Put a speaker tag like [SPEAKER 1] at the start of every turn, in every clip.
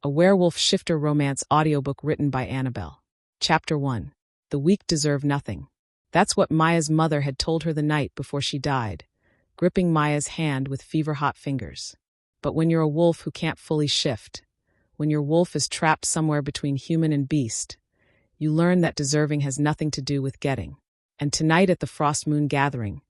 [SPEAKER 1] a werewolf shifter romance audiobook written by Annabelle. Chapter 1. The Weak Deserve Nothing. That's what Maya's mother had told her the night before she died, gripping Maya's hand with fever-hot fingers. But when you're a wolf who can't fully shift, when your wolf is trapped somewhere between human and beast, you learn that deserving has nothing to do with getting. And tonight at the Frost Moon Gathering,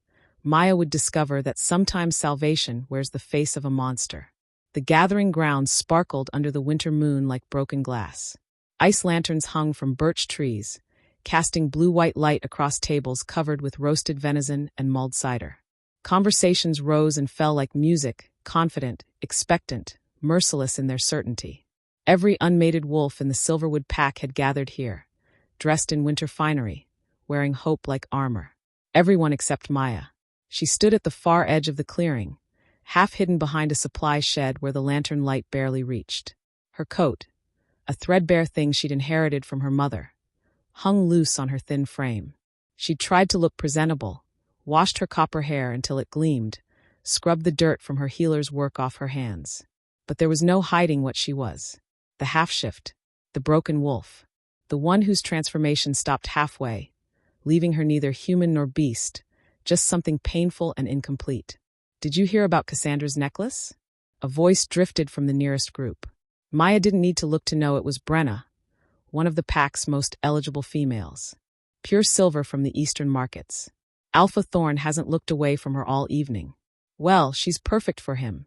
[SPEAKER 1] Maya would discover that sometimes salvation wears the face of a monster. The gathering grounds sparkled under the winter moon like broken glass. Ice lanterns hung from birch trees, casting blue-white light across tables covered with roasted venison and mulled cider. Conversations rose and fell like music, confident, expectant, merciless in their certainty. Every unmated wolf in the Silverwood pack had gathered here, dressed in winter finery, wearing hope like armor. Everyone except Maya. She stood at the far edge of the clearing, half hidden behind a supply shed where the lantern light barely reached. Her coat, a threadbare thing she'd inherited from her mother, hung loose on her thin frame. She'd tried to look presentable, washed her copper hair until it gleamed, scrubbed the dirt from her healer's work off her hands. But there was no hiding what she was. The half-shift, the broken wolf, the one whose transformation stopped halfway, leaving her neither human nor beast, just something painful and incomplete. "Did you hear about Cassandra's necklace?" A voice drifted from the nearest group. Maya didn't need to look to know it was Brenna, one of the pack's most eligible females. Pure silver from the eastern markets. Alpha Thorn hasn't looked away from her all evening. "Well, she's perfect for him,"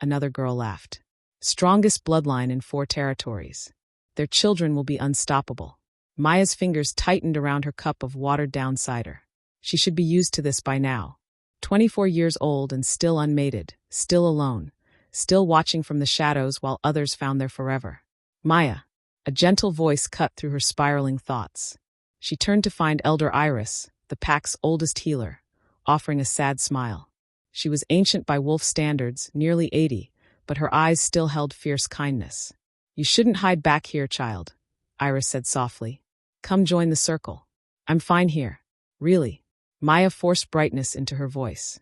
[SPEAKER 1] another girl laughed. "Strongest bloodline in 4 territories. Their children will be unstoppable." Maya's fingers tightened around her cup of watered-down cider. She should be used to this by now. 24 years old and still unmated, still alone, still watching from the shadows while others found their forever. "Maya," a gentle voice cut through her spiraling thoughts. She turned to find Elder Iris, the pack's oldest healer, offering a sad smile. She was ancient by wolf standards, nearly 80, but her eyes still held fierce kindness. "You shouldn't hide back here, child," Iris said softly. "Come join the circle. I'm fine here. Really." Maya forced brightness into her voice.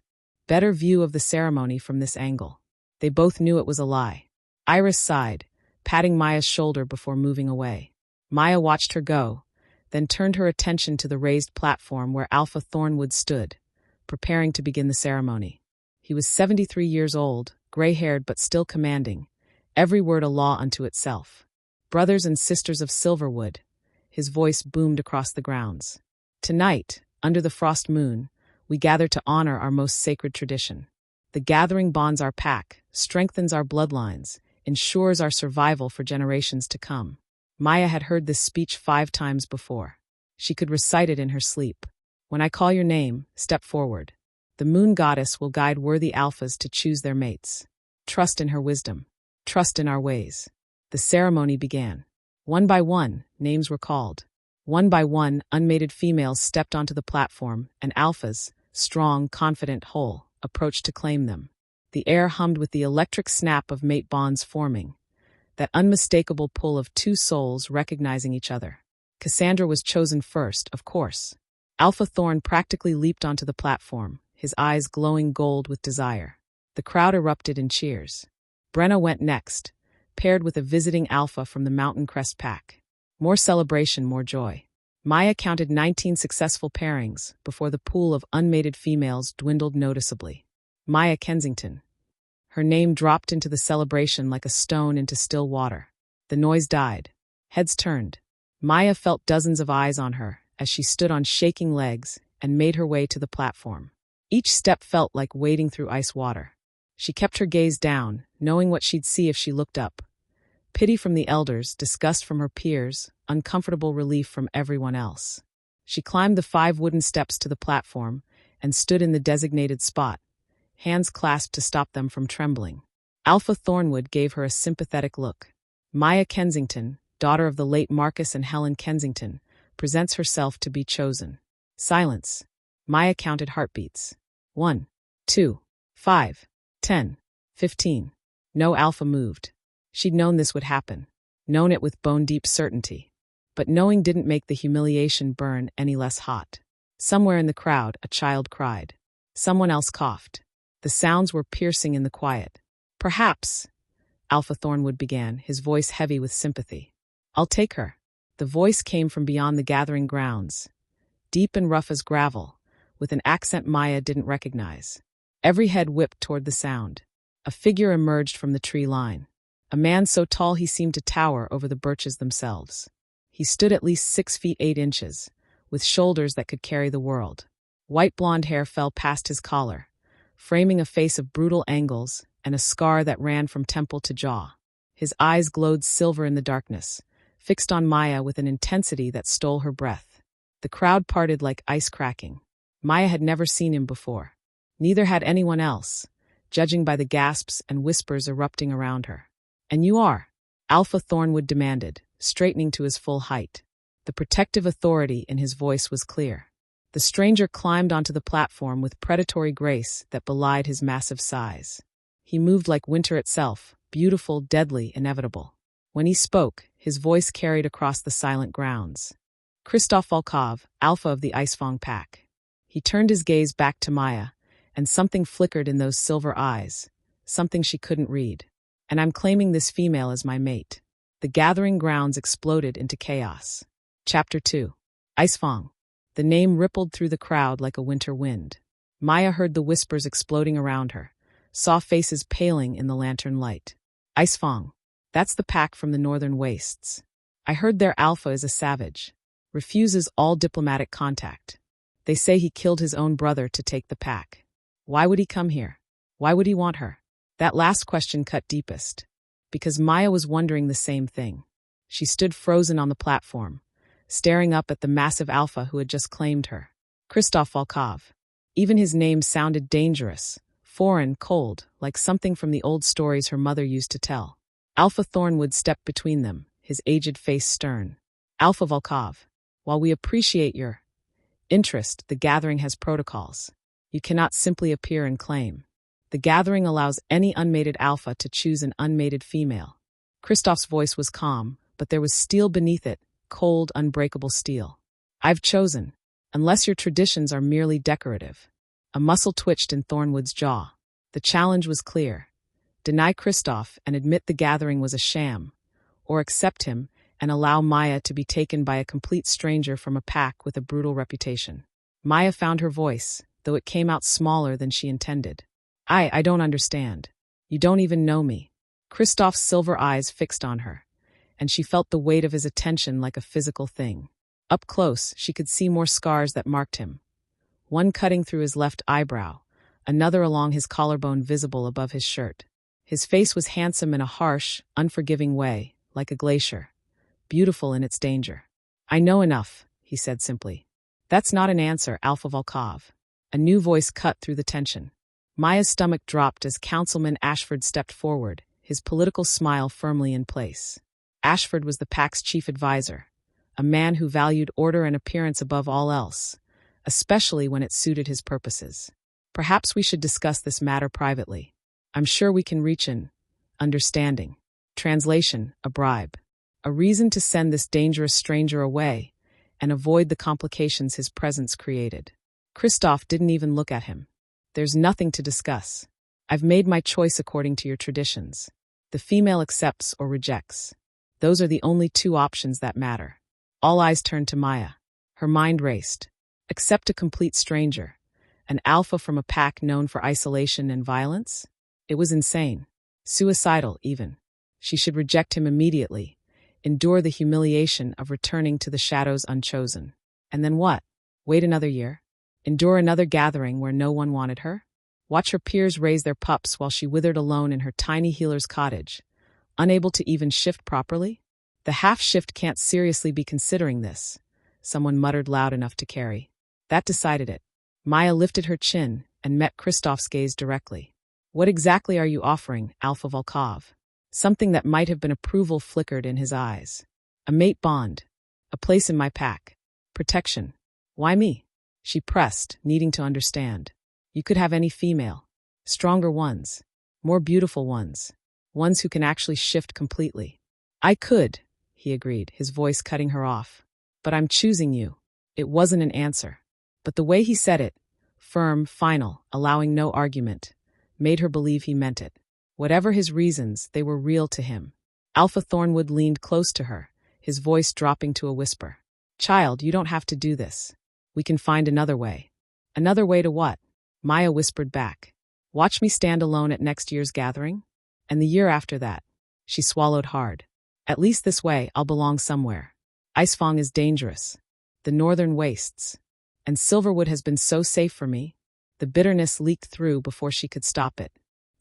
[SPEAKER 1] Better view of the ceremony from this angle. They both knew it was a lie. Iris sighed, patting Maya's shoulder before moving away. Maya watched her go, then turned her attention to the raised platform where Alpha Thornwood stood, preparing to begin the ceremony. He was 73 years old, gray-haired but still commanding, every word a law unto itself. "Brothers and sisters of Silverwood," his voice boomed across the grounds. "Tonight, under the frost moon, we gather to honor our most sacred tradition. The gathering bonds our pack, strengthens our bloodlines, ensures our survival for generations to come." Maya had heard this speech 5 times before. She could recite it in her sleep. "When I call your name, step forward. The moon goddess will guide worthy alphas to choose their mates. Trust in her wisdom. Trust in our ways." The ceremony began. One by one, names were called. One by one, unmated females stepped onto the platform, and alphas, strong, confident, whole, approached to claim them. The air hummed with the electric snap of mate bonds forming, that unmistakable pull of 2 souls recognizing each other. Cassandra was chosen first, of course. Alpha Thorn practically leaped onto the platform, his eyes glowing gold with desire. The crowd erupted in cheers. Brenna went next, paired with a visiting alpha from the Mountain Crest pack. More celebration, more joy. Maya counted 19 successful pairings before the pool of unmated females dwindled noticeably. Maya Kensington. Her name dropped into the celebration like a stone into still water. The noise died. Heads turned. Maya felt dozens of eyes on her as she stood on shaking legs and made her way to the platform. Each step felt like wading through ice water. She kept her gaze down, knowing what she'd see if she looked up. Pity from the elders, disgust from her peers, uncomfortable relief from everyone else. She climbed the 5 wooden steps to the platform and stood in the designated spot, hands clasped to stop them from trembling. Alpha Thornwood gave her a sympathetic look. Maya Kensington, daughter of the late Marcus and Helen Kensington, presents herself to be chosen. Silence. Maya counted heartbeats. 1, 2, 5, 10, 15. No alpha moved. She'd known this would happen, known it with bone-deep certainty. But knowing didn't make the humiliation burn any less hot. Somewhere in the crowd, a child cried. Someone else coughed. The sounds were piercing in the quiet. "Perhaps," Alpha Thornwood began, his voice heavy with sympathy. I'll take her. The voice came from beyond the gathering grounds, deep and rough as gravel, with an accent Maya didn't recognize. Every head whipped toward the sound. A figure emerged from the tree line. A man so tall he seemed to tower over the birches themselves. He stood at least 6 feet 8 inches, with shoulders that could carry the world. White blonde hair fell past his collar, framing a face of brutal angles and a scar that ran from temple to jaw. His eyes glowed silver in the darkness, fixed on Maya with an intensity that stole her breath. The crowd parted like ice cracking. Maya had never seen him before. Neither had anyone else, judging by the gasps and whispers erupting around her. And you are? Alpha Thornwood demanded, straightening to his full height. The protective authority in his voice was clear. The stranger climbed onto the platform with predatory grace that belied his massive size. He moved like winter itself, beautiful, deadly, inevitable. When he spoke, his voice carried across the silent grounds. Kristoff Volkov, Alpha of the Icefang Pack. He turned his gaze back to Maya, and something flickered in those silver eyes, something she couldn't read. And I'm claiming this female as my mate. The gathering grounds exploded into chaos. Chapter 2. Icefang. The name rippled through the crowd like a winter wind. Maya heard the whispers exploding around her, saw faces paling in the lantern light. Icefang. That's the pack from the northern wastes. I heard their alpha is a savage. Refuses all diplomatic contact. They say he killed his own brother to take the pack. Why would he come here? Why would he want her? That last question cut deepest. Because Maya was wondering the same thing. She stood frozen on the platform, staring up at the massive alpha who had just claimed her. Kristoff Volkov. Even his name sounded dangerous, foreign, cold, like something from the old stories her mother used to tell. Alpha Thornwood stepped between them, his aged face stern. Alpha Volkov, while we appreciate your interest, the gathering has protocols. You cannot simply appear and claim. The gathering allows any unmated alpha to choose an unmated female. Kristoff's voice was calm, but there was steel beneath it, cold, unbreakable steel. I've chosen, unless your traditions are merely decorative. A muscle twitched in Thornwood's jaw. The challenge was clear. Deny Kristoff and admit the gathering was a sham, or accept him and allow Maya to be taken by a complete stranger from a pack with a brutal reputation. Maya found her voice, though it came out smaller than she intended. I don't understand. You don't even know me. Kristoff's silver eyes fixed on her, and she felt the weight of his attention like a physical thing. Up close, she could see more scars that marked him. One cutting through his left eyebrow, another along his collarbone visible above his shirt. His face was handsome in a harsh, unforgiving way, like a glacier, beautiful in its danger. I know enough, he said simply. That's not an answer, Alpha Volkov. A new voice cut through the tension. Maya's stomach dropped as Councilman Ashford stepped forward, his political smile firmly in place. Ashford was the pack's chief advisor, a man who valued order and appearance above all else, especially when it suited his purposes. Perhaps we should discuss this matter privately. I'm sure we can reach an understanding. Translation, a bribe. A reason to send this dangerous stranger away and avoid the complications his presence created. Kristoff didn't even look at him. There's nothing to discuss. I've made my choice according to your traditions. The female accepts or rejects. Those are the only 2 options that matter. All eyes turned to Maya. Her mind raced. Accept a complete stranger. An alpha from a pack known for isolation and violence? It was insane. Suicidal, even. She should reject him immediately. Endure the humiliation of returning to the shadows unchosen. And then what? Wait another year? Endure another gathering where no one wanted her? Watch her peers raise their pups while she withered alone in her tiny healer's cottage, unable to even shift properly? The half-shift can't seriously be considering this, someone muttered loud enough to carry. That decided it. Maya lifted her chin and met Kristoff's gaze directly. What exactly are you offering, Alpha Volkov? Something that might have been approval flickered in his eyes. A mate bond. A place in my pack. Protection. Why me? She pressed, needing to understand. You could have any female. Stronger ones. More beautiful ones. Ones who can actually shift completely. I could, he agreed, his voice cutting her off. But I'm choosing you. It wasn't an answer. But the way he said it, firm, final, allowing no argument, made her believe he meant it. Whatever his reasons, they were real to him. Alpha Thornwood leaned close to her, his voice dropping to a whisper. "Child, you don't have to do this. We can find another way." "Another way to what?" Maya whispered back. "Watch me stand alone at next year's gathering? And the year after that." She swallowed hard. "At least this way, I'll belong somewhere. Icefang is dangerous. The northern wastes. And Silverwood has been so safe for me." The bitterness leaked through before she could stop it.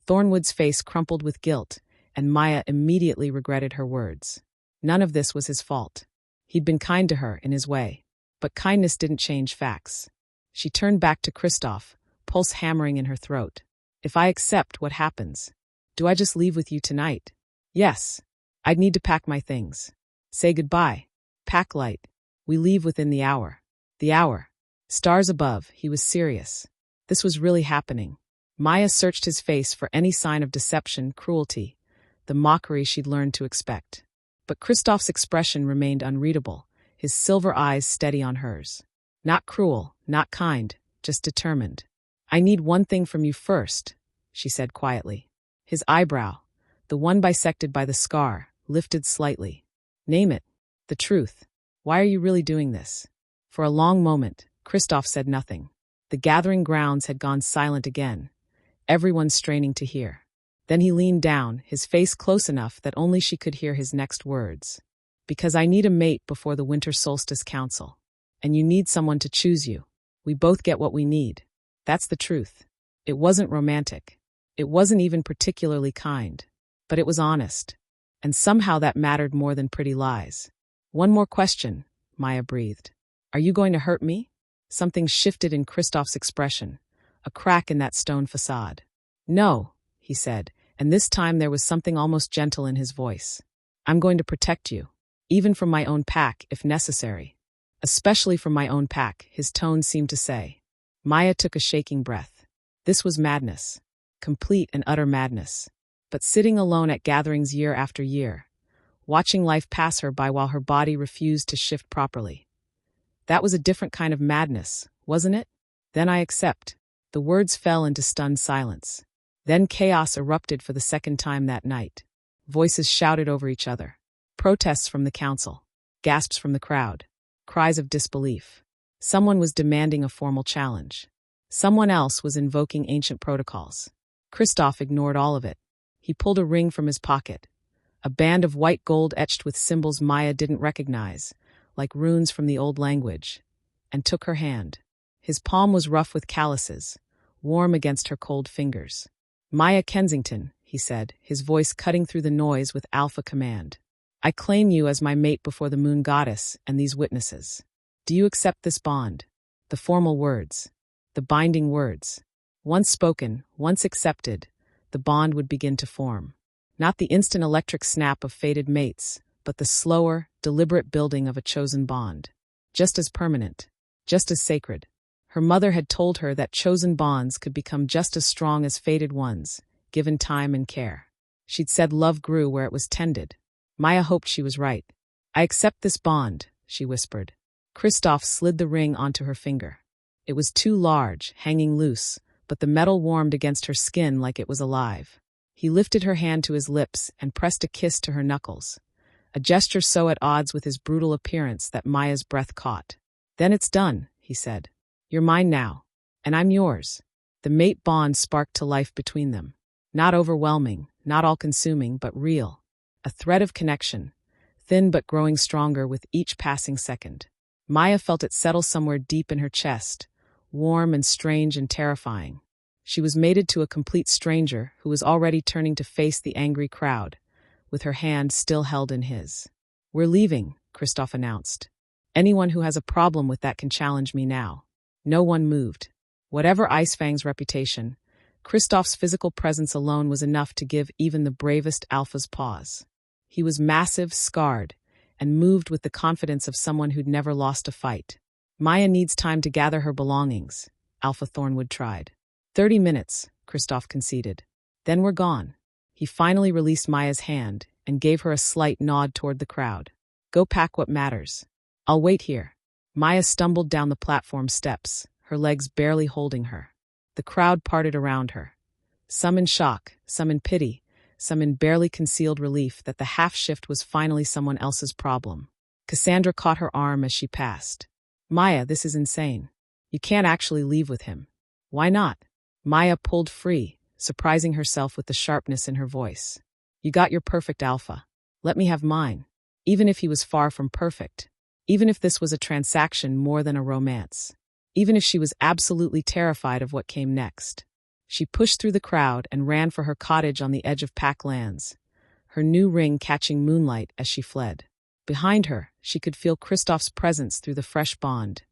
[SPEAKER 1] Thornwood's face crumpled with guilt, and Maya immediately regretted her words. None of this was his fault. He'd been kind to her in his way, but kindness didn't change facts. She turned back to Kristoff, pulse hammering in her throat. "If I accept, what happens? Do I just leave with you tonight?" "Yes. I'd need to pack my things." "Say goodbye. Pack light. We leave within the hour." The hour. Stars above, he was serious. This was really happening. Maya searched his face for any sign of deception, cruelty, the mockery she'd learned to expect. But Kristoff's expression remained unreadable, his silver eyes steady on hers. Not cruel, not kind, just determined. "I need one thing from you first," she said quietly. His eyebrow, the one bisected by the scar, lifted slightly. "Name it. The truth. Why are you really doing this?" For a long moment, Kristoff said nothing. The gathering grounds had gone silent again, everyone straining to hear. Then he leaned down, his face close enough that only she could hear his next words. "Because I need a mate before the Winter Solstice Council. And you need someone to choose you. We both get what we need. That's the truth." It wasn't romantic. It wasn't even particularly kind. But it was honest. And somehow that mattered more than pretty lies. "One more question," Maya breathed. "Are you going to hurt me?" Something shifted in Kristoff's expression, a crack in that stone facade. "No," he said, and this time there was something almost gentle in his voice. "I'm going to protect you, even from my own pack, if necessary." "Especially from my own pack," his tone seemed to say. Maya took a shaking breath. This was madness. Complete and utter madness. But sitting alone at gatherings year after year, watching life pass her by while her body refused to shift properly. That was a different kind of madness, wasn't it? "Then I accept." The words fell into stunned silence. Then chaos erupted for the second time that night. Voices shouted over each other. Protests from the council. Gasps from the crowd. Cries of disbelief. Someone was demanding a formal challenge. Someone else was invoking ancient protocols. Kristoff ignored all of it. He pulled a ring from his pocket. A band of white gold etched with symbols Maya didn't recognize, like runes from the old language, and took her hand. His palm was rough with calluses, warm against her cold fingers. "Maya Kensington," he said, his voice cutting through the noise with alpha command. "I claim you as my mate before the moon goddess and these witnesses. Do you accept this bond?" The formal words. The binding words. Once spoken, once accepted, the bond would begin to form. Not the instant electric snap of fated mates, but the slower, deliberate building of a chosen bond. Just as permanent. Just as sacred. Her mother had told her that chosen bonds could become just as strong as fated ones, given time and care. She'd said love grew where it was tended. Maya hoped she was right. "I accept this bond," she whispered. Kristoff slid the ring onto her finger. It was too large, hanging loose, but the metal warmed against her skin like it was alive. He lifted her hand to his lips and pressed a kiss to her knuckles, a gesture so at odds with his brutal appearance that Maya's breath caught. "Then it's done," he said. "You're mine now, and I'm yours." The mate bond sparked to life between them. Not overwhelming, not all-consuming, but real. A thread of connection, thin but growing stronger with each passing second. Maya felt it settle somewhere deep in her chest, warm and strange and terrifying. She was mated to a complete stranger who was already turning to face the angry crowd, with her hand still held in his. "We're leaving," Kristoff announced. "Anyone who has a problem with that can challenge me now." No one moved. Whatever Icefang's reputation, Kristoff's physical presence alone was enough to give even the bravest alphas pause. He was massive, scarred, and moved with the confidence of someone who'd never lost a fight. "Maya needs time to gather her belongings," Alpha Thornwood tried. 30 minutes, Kristoff conceded. "Then we're gone." He finally released Maya's hand and gave her a slight nod toward the crowd. "Go pack what matters. I'll wait here." Maya stumbled down the platform steps, her legs barely holding her. The crowd parted around her. Some in shock, some in pity, some in barely concealed relief that the half-shift was finally someone else's problem. Cassandra caught her arm as she passed. Maya, this is insane. You can't actually leave with him. Why not? Maya pulled free, surprising herself with the sharpness in her voice. You got your perfect alpha. Let me have mine. Even if he was far from perfect. Even if this was a transaction more than a romance. Even if she was absolutely terrified of what came next. She pushed through the crowd and ran for her cottage on the edge of Pack lands, her new ring catching moonlight as she fled. Behind her, she could feel Kristoff's presence through the fresh bond.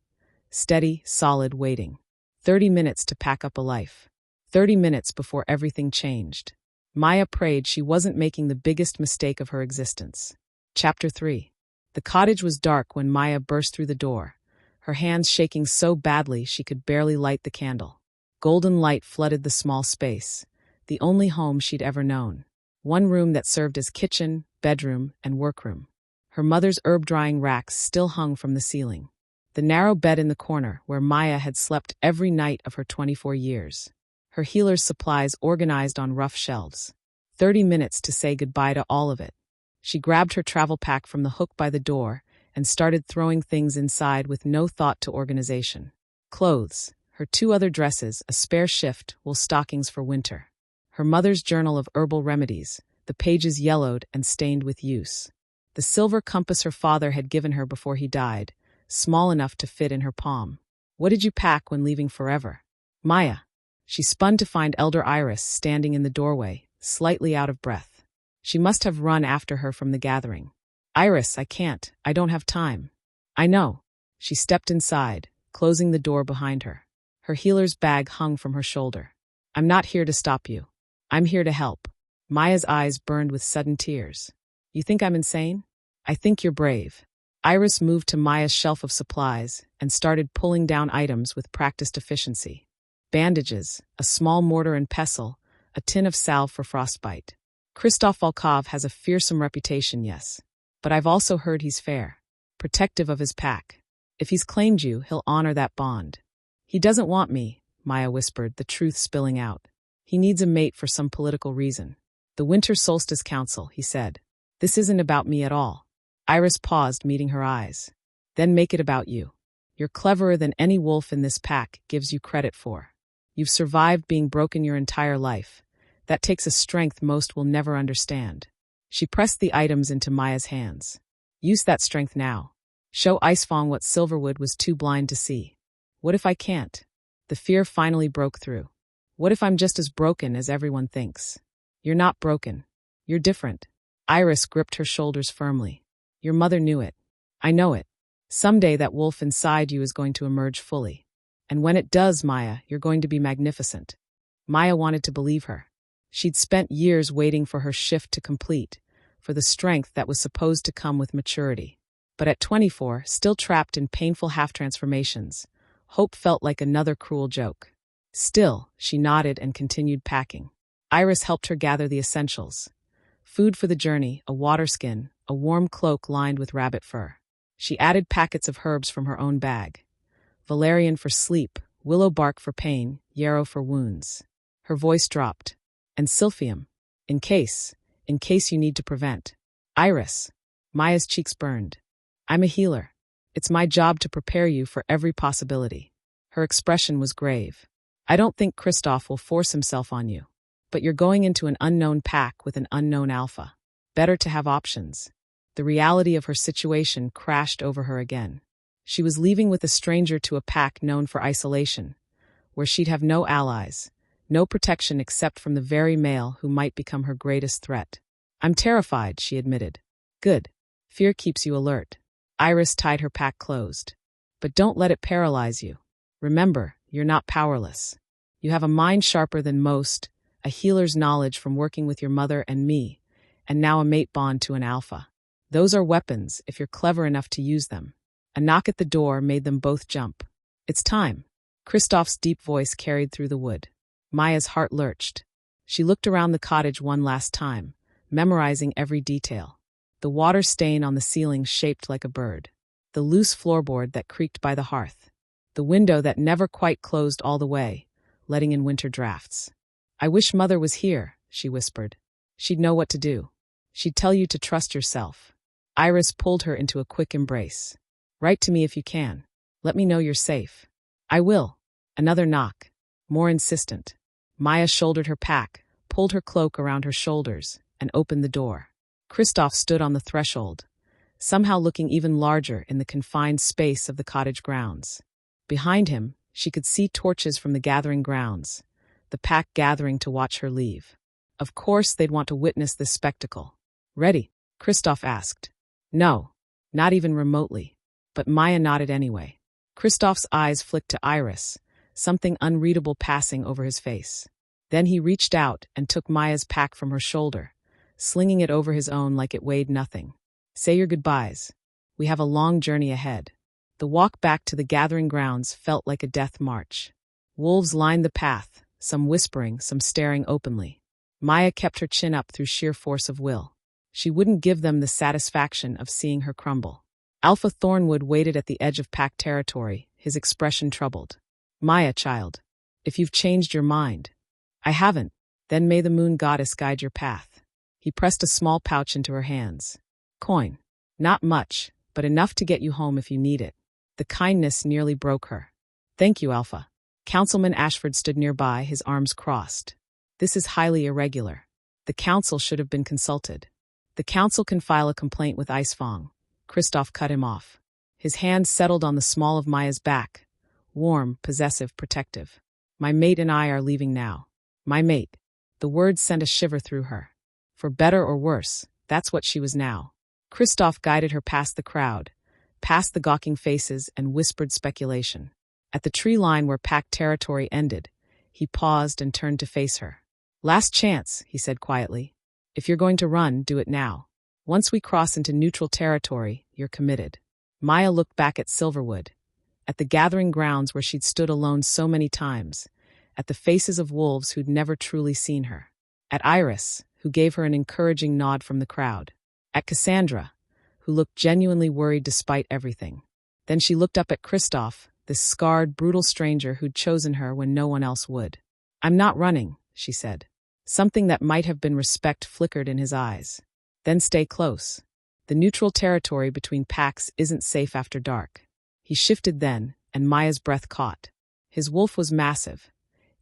[SPEAKER 1] Steady, solid, waiting. 30 minutes to pack up a life. 30 minutes before everything changed. Maya prayed she wasn't making the biggest mistake of her existence. Chapter 3. The cottage was dark when Maya burst through the door, her hands shaking so badly she could barely light the candle. Golden light flooded the small space, the only home she'd ever known. One room that served as kitchen, bedroom, and workroom. Her mother's herb-drying racks still hung from the ceiling. The narrow bed in the corner where Maya had slept every night of her 24 years. Her healer's supplies organized on rough shelves. 30 minutes to say goodbye to all of it. She grabbed her travel pack from the hook by the door and started throwing things inside with no thought to organization. Clothes, her 2 other dresses, a spare shift, wool stockings for winter. Her mother's journal of herbal remedies, the pages yellowed and stained with use. The silver compass her father had given her before he died, small enough to fit in her palm. What did you pack when leaving forever? Maya. She spun to find Elder Iris standing in the doorway, slightly out of breath. She must have run after her from the gathering. Iris, I can't. I don't have time. I know. She stepped inside, closing the door behind her. Her healer's bag hung from her shoulder. I'm not here to stop you. I'm here to help. Maya's eyes burned with sudden tears. You think I'm insane? I think you're brave. Iris moved to Maya's shelf of supplies and started pulling down items with practiced efficiency. Bandages, a small mortar and pestle, a tin of salve for frostbite. Kristoff Volkov has a fearsome reputation, yes. But I've also heard he's fair. Protective of his pack. If he's claimed you, he'll honor that bond. He doesn't want me, Maya whispered, the truth spilling out. He needs a mate for some political reason. The Winter Solstice Council, he said. This isn't about me at all. Iris paused, meeting her eyes. Then make it about you. You're cleverer than any wolf in this pack gives you credit for. You've survived being broken your entire life. That takes a strength most will never understand. She pressed the items into Maya's hands. Use that strength now. Show Icefang what Silverwood was too blind to see. What if I can't? The fear finally broke through. What if I'm just as broken as everyone thinks? You're not broken. You're different. Iris gripped her shoulders firmly. Your mother knew it. I know it. Someday that wolf inside you is going to emerge fully. And when it does, Maya, you're going to be magnificent. Maya wanted to believe her. She'd spent years waiting for her shift to complete, for the strength that was supposed to come with maturity. But at 24, still trapped in painful half-transformations, hope felt like another cruel joke. Still, she nodded and continued packing. Iris helped her gather the essentials. Food for the journey, a water skin, a warm cloak lined with rabbit fur. She added packets of herbs from her own bag. Valerian for sleep, willow bark for pain, yarrow for wounds. Her voice dropped. And silphium, in case you need to prevent. Iris. Maya's cheeks burned. I'm a healer. It's my job to prepare you for every possibility. Her expression was grave. I don't think Kristoff will force himself on you. But you're going into an unknown pack with an unknown alpha. Better to have options. The reality of her situation crashed over her again. She was leaving with a stranger to a pack known for isolation, where she'd have no allies, no protection except from the very male who might become her greatest threat. I'm terrified, she admitted. Good. Fear keeps you alert. Iris tied her pack closed. But don't let it paralyze you. Remember, you're not powerless. You have a mind sharper than most, a healer's knowledge from working with your mother and me, and now a mate bond to an alpha. Those are weapons if you're clever enough to use them. A knock at the door made them both jump. It's time. Kristoff's deep voice carried through the wood. Maya's heart lurched. She looked around the cottage one last time, memorizing every detail. The water stain on the ceiling shaped like a bird. The loose floorboard that creaked by the hearth. The window that never quite closed all the way, letting in winter drafts. I wish Mother was here, she whispered. She'd know what to do. She'd tell you to trust yourself. Iris pulled her into a quick embrace. Write to me if you can. Let me know you're safe. I will. Another knock. More insistent. Maya shouldered her pack, pulled her cloak around her shoulders, and opened the door. Kristoff stood on the threshold, somehow looking even larger in the confined space of the cottage grounds. Behind him, she could see torches from the gathering grounds, the pack gathering to watch her leave. Of course they'd want to witness this spectacle. Ready? Kristoff asked. No, not even remotely. But Maya nodded anyway. Kristoff's eyes flicked to Iris, something unreadable passing over his face. Then he reached out and took Maya's pack from her shoulder, slinging it over his own like it weighed nothing. Say your goodbyes. We have a long journey ahead. The walk back to the gathering grounds felt like a death march. Wolves lined the path, some whispering, some staring openly. Maya kept her chin up through sheer force of will. She wouldn't give them the satisfaction of seeing her crumble. Alpha Thornwood waited at the edge of pack territory, his expression troubled. Maya, child, if you've changed your mind. I haven't. Then may the moon goddess guide your path. He pressed a small pouch into her hands. Coin. Not much, but enough to get you home if you need it. The kindness nearly broke her. Thank you, Alpha. Councilman Ashford stood nearby, his arms crossed. This is highly irregular. The council should have been consulted. The council can file a complaint with Icefang. Kristoff cut him off. His hand settled on the small of Maya's back. Warm, possessive, protective. My mate and I are leaving now. My mate. The words sent a shiver through her. For better or worse, that's what she was now. Kristoff guided her past the crowd, past the gawking faces and whispered speculation. At the tree line where pack territory ended, he paused and turned to face her. Last chance, he said quietly. If you're going to run, do it now. Once we cross into neutral territory, you're committed. Maya looked back at Silverwood, at the gathering grounds where she'd stood alone so many times, at the faces of wolves who'd never truly seen her, at Iris, who gave her an encouraging nod from the crowd, at Cassandra, who looked genuinely worried despite everything. Then she looked up at Kristoff, this scarred, brutal stranger who'd chosen her when no one else would. I'm not running, she said. Something that might have been respect flickered in his eyes. Then stay close. The neutral territory between packs isn't safe after dark. He shifted then, and Maya's breath caught. His wolf was massive,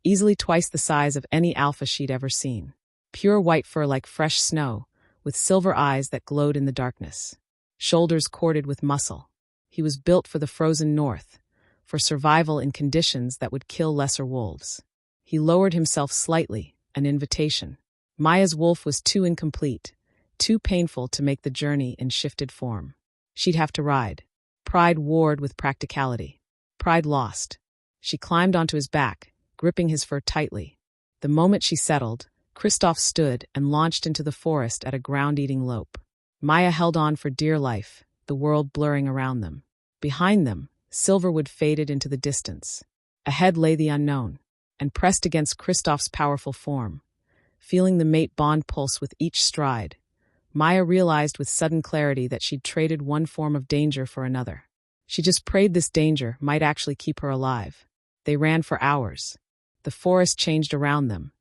[SPEAKER 1] easily twice the size of any alpha she'd ever seen. Pure white fur like fresh snow, with silver eyes that glowed in the darkness. Shoulders corded with muscle. He was built for the frozen north, for survival in conditions that would kill lesser wolves. He lowered himself slightly, an invitation. Maya's wolf was too incomplete, too painful to make the journey in shifted form. She'd have to ride. Pride warred with practicality. Pride lost. She climbed onto his back, gripping his fur tightly. The moment she settled, Kristoff stood and launched into the forest at a ground-eating lope. Maya held on for dear life, the world blurring around them. Behind them, Silverwood faded into the distance. Ahead lay the unknown, and pressed against Kristoff's powerful form. Feeling the mate bond pulse with each stride, Maya realized with sudden clarity that she'd traded one form of danger for another. She just prayed this danger might actually keep her alive. They ran for hours. The forest changed around them,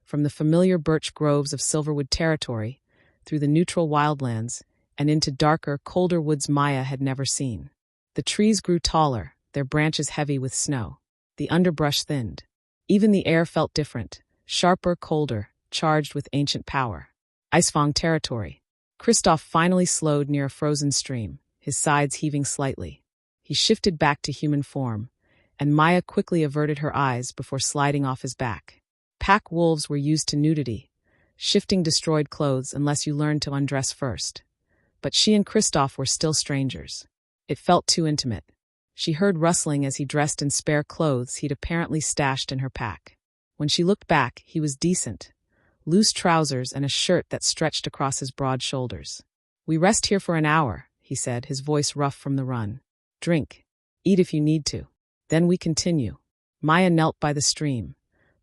[SPEAKER 1] from the familiar birch groves of Silverwood territory, through the neutral wildlands, and into darker, colder woods Maya had never seen. The trees grew taller, their branches heavy with snow. The underbrush thinned. Even the air felt different, sharper, colder, charged with ancient power. Icefang territory. Kristoff finally slowed near a frozen stream, his sides heaving slightly. He shifted back to human form, and Maya quickly averted her eyes before sliding off his back. Pack wolves were used to nudity, shifting destroyed clothes unless you learned to undress first. But she and Kristoff were still strangers. It felt too intimate. She heard rustling as he dressed in spare clothes he'd apparently stashed in her pack. When she looked back, he was decent. Loose trousers and a shirt that stretched across his broad shoulders. We rest here for an hour, he said, his voice rough from the run. Drink. Eat if you need to. Then we continue. Maya knelt by the stream,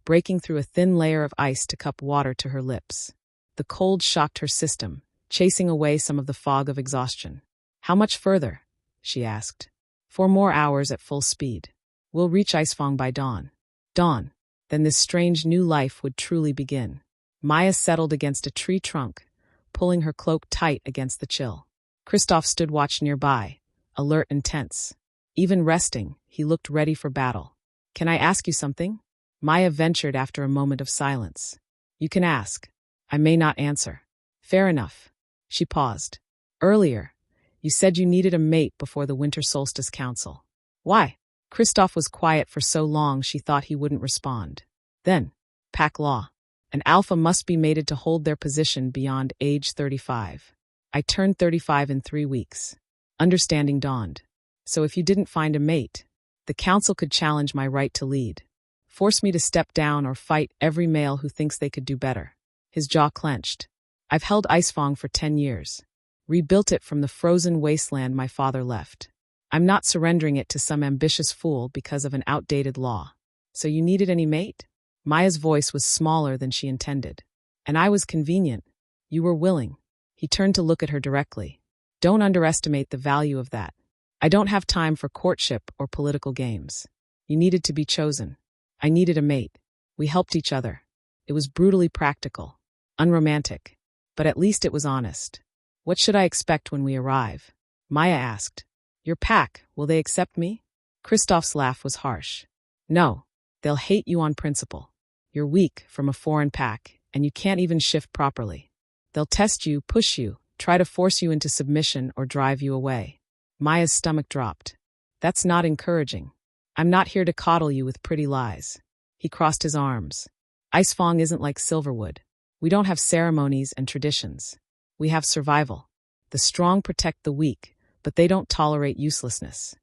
[SPEAKER 1] breaking through a thin layer of ice to cup water to her lips. The cold shocked her system, chasing away some of the fog of exhaustion. How much further? She asked. 4 more hours at full speed. We'll reach Icefang by dawn. Dawn. Then this strange new life would truly begin. Maya settled against a tree trunk, pulling her cloak tight against the chill. Kristoff stood watch nearby, alert and tense. Even resting, he looked ready for battle. "Can I ask you something?" Maya ventured after a moment of silence. "You can ask. I may not answer." "Fair enough." She paused. "Earlier, you said you needed a mate before the Winter Solstice Council. Why?" Kristoff was quiet for so long she thought he wouldn't respond. Then, pack law. An alpha must be mated to hold their position beyond age 35. I turned 35 in 3 weeks. Understanding dawned. So if you didn't find a mate, the council could challenge my right to lead. Force me to step down or fight every male who thinks they could do better. His jaw clenched. I've held Icefang for 10 years. Rebuilt it from the frozen wasteland my father left. I'm not surrendering it to some ambitious fool because of an outdated law. So you needed any mate? Maya's voice was smaller than she intended. And I was convenient. You were willing. He turned to look at her directly. Don't underestimate the value of that. I don't have time for courtship or political games. You needed to be chosen. I needed a mate. We helped each other. It was brutally practical. Unromantic. But at least it was honest. What should I expect when we arrive? Maya asked. Your pack, will they accept me? Kristoff's laugh was harsh. No, they'll hate you on principle. You're weak from a foreign pack, and you can't even shift properly. They'll test you, push you, try to force you into submission or drive you away. Maya's stomach dropped. That's not encouraging. I'm not here to coddle you with pretty lies. He crossed his arms. Icefang isn't like Silverwood. We don't have ceremonies and traditions. We have survival. The strong protect the weak, but they don't tolerate uselessness.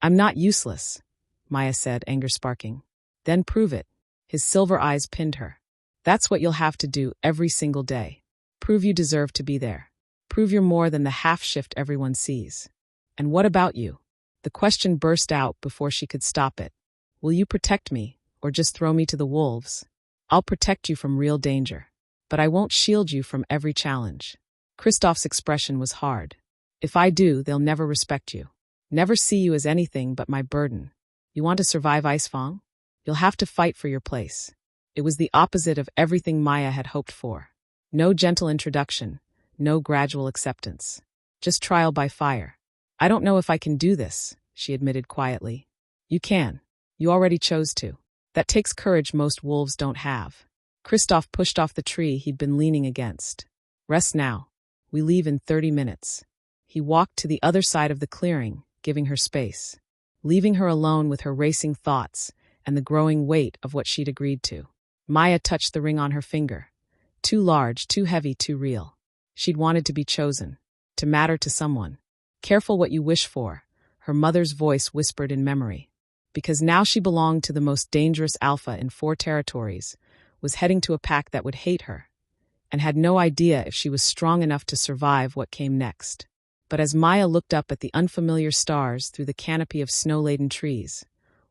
[SPEAKER 1] I'm not useless, Maya said, anger sparking. Then prove it. His silver eyes pinned her. That's what you'll have to do every single day. Prove you deserve to be there. Prove you're more than the half-shift everyone sees. And what about you? The question burst out before she could stop it. Will you protect me, or just throw me to the wolves? I'll protect you from real danger. But I won't shield you from every challenge. Kristoff's expression was hard. If I do, they'll never respect you. Never see you as anything but my burden. You want to survive Icefang? You'll have to fight for your place. It was the opposite of everything Maya had hoped for. No gentle introduction, no gradual acceptance. Just trial by fire. I don't know if I can do this, she admitted quietly. You can. You already chose to. That takes courage most wolves don't have. Kristoff pushed off the tree he'd been leaning against. Rest now. We leave in 30 minutes. He walked to the other side of the clearing, giving her space, leaving her alone with her racing thoughts and the growing weight of what she'd agreed to. Maya touched the ring on her finger. Too large, too heavy, too real. She'd wanted to be chosen, to matter to someone. Careful what you wish for, her mother's voice whispered in memory. Because now she belonged to the most dangerous alpha in 4 territories, was heading to a pack that would hate her, and had no idea if she was strong enough to survive what came next. But as Maya looked up at the unfamiliar stars through the canopy of snow-laden trees,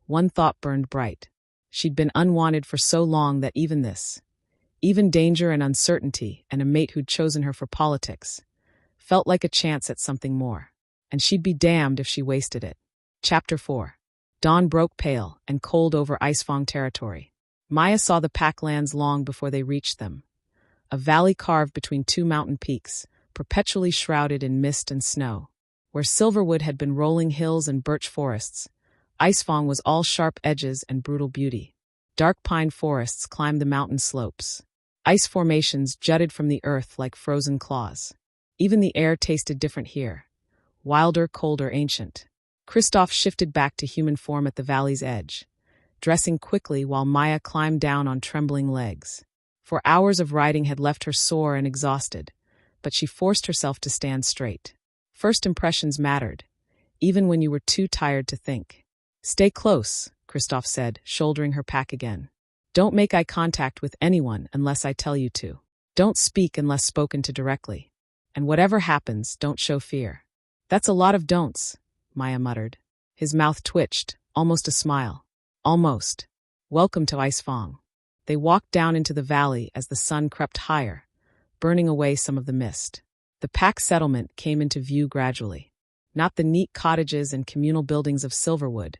[SPEAKER 1] one thought burned bright. She'd been unwanted for so long that even danger and uncertainty and a mate who'd chosen her for politics, felt like a chance at something more. And she'd be damned if she wasted it. Chapter 4. Dawn broke pale and cold over Icefang territory. Maya saw the packlands long before they reached them. A valley carved between 2 mountain peaks, perpetually shrouded in mist and snow. Where Silverwood had been rolling hills and birch forests, Icefang was all sharp edges and brutal beauty. Dark pine forests climbed the mountain slopes. Ice formations jutted from the earth like frozen claws. Even the air tasted different here. Wilder, colder, ancient. Kristoff shifted back to human form at the valley's edge, dressing quickly while Maya climbed down on trembling legs. For hours of riding had left her sore and exhausted, but she forced herself to stand straight. First impressions mattered, even when you were too tired to think. Stay close, Kristoff said, shouldering her pack again. Don't make eye contact with anyone unless I tell you to. Don't speak unless spoken to directly. And whatever happens, don't show fear. That's a lot of don'ts, Maya muttered. His mouth twitched, almost a smile. Almost. Welcome to Icefang. They walked down into the valley as the sun crept higher, burning away some of the mist. The pack settlement came into view gradually. Not the neat cottages and communal buildings of Silverwood,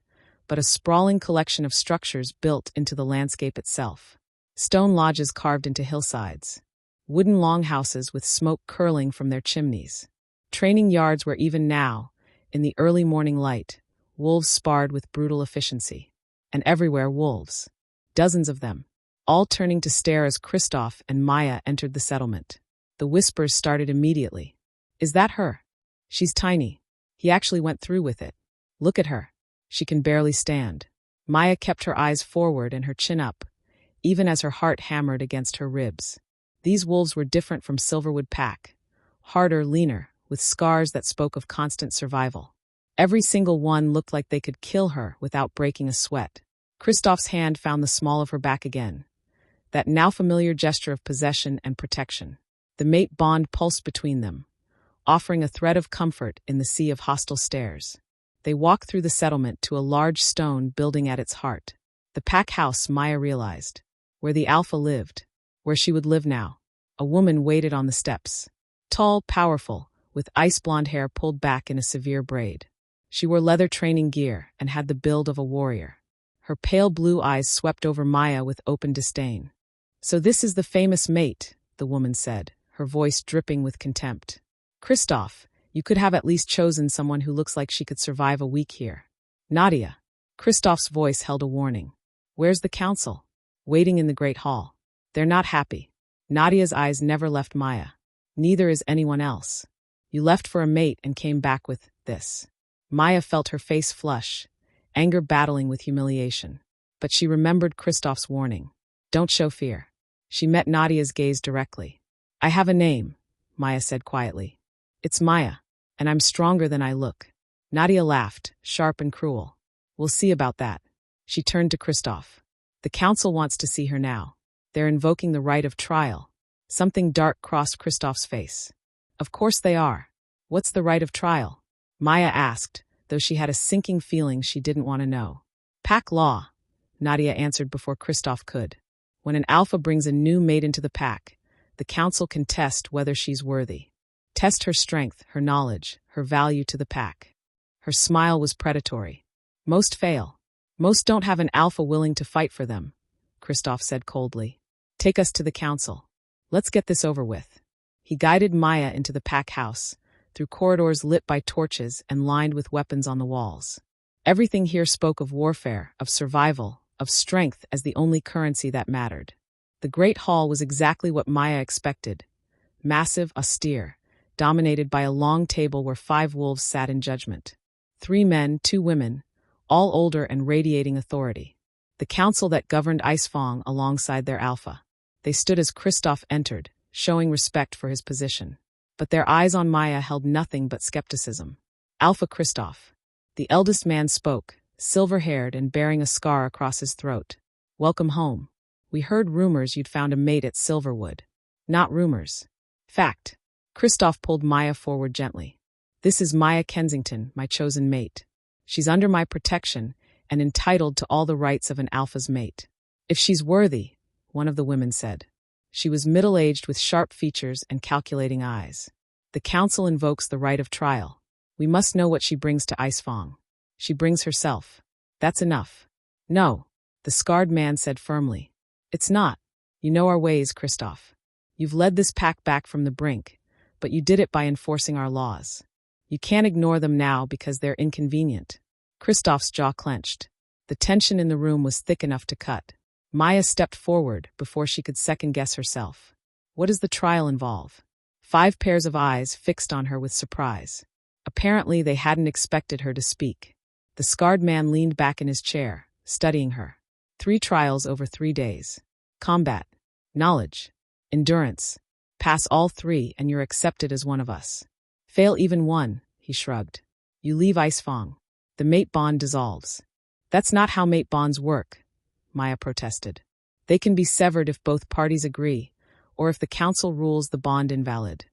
[SPEAKER 1] but a sprawling collection of structures built into the landscape itself. Stone lodges carved into hillsides. Wooden longhouses with smoke curling from their chimneys. Training yards where even now, in the early morning light, wolves sparred with brutal efficiency. And everywhere wolves. Dozens of them. All turning to stare as Kristoff and Maya entered the settlement. The whispers started immediately. Is that her? She's tiny. He actually went through with it. Look at her. She can barely stand. Maya kept her eyes forward and her chin up, even as her heart hammered against her ribs. These wolves were different from Silverwood Pack. Harder, leaner, with scars that spoke of constant survival. Every single one looked like they could kill her without breaking a sweat. Kristoff's hand found the small of her back again. That now familiar gesture of possession and protection. The mate bond pulsed between them, offering a thread of comfort in the sea of hostile stares. They walked through the settlement to a large stone building at its heart. The pack house, Maya realized. Where the alpha lived. Where she would live now. A woman waited on the steps. Tall, powerful, with ice-blonde hair pulled back in a severe braid. She wore leather training gear and had the build of a warrior. Her pale blue eyes swept over Maya with open disdain. So this is the famous mate, the woman said, her voice dripping with contempt. Kristoff, you could have at least chosen someone who looks like she could survive a week here. Nadia. Kristoff's voice held a warning. Where's the council? Waiting in the great hall. They're not happy. Nadia's eyes never left Maya. Neither is anyone else. You left for a mate and came back with this. Maya felt her face flush, anger battling with humiliation. But she remembered Kristoff's warning. Don't show fear. She met Nadia's gaze directly. I have a name, Maya said quietly. It's Maya, and I'm stronger than I look. Nadia laughed, sharp and cruel. We'll see about that. She turned to Kristoff. The council wants to see her now. They're invoking the right of trial. Something dark crossed Kristoff's face. Of course they are. What's the right of trial? Maya asked, though she had a sinking feeling she didn't want to know. Pack law, Nadia answered before Kristoff could. When an alpha brings a new mate into the pack, the council can test whether she's worthy. Test her strength, her knowledge, her value to the pack. Her smile was predatory. Most fail. Most don't have an alpha willing to fight for them, Kristoff said coldly. Take us to the council. Let's get this over with. He guided Maya into the pack house, through corridors lit by torches and lined with weapons on the walls. Everything here spoke of warfare, of survival, of strength as the only currency that mattered. The great hall was exactly what Maya expected. Massive, austere, dominated by a long table where 5 wolves sat in judgment. 3 men, 2 women, all older and radiating authority. The council that governed Icefang alongside their alpha. They stood as Kristoff entered, showing respect for his position. But their eyes on Maya held nothing but skepticism. Alpha Kristoff. The eldest man spoke, silver-haired and bearing a scar across his throat. Welcome home. We heard rumors you'd found a mate at Silverwood. Not rumors. Fact. Kristoff pulled Maya forward gently. This is Maya Kensington, my chosen mate. She's under my protection and entitled to all the rights of an alpha's mate. If she's worthy, one of the women said. She was middle-aged with sharp features and calculating eyes. The council invokes the right of trial. We must know what she brings to Icefang. She brings herself. That's enough. No, the scarred man said firmly. It's not. You know our ways, Kristoff. You've led this pack back from the brink, but you did it by enforcing our laws. You can't ignore them now because they're inconvenient. Kristoff's jaw clenched. The tension in the room was thick enough to cut. Maya stepped forward before she could second-guess herself. What does the trial involve? 5 pairs of eyes fixed on her with surprise. Apparently, they hadn't expected her to speak. The scarred man leaned back in his chair, studying her. 3 trials over 3 days. Combat. Knowledge. Endurance. Pass all 3 and you're accepted as one of us. Fail even one, he shrugged. You leave Icefang. The mate bond dissolves. That's not how mate bonds work, Maya protested. They can be severed if both parties agree, or if the council rules the bond invalid.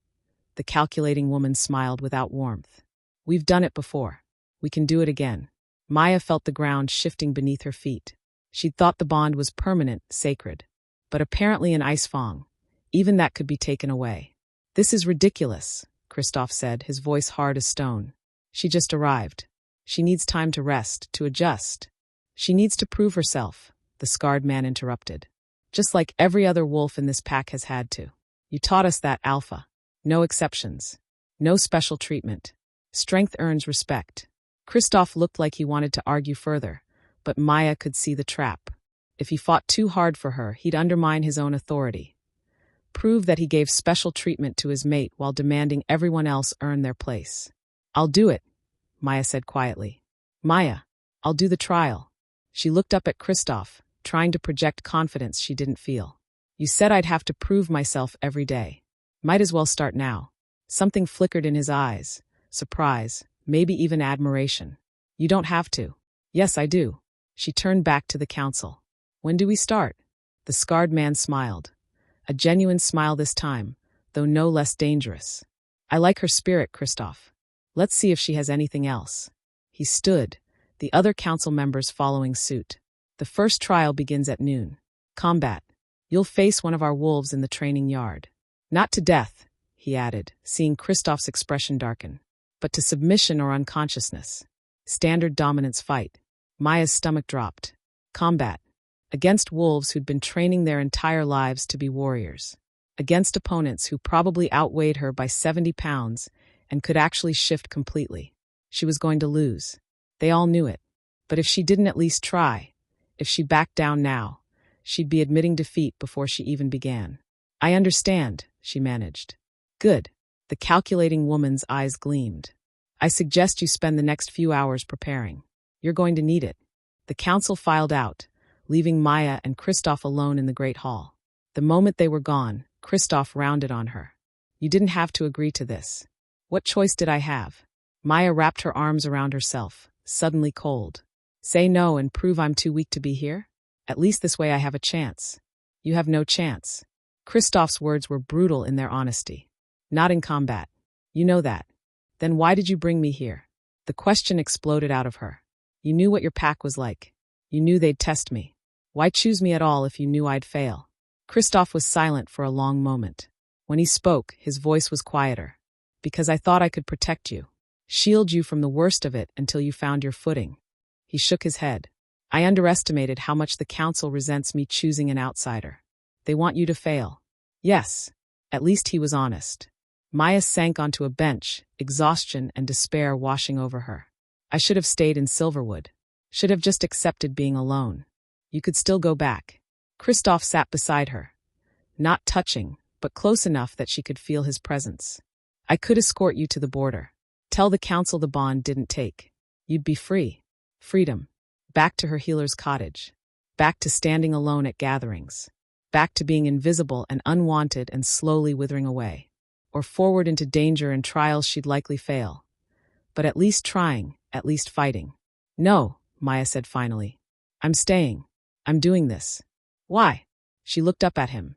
[SPEAKER 1] The calculating woman smiled without warmth. We've done it before. We can do it again. Maya felt the ground shifting beneath her feet. She'd thought the bond was permanent, sacred. But apparently in Icefang, even that could be taken away. This is ridiculous, Kristoff said, his voice hard as stone. She just arrived. She needs time to rest, to adjust. She needs to prove herself, the scarred man interrupted. Just like every other wolf in this pack has had to. You taught us that, Alpha. No exceptions. No special treatment. Strength earns respect. Kristoff looked like he wanted to argue further, but Maya could see the trap. If he fought too hard for her, he'd undermine his own authority. Prove that he gave special treatment to his mate while demanding everyone else earn their place. I'll do it, Maya said quietly. Maya, I'll do the trial. She looked up at Kristoff, trying to project confidence she didn't feel. You said I'd have to prove myself every day. Might as well start now. Something flickered in his eyes. Surprise, maybe even admiration. You don't have to. Yes, I do. She turned back to the council. When do we start? The scarred man smiled. A genuine smile this time, though no less dangerous. I like her spirit, Kristoff. Let's see if she has anything else. He stood, the other council members following suit. The first trial begins at noon. Combat. You'll face one of our wolves in the training yard. Not to death, he added, seeing Kristoff's expression darken, but to submission or unconsciousness. Standard dominance fight. Maya's stomach dropped. Combat. Against wolves who'd been training their entire lives to be warriors. Against opponents who probably outweighed her by 70 pounds and could actually shift completely. She was going to lose. They all knew it. But if she didn't at least try, if she backed down now, she'd be admitting defeat before she even began. I understand, she managed. Good. The calculating woman's eyes gleamed. I suggest you spend the next few hours preparing. You're going to need it. The council filed out, leaving Maya and Kristoff alone in the Great Hall. The moment they were gone, Kristoff rounded on her. You didn't have to agree to this. What choice did I have? Maya wrapped her arms around herself, suddenly cold. Say no and prove I'm too weak to be here? At least this way I have a chance. You have no chance. Kristoff's words were brutal in their honesty. Not in combat. You know that. Then why did you bring me here? The question exploded out of her. You knew what your pack was like. You knew they'd test me. Why choose me at all if you knew I'd fail? Kristoff was silent for a long moment. When he spoke, his voice was quieter. Because I thought I could protect you. Shield you from the worst of it until you found your footing. He shook his head. I underestimated how much the council resents me choosing an outsider. They want you to fail. Yes. At least he was honest. Maya sank onto a bench, exhaustion and despair washing over her. I should have stayed in Silverwood. Should have just accepted being alone. You could still go back. Kristoff sat beside her. Not touching, but close enough that she could feel his presence. I could escort you to the border. Tell the council the bond didn't take. You'd be free. Freedom. Back to her healer's cottage. Back to standing alone at gatherings. Back to being invisible and unwanted and slowly withering away. Or forward into danger and trials she'd likely fail. But at least trying, at least fighting. No, Maya said finally. I'm staying. I'm doing this. Why? She looked up at him.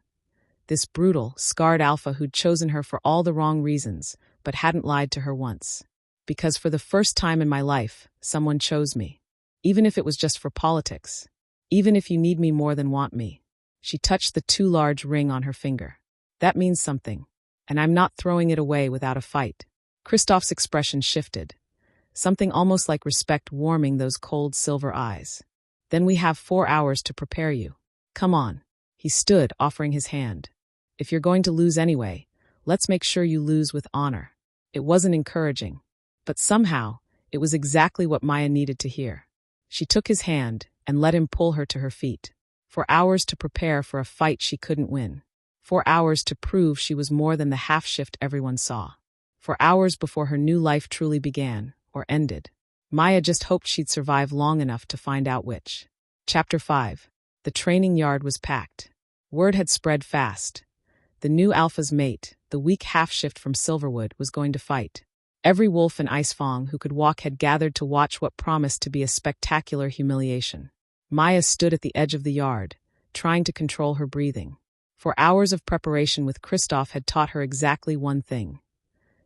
[SPEAKER 1] This brutal, scarred alpha who'd chosen her for all the wrong reasons, but hadn't lied to her once. Because for the first time in my life, someone chose me. Even if it was just for politics. Even if you need me more than want me. She touched the too large ring on her finger. That means something. And I'm not throwing it away without a fight. Kristoff's expression shifted. Something almost like respect warming those cold silver eyes. Then we have 4 hours to prepare you. Come on. He stood, offering his hand. If you're going to lose anyway, let's make sure you lose with honor. It wasn't encouraging. But somehow, it was exactly what Maya needed to hear. She took his hand and let him pull her to her feet. 4 hours to prepare for a fight she couldn't win. 4 hours to prove she was more than the half-shift everyone saw. 4 hours before her new life truly began, or ended. Maya just hoped she'd survive long enough to find out which. Chapter 5. The training yard was packed. Word had spread fast. The new alpha's mate, the weak half-shift from Silverwood, was going to fight. Every wolf in Icefang who could walk had gathered to watch what promised to be a spectacular humiliation. Maya stood at the edge of the yard, trying to control her breathing. 4 hours of preparation with Kristoff had taught her exactly one thing.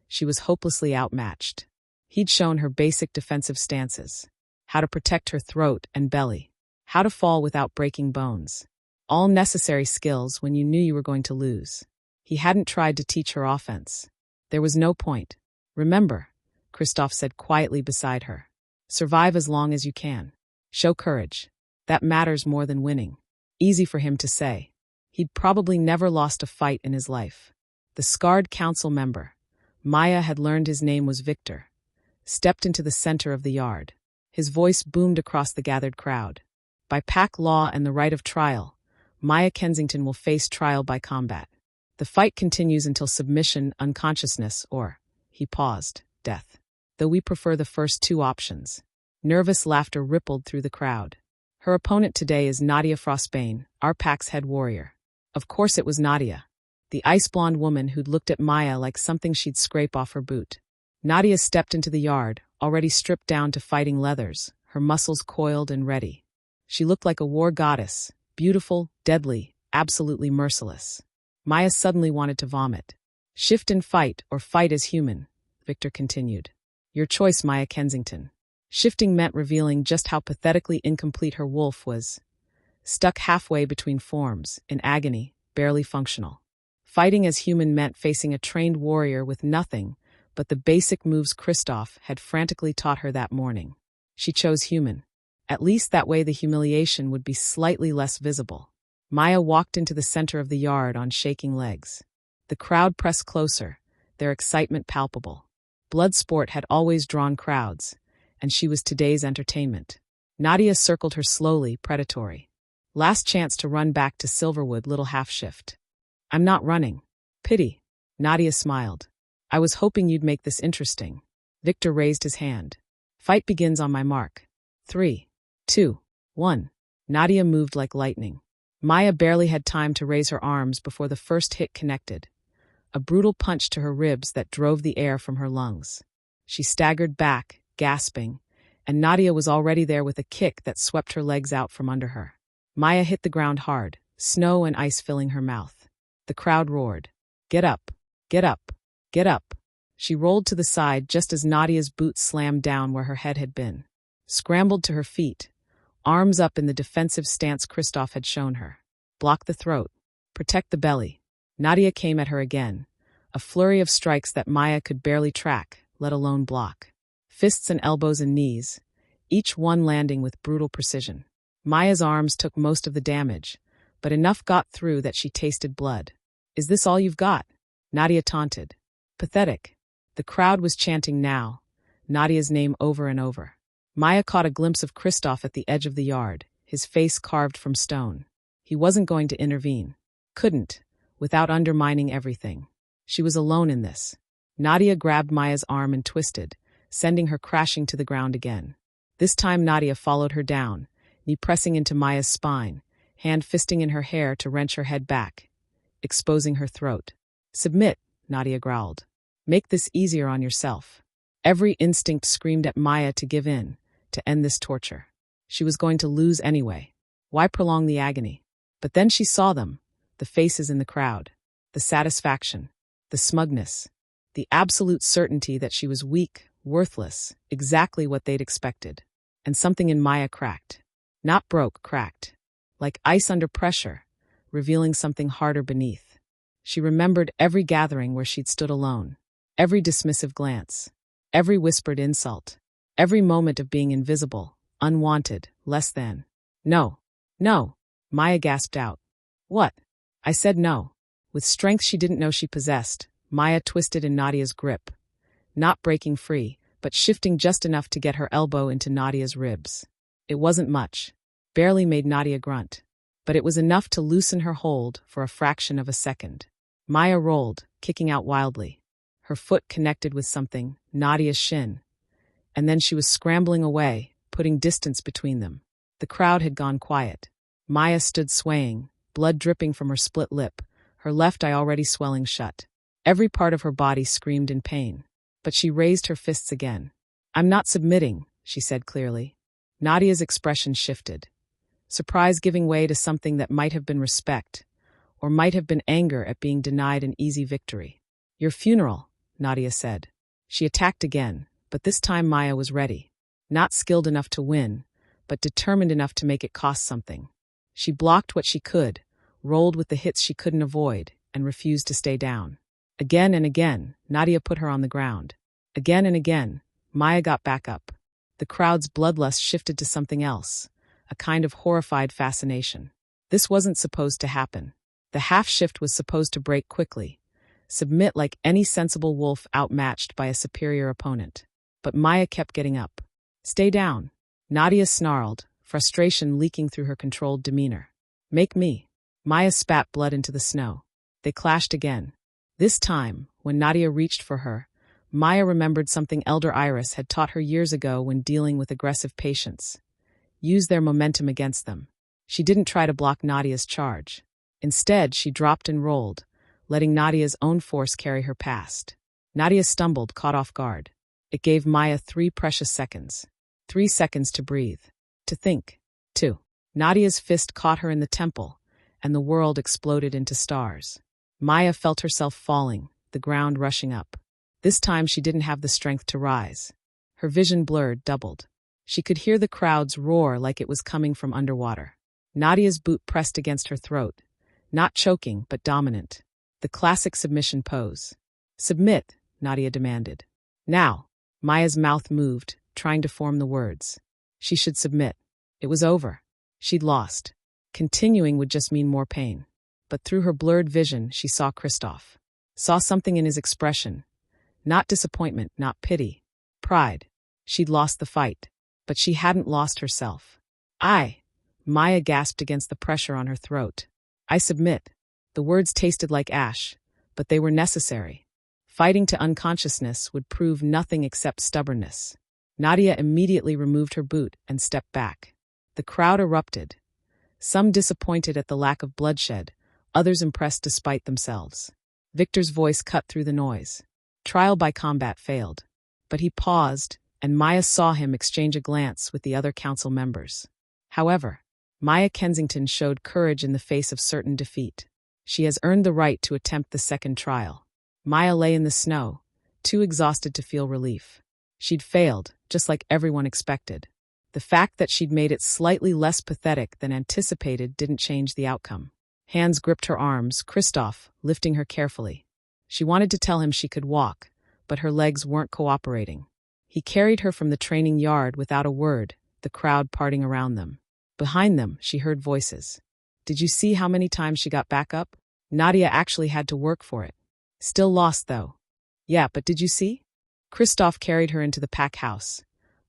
[SPEAKER 1] She was hopelessly outmatched. He'd shown her basic defensive stances. How to protect her throat and belly. How to fall without breaking bones. All necessary skills when you knew you were going to lose. He hadn't tried to teach her offense. There was no point. Remember, Kristoff said quietly beside her. Survive as long as you can. Show courage. That matters more than winning. Easy for him to say. He'd probably never lost a fight in his life. The scarred council member, Maya had learned his name was Victor, stepped into the center of the yard. His voice boomed across the gathered crowd. By pack law and the right of trial, Maya Kensington will face trial by combat. The fight continues until submission, unconsciousness, or, he paused, death. Though we prefer the first two options. Nervous laughter rippled through the crowd. Her opponent today is Nadia Frostbane, our pack's head warrior. Of course it was Nadia, the ice-blonde woman who'd looked at Maya like something she'd scrape off her boot. Nadia stepped into the yard, already stripped down to fighting leathers, her muscles coiled and ready. She looked like a war goddess, beautiful, deadly, absolutely merciless. Maya suddenly wanted to vomit. Shift and fight, or fight as human, Victor continued. Your choice, Maya Kensington. Shifting meant revealing just how pathetically incomplete her wolf was. Stuck halfway between forms, in agony, barely functional. Fighting as human meant facing a trained warrior with nothing but the basic moves Kristoff had frantically taught her that morning. She chose human. At least that way the humiliation would be slightly less visible. Maya walked into the center of the yard on shaking legs. The crowd pressed closer, their excitement palpable. Blood sport had always drawn crowds, and she was today's entertainment. Nadia circled her slowly, predatory. Last chance to run back to Silverwood, little half-shift. I'm not running. Pity. Nadia smiled. I was hoping you'd make this interesting. Victor raised his hand. Fight begins on my mark. 3, 2, 1. Nadia moved like lightning. Maya barely had time to raise her arms before the first hit connected. A brutal punch to her ribs that drove the air from her lungs. She staggered back, gasping, and Nadia was already there with a kick that swept her legs out from under her. Maya hit the ground hard, snow and ice filling her mouth. The crowd roared. Get up, get up, get up. She rolled to the side just as Nadia's boot slammed down where her head had been. Scrambled to her feet, arms up in the defensive stance Kristoff had shown her. Block the throat. Protect the belly. Nadia came at her again, a flurry of strikes that Maya could barely track, let alone block. Fists and elbows and knees, each one landing with brutal precision. Maya's arms took most of the damage, but enough got through that she tasted blood. Is this all you've got? Nadia taunted. Pathetic. The crowd was chanting now, Nadia's name over and over. Maya caught a glimpse of Kristoff at the edge of the yard, his face carved from stone. He wasn't going to intervene. Couldn't, without undermining everything. She was alone in this. Nadia grabbed Maya's arm and twisted, sending her crashing to the ground again. This time Nadia followed her down, knee pressing into Maya's spine, hand fisting in her hair to wrench her head back, exposing her throat. Submit, Nadia growled. Make this easier on yourself. Every instinct screamed at Maya to give in, to end this torture. She was going to lose anyway. Why prolong the agony? But then she saw them, the faces in the crowd, the satisfaction, the smugness, the absolute certainty that she was weak, worthless, exactly what they'd expected. And something in Maya cracked. Not broke, cracked. Like ice under pressure, revealing something harder beneath. She remembered every gathering where she'd stood alone, every dismissive glance, every whispered insult, every moment of being invisible, unwanted, less than. No, no, Maya gasped out. What? I said no. With strength she didn't know she possessed, Maya twisted in Nadia's grip, not breaking free, but shifting just enough to get her elbow into Nadia's ribs. It wasn't much, barely made Nadia grunt, but it was enough to loosen her hold for a fraction of a second. Maya rolled, kicking out wildly. Her foot connected with something, Nadia's shin, and then she was scrambling away, putting distance between them. The crowd had gone quiet. Maya stood swaying, blood dripping from her split lip, her left eye already swelling shut. Every part of her body screamed in pain. But she raised her fists again. I'm not submitting, she said clearly. Nadia's expression shifted. Surprise giving way to something that might have been respect, or might have been anger at being denied an easy victory. Your funeral, Nadia said. She attacked again, but this time Maya was ready. Not skilled enough to win, but determined enough to make it cost something. She blocked what she could, rolled with the hits she couldn't avoid, and refused to stay down. Again and again, Nadia put her on the ground. Again and again, Maya got back up. The crowd's bloodlust shifted to something else, a kind of horrified fascination. This wasn't supposed to happen. The half shift was supposed to break quickly, submit like any sensible wolf outmatched by a superior opponent. But Maya kept getting up. Stay down, Nadia snarled, frustration leaking through her controlled demeanor. Make me. Maya spat blood into the snow. They clashed again. This time, when Nadia reached for her, Maya remembered something Elder Iris had taught her years ago when dealing with aggressive patients. Use their momentum against them. She didn't try to block Nadia's charge. Instead, she dropped and rolled, letting Nadia's own force carry her past. Nadia stumbled, caught off guard. It gave Maya 3 precious seconds. 3 seconds to breathe. To think. 2. Nadia's fist caught her in the temple, and the world exploded into stars. Maya felt herself falling, the ground rushing up. This time she didn't have the strength to rise. Her vision blurred, doubled. She could hear the crowds roar like it was coming from underwater. Nadia's boot pressed against her throat. Not choking, but dominant. The classic submission pose. Submit, Nadia demanded. Now. Maya's mouth moved, trying to form the words. She should submit. It was over. She'd lost. Continuing would just mean more pain. But through her blurred vision, she saw Kristoff. Saw something in his expression. Not disappointment, not pity. Pride. She'd lost the fight. But she hadn't lost herself. Maya gasped against the pressure on her throat. I submit. The words tasted like ash, but they were necessary. Fighting to unconsciousness would prove nothing except stubbornness. Nadia immediately removed her boot and stepped back. The crowd erupted. Some disappointed at the lack of bloodshed, others impressed despite themselves. Victor's voice cut through the noise. Trial by combat failed. But he paused, and Maya saw him exchange a glance with the other council members. However, Maya Kensington showed courage in the face of certain defeat. She has earned the right to attempt the second trial. Maya lay in the snow, too exhausted to feel relief. She'd failed, just like everyone expected. The fact that she'd made it slightly less pathetic than anticipated didn't change the outcome. Hands gripped her arms, Kristoff, lifting her carefully. She wanted to tell him she could walk, but her legs weren't cooperating. He carried her from the training yard without a word, the crowd parting around them. Behind them, she heard voices. Did you see how many times she got back up? Nadia actually had to work for it. Still lost, though. Yeah, but did you see? Kristoff carried her into the pack house.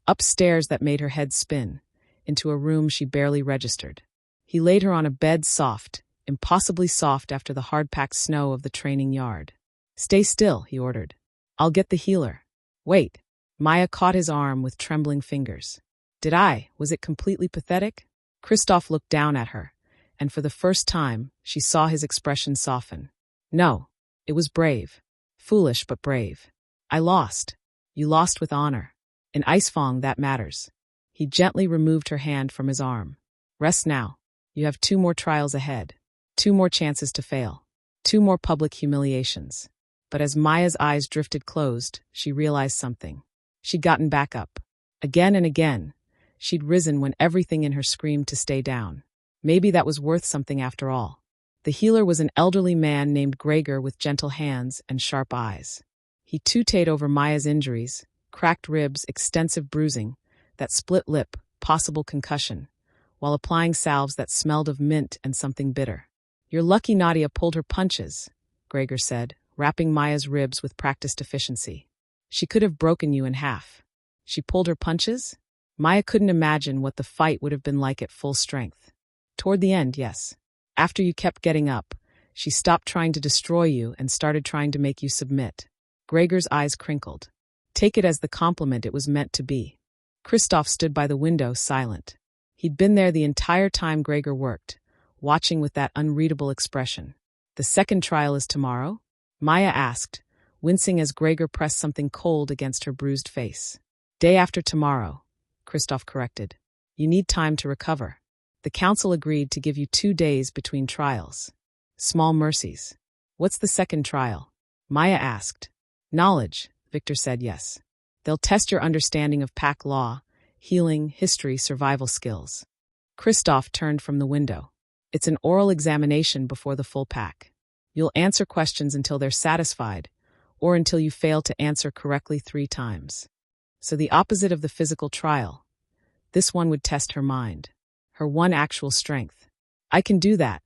[SPEAKER 1] Upstairs that made her head spin, into a room she barely registered. He laid her on a bed soft, impossibly soft after the hard-packed snow of the training yard. Stay still, he ordered. I'll get the healer. Wait. Maya caught his arm with trembling fingers. Was it completely pathetic? Kristoff looked down at her, and for the first time, she saw his expression soften. No, it was brave. Foolish, but brave. I lost. You lost with honor. In Icefang, that matters. He gently removed her hand from his arm. Rest now. You have 2 more trials ahead. 2 more chances to fail. 2 more public humiliations. But as Maya's eyes drifted closed, she realized something. She'd gotten back up. Again and again. She'd risen when everything in her screamed to stay down. Maybe that was worth something after all. The healer was an elderly man named Gregor with gentle hands and sharp eyes. He tooted over Maya's injuries, cracked ribs, extensive bruising, that split lip, possible concussion, while applying salves that smelled of mint and something bitter. You're lucky Nadia pulled her punches, Gregor said, wrapping Maya's ribs with practiced efficiency. She could have broken you in half. She pulled her punches? Maya couldn't imagine what the fight would have been like at full strength. Toward the end, yes. After you kept getting up, she stopped trying to destroy you and started trying to make you submit. Gregor's eyes crinkled. Take it as the compliment it was meant to be. Kristoff stood by the window, silent. He'd been there the entire time Gregor worked, watching with that unreadable expression. The second trial is tomorrow? Maya asked, wincing as Gregor pressed something cold against her bruised face. Day after tomorrow, Kristoff corrected. You need time to recover. The council agreed to give you 2 days between trials. Small mercies. What's the second trial? Maya asked. Knowledge, Victor said yes. They'll test your understanding of pack law, healing, history, survival skills. Kristoff turned from the window. It's an oral examination before the full pack. You'll answer questions until they're satisfied, or until you fail to answer correctly 3 times. So the opposite of the physical trial. This one would test her mind. Her one actual strength. I can do that.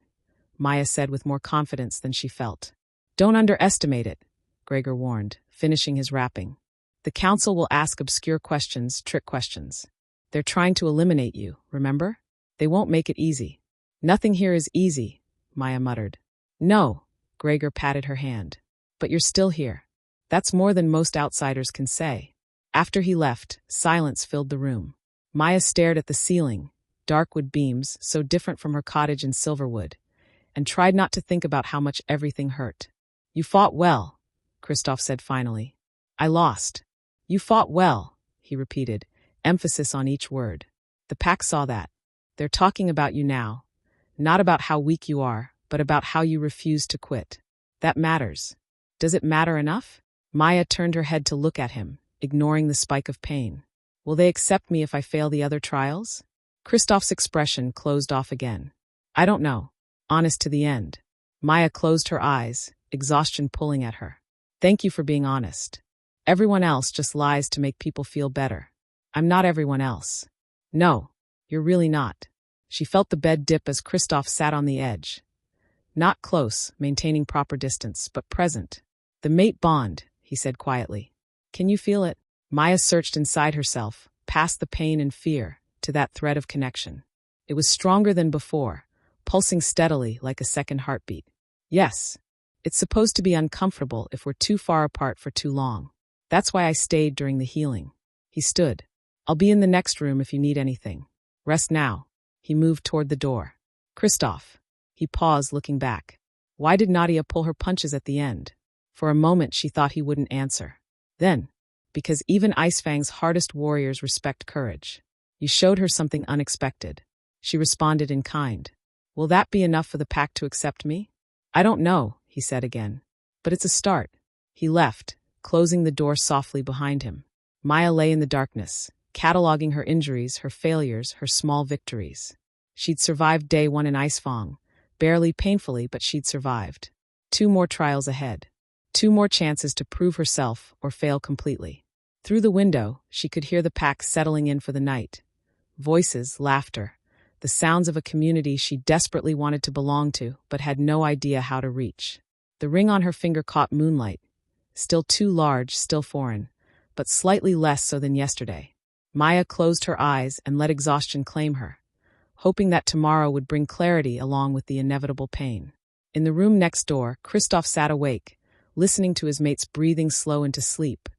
[SPEAKER 1] Maya said with more confidence than she felt. Don't underestimate it, Gregor warned, finishing his wrapping. The council will ask obscure questions, trick questions. They're trying to eliminate you, remember? They won't make it easy. Nothing here is easy, Maya muttered. No, Gregor patted her hand. But you're still here. That's more than most outsiders can say. After he left, silence filled the room. Maya stared at the ceiling, dark wood beams, so different from her cottage in Silverwood, and tried not to think about how much everything hurt. You fought well, Kristoff said finally. I lost. You fought well, he repeated, emphasis on each word. The pack saw that. They're talking about you now. Not about how weak you are, but about how you refuse to quit. That matters. Does it matter enough? Maya turned her head to look at him, ignoring the spike of pain. Will they accept me if I fail the other trials? Kristoff's expression closed off again. I don't know. Honest to the end. Maya closed her eyes, exhaustion pulling at her. Thank you for being honest. Everyone else just lies to make people feel better. I'm not everyone else. No, you're really not. She felt the bed dip as Kristoff sat on the edge. Not close, maintaining proper distance, but present. The mate bond, he said quietly. Can you feel it? Maya searched inside herself, past the pain and fear, to that thread of connection. It was stronger than before, pulsing steadily like a second heartbeat. Yes, it's supposed to be uncomfortable if we're too far apart for too long. That's why I stayed during the healing. He stood. I'll be in the next room if you need anything. Rest now. He moved toward the door. Kristoff. He paused, looking back. Why did Nadia pull her punches at the end? For a moment she thought he wouldn't answer. Then, because even Icefang's hardest warriors respect courage. You showed her something unexpected. She responded in kind. Will that be enough for the pack to accept me? I don't know, he said again. But it's a start. He left, closing the door softly behind him. Maya lay in the darkness, cataloging her injuries, her failures, her small victories. She'd survived day 1 in Icefang, barely painfully, but she'd survived. 2 more trials ahead. 2 more chances to prove herself or fail completely. Through the window, she could hear the pack settling in for the night. Voices, laughter, the sounds of a community she desperately wanted to belong to, but had no idea how to reach. The ring on her finger caught moonlight. Still too large, still foreign, but slightly less so than yesterday. Maya closed her eyes and let exhaustion claim her, hoping that tomorrow would bring clarity along with the inevitable pain. In the room next door, Kristoff sat awake, listening to his mate's breathing slow into sleep,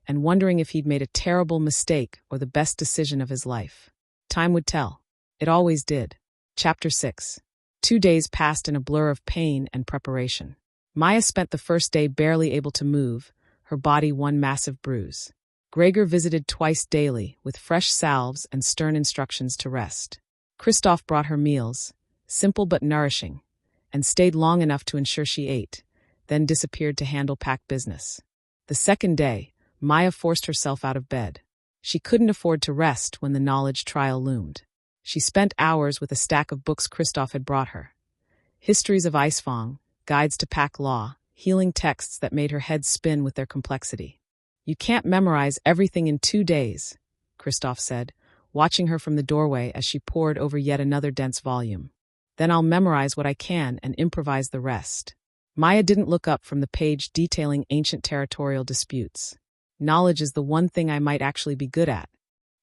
[SPEAKER 1] and wondering if he'd made a terrible mistake or the best decision of his life. Time would tell. It always did. Chapter 6. 2 days passed in a blur of pain and preparation. Maya spent the first day barely able to move, her body one massive bruise. Gregor visited twice daily, with fresh salves and stern instructions to rest. Kristoff brought her meals, simple but nourishing, and stayed long enough to ensure she ate, then disappeared to handle pack business. The second day, Maya forced herself out of bed. She couldn't afford to rest when the knowledge trial loomed. She spent hours with a stack of books Kristoff had brought her. Histories of Icefang, guides to pack law, healing texts that made her head spin with their complexity. You can't memorize everything in 2 days, Kristoff said, watching her from the doorway as she pored over yet another dense volume. Then I'll memorize what I can and improvise the rest. Maya didn't look up from the page detailing ancient territorial disputes. Knowledge is the one thing I might actually be good at.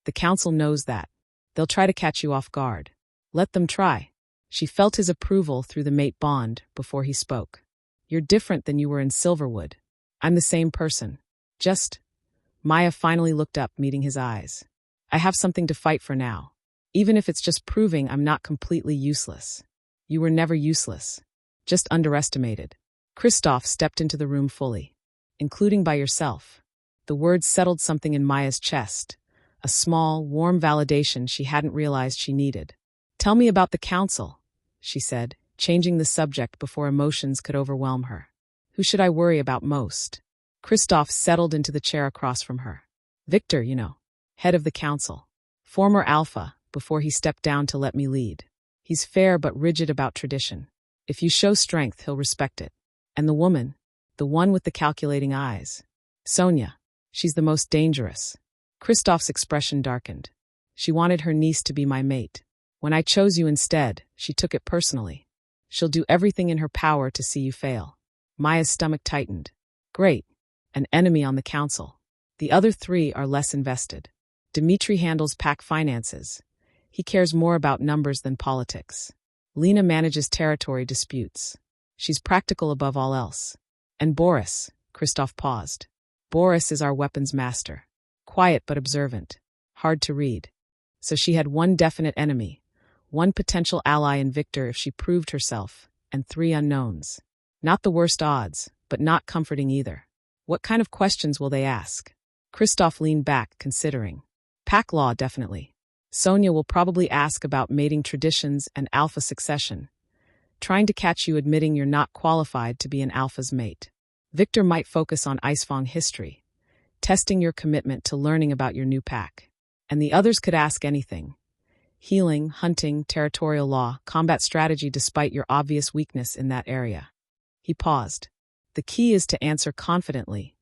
[SPEAKER 1] The council knows that. They'll try to catch you off guard. Let them try. She felt his approval through the mate bond before he spoke. You're different than you were in Silverwood. I'm the same person. Maya finally looked up, meeting his eyes. I have something to fight for now. Even if it's just proving I'm not completely useless. You were never useless. Just underestimated. Kristoff stepped into the room fully. Including by yourself. The words settled something in Maya's chest. A small, warm validation she hadn't realized she needed. Tell me about the council, she said, changing the subject before emotions could overwhelm her. Who should I worry about most? Kristoff settled into the chair across from her. Victor, head of the council. Former alpha, before he stepped down to let me lead. He's fair but rigid about tradition. If you show strength, he'll respect it. And the woman, the one with the calculating eyes. Sonia, she's the most dangerous. Kristoff's expression darkened. She wanted her niece to be my mate. When I chose you instead, she took it personally. She'll do everything in her power to see you fail. Maya's stomach tightened. Great. An enemy on the council. The other three are less invested. Dmitri handles pack finances. He cares more about numbers than politics. Lena manages territory disputes. She's practical above all else. And Boris, Kristoff paused. Boris is our weapons master. Quiet but observant. Hard to read. So she had one definite enemy, one potential ally in Victor if she proved herself, and three unknowns. Not the worst odds, but not comforting either. What kind of questions will they ask? Kristoff leaned back, considering. Pack law, definitely. Sonia will probably ask about mating traditions and alpha succession, trying to catch you admitting you're not qualified to be an alpha's mate. Victor might focus on Icefang history, testing your commitment to learning about your new pack. And the others could ask anything. Healing, hunting, territorial law, combat strategy despite your obvious weakness in that area. He paused. The key is to answer confidently,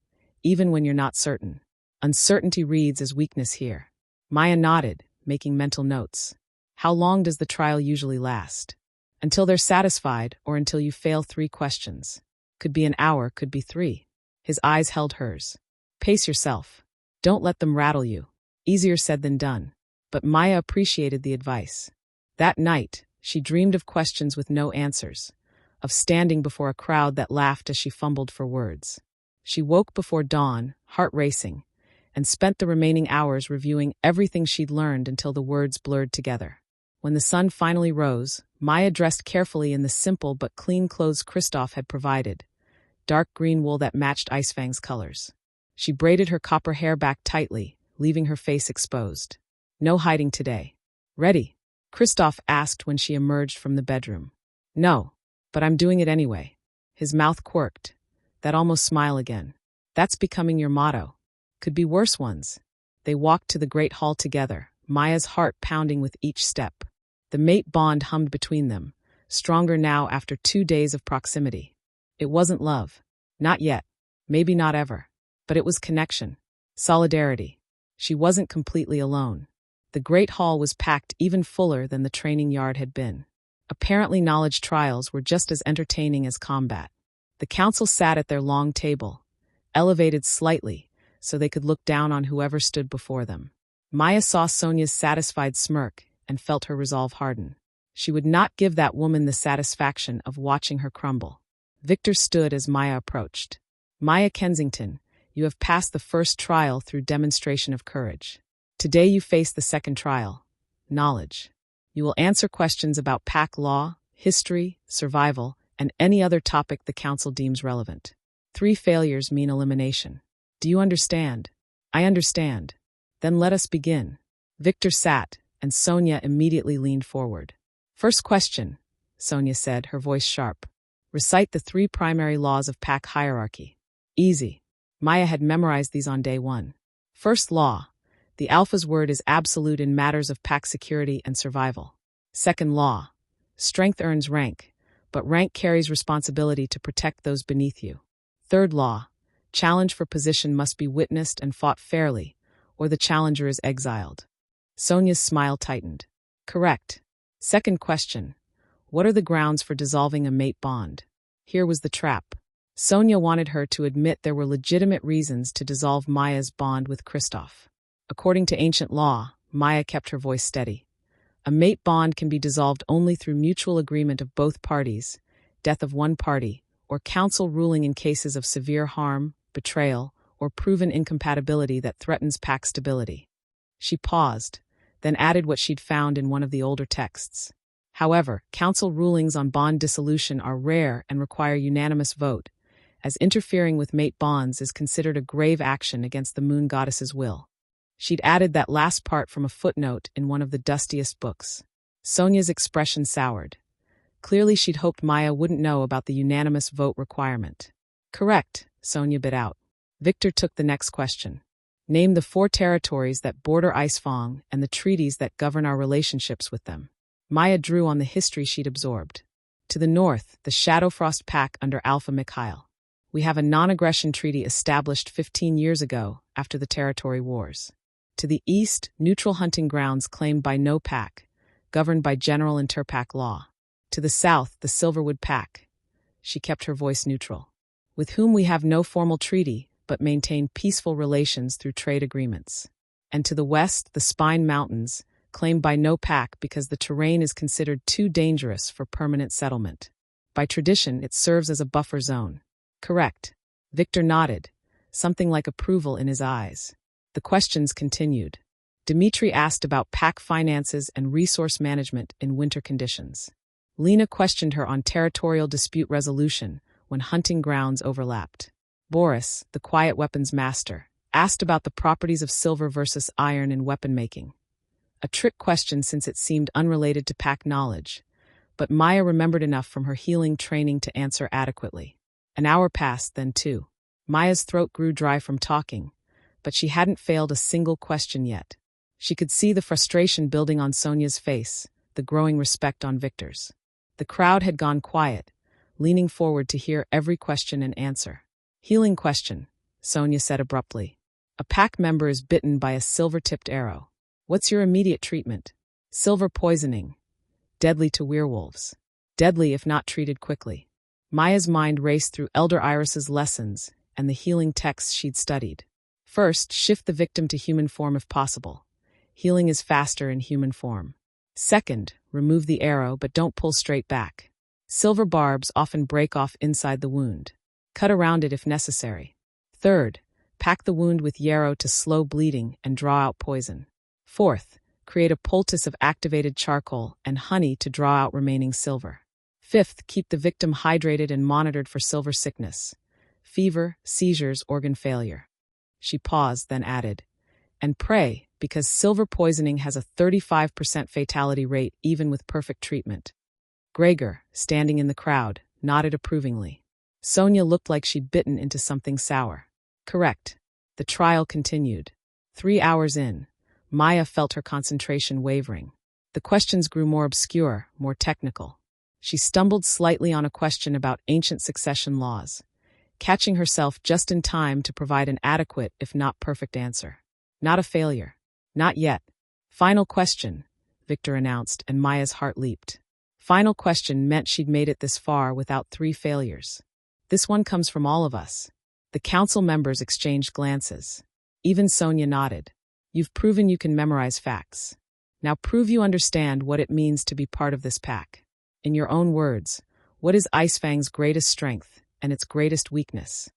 [SPEAKER 1] even when you're not certain. Uncertainty reads as weakness here. Maya nodded, making mental notes. How long does the trial usually last? Until they're satisfied or until you fail 3 questions. Could be an hour, could be 3. His eyes held hers. Pace yourself. Don't let them rattle you. Easier said than done. But Maya appreciated the advice. That night, she dreamed of questions with no answers, of standing before a crowd that laughed as she fumbled for words. She woke before dawn, heart racing, and spent the remaining hours reviewing everything she'd learned until the words blurred together. When the sun finally rose, Maya dressed carefully in the simple but clean clothes Kristoff had provided, dark green wool that matched Icefang's colors. She braided her copper hair back tightly, leaving her face exposed. No hiding today. Ready? Kristoff asked when she emerged from the bedroom. No, but I'm doing it anyway. His mouth quirked. That almost smile again. That's becoming your motto. Could be worse ones. They walked to the great hall together, Maya's heart pounding with each step. The mate bond hummed between them, stronger now after 2 days of proximity. It wasn't love. Not yet. Maybe not ever. But it was connection. Solidarity. She wasn't completely alone. The great hall was packed even fuller than the training yard had been. Apparently knowledge trials were just as entertaining as combat. The council sat at their long table, elevated slightly, so they could look down on whoever stood before them. Maya saw Sonia's satisfied smirk and felt her resolve harden. She would not give that woman the satisfaction of watching her crumble. Victor stood as Maya approached. Maya Kensington, you have passed the first trial through demonstration of courage. Today you face the second trial, knowledge. You will answer questions about pack law, history, survival, and any other topic the council deems relevant. 3 failures mean elimination. Do you understand? I understand. Then let us begin. Victor sat, and Sonia immediately leaned forward. First question, Sonia said, her voice sharp. Recite the 3 primary laws of pack hierarchy. Easy. Maya had memorized these on day 1. First law. The alpha's word is absolute in matters of pack security and survival. Second law. Strength earns rank, but rank carries responsibility to protect those beneath you. Third law. Challenge for position must be witnessed and fought fairly, or the challenger is exiled. Sonia's smile tightened. Correct. Second question. What are the grounds for dissolving a mate bond? Here was the trap. Sonia wanted her to admit there were legitimate reasons to dissolve Maya's bond with Kristoff. According to ancient law, Maya kept her voice steady. A mate bond can be dissolved only through mutual agreement of both parties, death of one party, or council ruling in cases of severe harm, betrayal, or proven incompatibility that threatens pack stability. She paused, then added what she'd found in one of the older texts. However, council rulings on bond dissolution are rare and require unanimous vote, as interfering with mate bonds is considered a grave action against the moon goddess's will. She'd added that last part from a footnote in one of the dustiest books. Sonia's expression soured. Clearly she'd hoped Maya wouldn't know about the unanimous vote requirement. Correct, Sonia bit out. Victor took the next question. Name the 4 territories that border Icefang and the treaties that govern our relationships with them. Maya drew on the history she'd absorbed. To the north, the Shadowfrost Pack under Alpha Mikhail. We have a non-aggression treaty established 15 years ago after the territory wars. To the east, neutral hunting grounds claimed by no pack, governed by general interpack law. To the south, the Silverwood Pack. She kept her voice neutral. With whom we have no formal treaty, but maintain peaceful relations through trade agreements. And to the west, the Spine Mountains, claimed by no pack because the terrain is considered too dangerous for permanent settlement. By tradition, it serves as a buffer zone. Correct. Victor nodded, something like approval in his eyes. The questions continued. Dmitri asked about pack finances and resource management in winter conditions. Lena questioned her on territorial dispute resolution when hunting grounds overlapped. Boris, the quiet weapons master, asked about the properties of silver versus iron in weapon making. A trick question since it seemed unrelated to pack knowledge, but Maya remembered enough from her healing training to answer adequately. An hour passed, then 2. Maya's throat grew dry from talking, but she hadn't failed a single question yet. She could see the frustration building on Sonia's face, the growing respect on Victor's. The crowd had gone quiet, leaning forward to hear every question and answer. Healing question, Sonia said abruptly. A pack member is bitten by a silver-tipped arrow. What's your immediate treatment? Silver poisoning. Deadly to werewolves. Deadly if not treated quickly. Maya's mind raced through Elder Iris's lessons and the healing texts she'd studied. First, shift the victim to human form if possible. Healing is faster in human form. Second, remove the arrow but don't pull straight back. Silver barbs often break off inside the wound. Cut around it if necessary. Third, pack the wound with yarrow to slow bleeding and draw out poison. Fourth, create a poultice of activated charcoal and honey to draw out remaining silver. Fifth, keep the victim hydrated and monitored for silver sickness. Fever, seizures, organ failure. She paused, then added, and pray, because silver poisoning has a 35% fatality rate even with perfect treatment. Gregor, standing in the crowd, nodded approvingly. Sonia looked like she'd bitten into something sour. Correct. The trial continued. 3 hours in, Maya felt her concentration wavering. The questions grew more obscure, more technical. She stumbled slightly on a question about ancient succession laws, catching herself just in time to provide an adequate, if not perfect answer. Not a failure. Not yet. Final question, Victor announced, and Maya's heart leaped. Final question meant she'd made it this far without 3 failures. This one comes from all of us. The council members exchanged glances. Even Sonia nodded. You've proven you can memorize facts. Now prove you understand what it means to be part of this pack. In your own words, what is Icefang's greatest strength and its greatest weakness?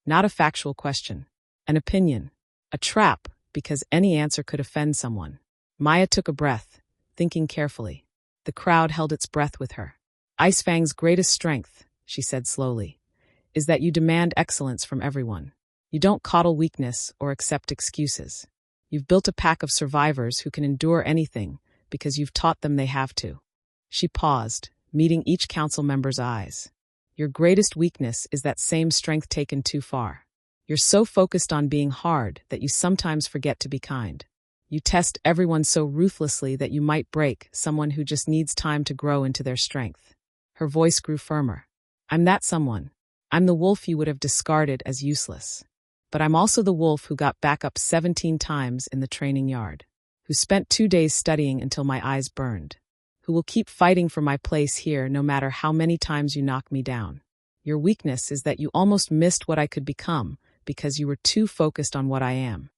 [SPEAKER 1] Not a factual question. An opinion. A trap, because any answer could offend someone. Maya took a breath, thinking carefully. The crowd held its breath with her. Icefang's greatest strength, she said slowly, is that you demand excellence from everyone. You don't coddle weakness or accept excuses. You've built a pack of survivors who can endure anything because you've taught them they have to. She paused, meeting each council member's eyes. Your greatest weakness is that same strength taken too far. You're so focused on being hard that you sometimes forget to be kind. You test everyone so ruthlessly that you might break someone who just needs time to grow into their strength. Her voice grew firmer. I'm that someone. I'm the wolf you would have discarded as useless. But I'm also the wolf who got back up 17 times in the training yard, who spent 2 days studying until my eyes burned, who will keep fighting for my place here no matter how many times you knock me down. Your weakness is that you almost missed what I could become because you were too focused on what I am.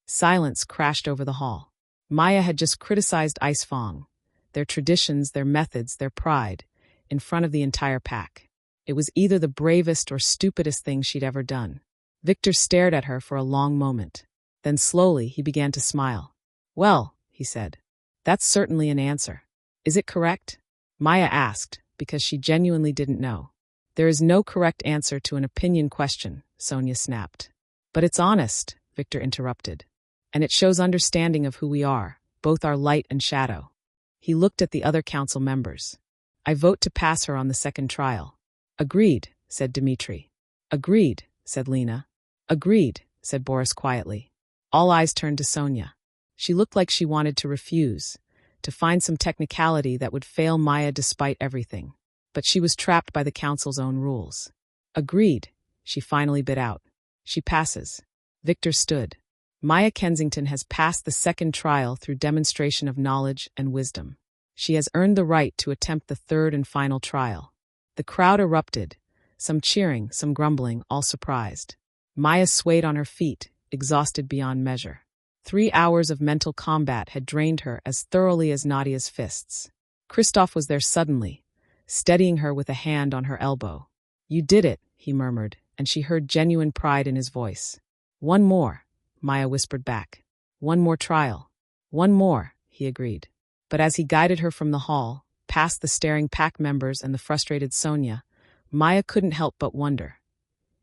[SPEAKER 1] Silence crashed over the hall. Maya had just criticized Icefang, their traditions, their methods, their pride, in front of the entire pack. It was either the bravest or stupidest thing she'd ever done. Victor stared at her for a long moment. Then slowly he began to smile. Well, he said, that's certainly an answer. Is it correct? Maya asked, because she genuinely didn't know. There is no correct answer to an opinion question, Sonia snapped. But it's honest, Victor interrupted. And it shows understanding of who we are, both our light and shadow. He looked at the other council members. I vote to pass her on the second trial. Agreed, said Dmitri. Agreed, said Lena. Agreed, said Boris quietly. All eyes turned to Sonia. She looked like she wanted to refuse, to find some technicality that would fail Maya despite everything. But she was trapped by the council's own rules. Agreed, she finally bit out. She passes. Victor stood. Maya Kensington has passed the second trial through demonstration of knowledge and wisdom. She has earned the right to attempt the third and final trial. The crowd erupted, some cheering, some grumbling, all surprised. Maya swayed on her feet, exhausted beyond measure. 3 hours of mental combat had drained her as thoroughly as Nadia's fists. Kristoff was there suddenly, steadying her with a hand on her elbow. "You did it," he murmured, and she heard genuine pride in his voice. "One more," Maya whispered back. "One more trial." "One more," he agreed. But as he guided her from the hall, past the staring pack members and the frustrated Sonia, Maya couldn't help but wonder.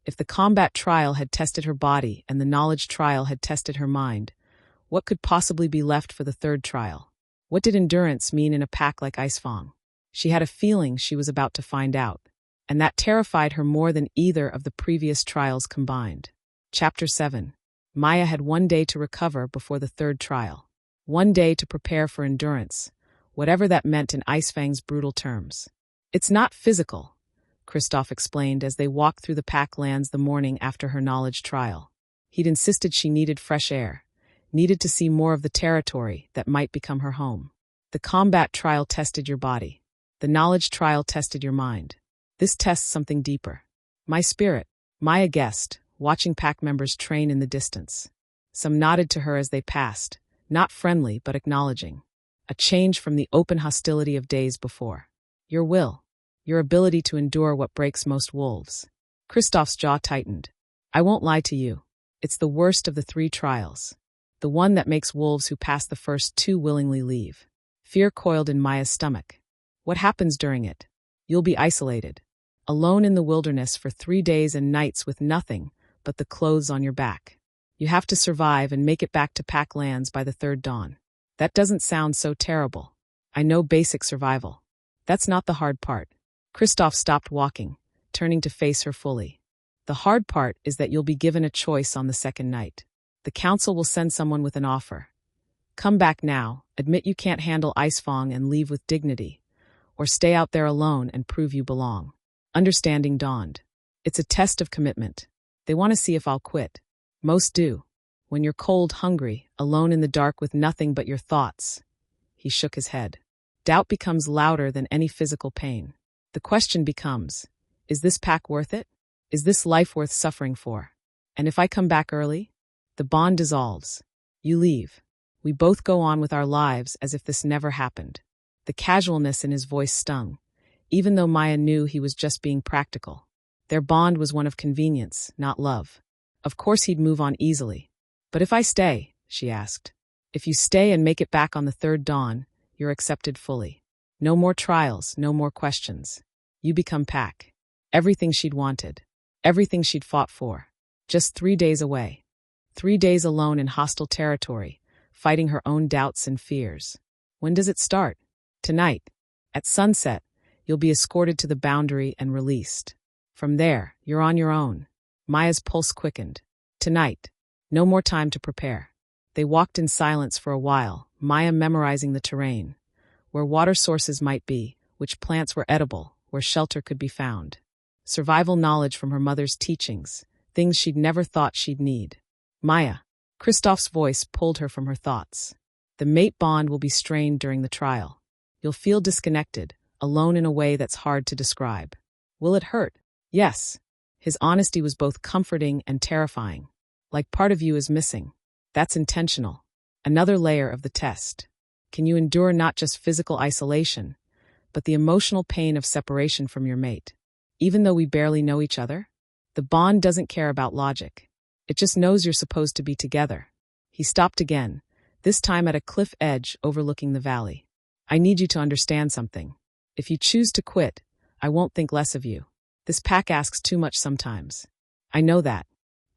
[SPEAKER 1] If the combat trial had tested her body and the knowledge trial had tested her mind, what could possibly be left for the third trial? What did endurance mean in a pack like Icefang? She had a feeling she was about to find out, and that terrified her more than either of the previous trials combined. Chapter 7. Maya had 1 day to recover before the third trial. 1 day to prepare for endurance, whatever that meant in Icefang's brutal terms. "It's not physical," Kristoff explained as they walked through the pack lands the morning after her knowledge trial. He'd insisted she needed fresh air, needed to see more of the territory that might become her home. The combat trial tested your body. The knowledge trial tested your mind. This tests something deeper. My spirit, Maya guessed, watching pack members train in the distance. Some nodded to her as they passed, not friendly but acknowledging. A change from the open hostility of days before. Your will. Your ability to endure what breaks most wolves. Kristoff's jaw tightened. "I won't lie to you. It's the worst of the 3 trials. The one that makes wolves who pass the first 2 willingly leave." Fear coiled in Maya's stomach. What happens during it? You'll be isolated. Alone in the wilderness for 3 days and nights with nothing but the clothes on your back. You have to survive and make it back to pack lands by the 3rd dawn. That doesn't sound so terrible. I know basic survival. That's not the hard part. Kristoff stopped walking, turning to face her fully. The hard part is that you'll be given a choice on the 2nd night. The council will send someone with an offer. Come back now, admit you can't handle Icefang and leave with dignity, or stay out there alone and prove you belong. Understanding dawned. It's a test of commitment. They want to see if I'll quit. Most do. When you're cold, hungry, alone in the dark with nothing but your thoughts. He shook his head. Doubt becomes louder than any physical pain. The question becomes, is this pack worth it? Is this life worth suffering for? And if I come back early? The bond dissolves. You leave. We both go on with our lives as if this never happened. The casualness in his voice stung, even though Maya knew he was just being practical. Their bond was one of convenience, not love. Of course he'd move on easily. But if I stay, she asked. If you stay and make it back on the 3rd dawn, you're accepted fully. No more trials, no more questions. You become pack. Everything she'd wanted. Everything she'd fought for. Just 3 days away. 3 days alone in hostile territory, fighting her own doubts and fears. When does it start? Tonight. At sunset, you'll be escorted to the boundary and released. From there, you're on your own. Maya's pulse quickened. Tonight. No more time to prepare. They walked in silence for a while, Maya memorizing the terrain. Where water sources might be, which plants were edible, where shelter could be found. Survival knowledge from her mother's teachings, things she'd never thought she'd need. Maya. Kristoff's voice pulled her from her thoughts. The mate bond will be strained during the trial. You'll feel disconnected, alone in a way that's hard to describe. Will it hurt? Yes. His honesty was both comforting and terrifying. Like part of you is missing. That's intentional. Another layer of the test. Can you endure not just physical isolation, but the emotional pain of separation from your mate? Even though we barely know each other? The bond doesn't care about logic. It just knows you're supposed to be together. He stopped again, this time at a cliff edge overlooking the valley. I need you to understand something. If you choose to quit, I won't think less of you. This pack asks too much sometimes. I know that.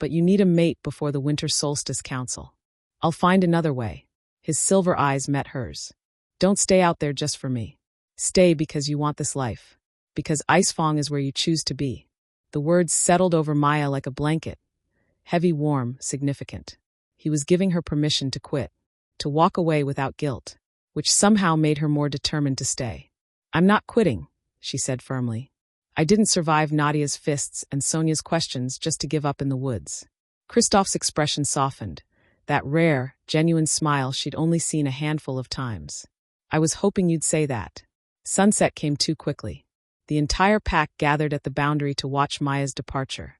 [SPEAKER 1] But you need a mate before the winter solstice council. I'll find another way. His silver eyes met hers. Don't stay out there just for me. Stay because you want this life. Because Icefang is where you choose to be. The words settled over Maya like a blanket. Heavy, warm, significant. He was giving her permission to quit. To walk away without guilt. Which somehow made her more determined to stay. I'm not quitting, she said firmly. I didn't survive Nadia's fists and Sonia's questions just to give up in the woods. Kristoff's expression softened. That rare, genuine smile she'd only seen a handful of times. I was hoping you'd say that. Sunset came too quickly. The entire pack gathered at the boundary to watch Maya's departure.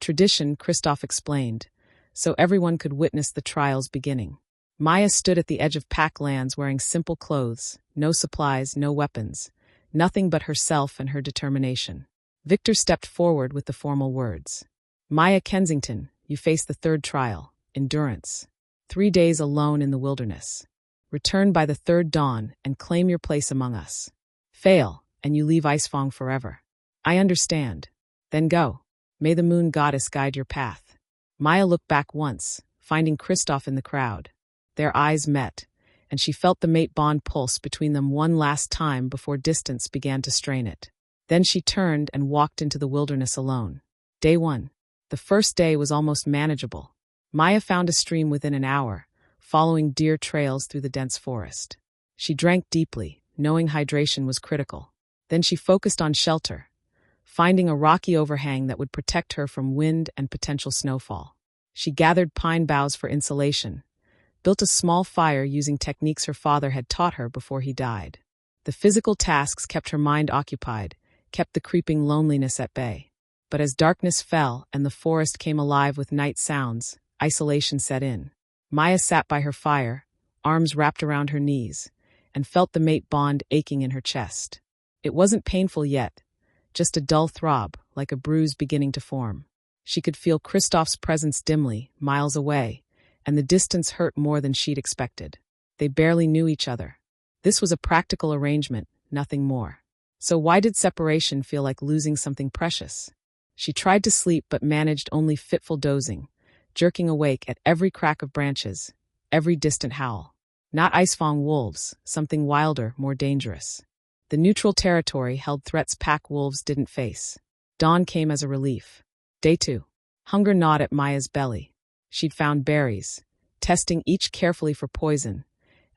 [SPEAKER 1] Tradition, Kristoff explained, so everyone could witness the trial's beginning. Maya stood at the edge of pack lands wearing simple clothes, no supplies, no weapons, nothing but herself and her determination. Victor stepped forward with the formal words. Maya Kensington, you face the third trial, endurance. 3 days alone in the wilderness. Return by the third dawn and claim your place among us. Fail, and you leave Icefang forever. I understand. Then go. May the moon goddess guide your path. Maya looked back once, finding Kristoff in the crowd. Their eyes met, and she felt the mate bond pulse between them one last time before distance began to strain it. Then she turned and walked into the wilderness alone. Day 1. The first day was almost manageable. Maya found a stream within an hour, following deer trails through the dense forest. She drank deeply, knowing hydration was critical. Then she focused on shelter, finding a rocky overhang that would protect her from wind and potential snowfall. She gathered pine boughs for insulation, built a small fire using techniques her father had taught her before he died. The physical tasks kept her mind occupied, kept the creeping loneliness at bay. But as darkness fell and the forest came alive with night sounds, isolation set in. Maya sat by her fire, arms wrapped around her knees, and felt the mate bond aching in her chest. It wasn't painful yet, just a dull throb, like a bruise beginning to form. She could feel Kristoff's presence dimly, miles away, and the distance hurt more than she'd expected. They barely knew each other. This was a practical arrangement, nothing more. So why did separation feel like losing something precious? She tried to sleep but managed only fitful dozing, jerking awake at every crack of branches, every distant howl. Not Icefang wolves, something wilder, more dangerous. The neutral territory held threats pack wolves didn't face. Dawn came as a relief. Day 2. Hunger gnawed at Maya's belly. She'd found berries, testing each carefully for poison,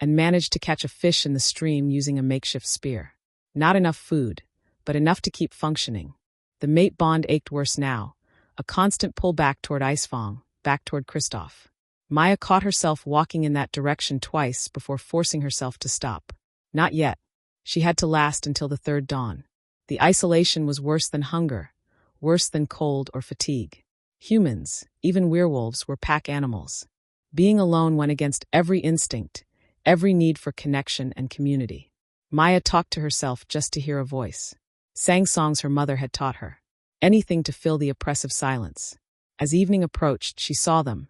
[SPEAKER 1] and managed to catch a fish in the stream using a makeshift spear. Not enough food, but enough to keep functioning. The mate bond ached worse now, a constant pull back toward Icefang, back toward Kristoff. Maya caught herself walking in that direction twice before forcing herself to stop. Not yet. She had to last until the third dawn. The isolation was worse than hunger, worse than cold or fatigue. Humans, even werewolves, were pack animals. Being alone went against every instinct, every need for connection and community. Maya talked to herself just to hear a voice. Sang songs her mother had taught her. Anything to fill the oppressive silence. As evening approached, she saw them.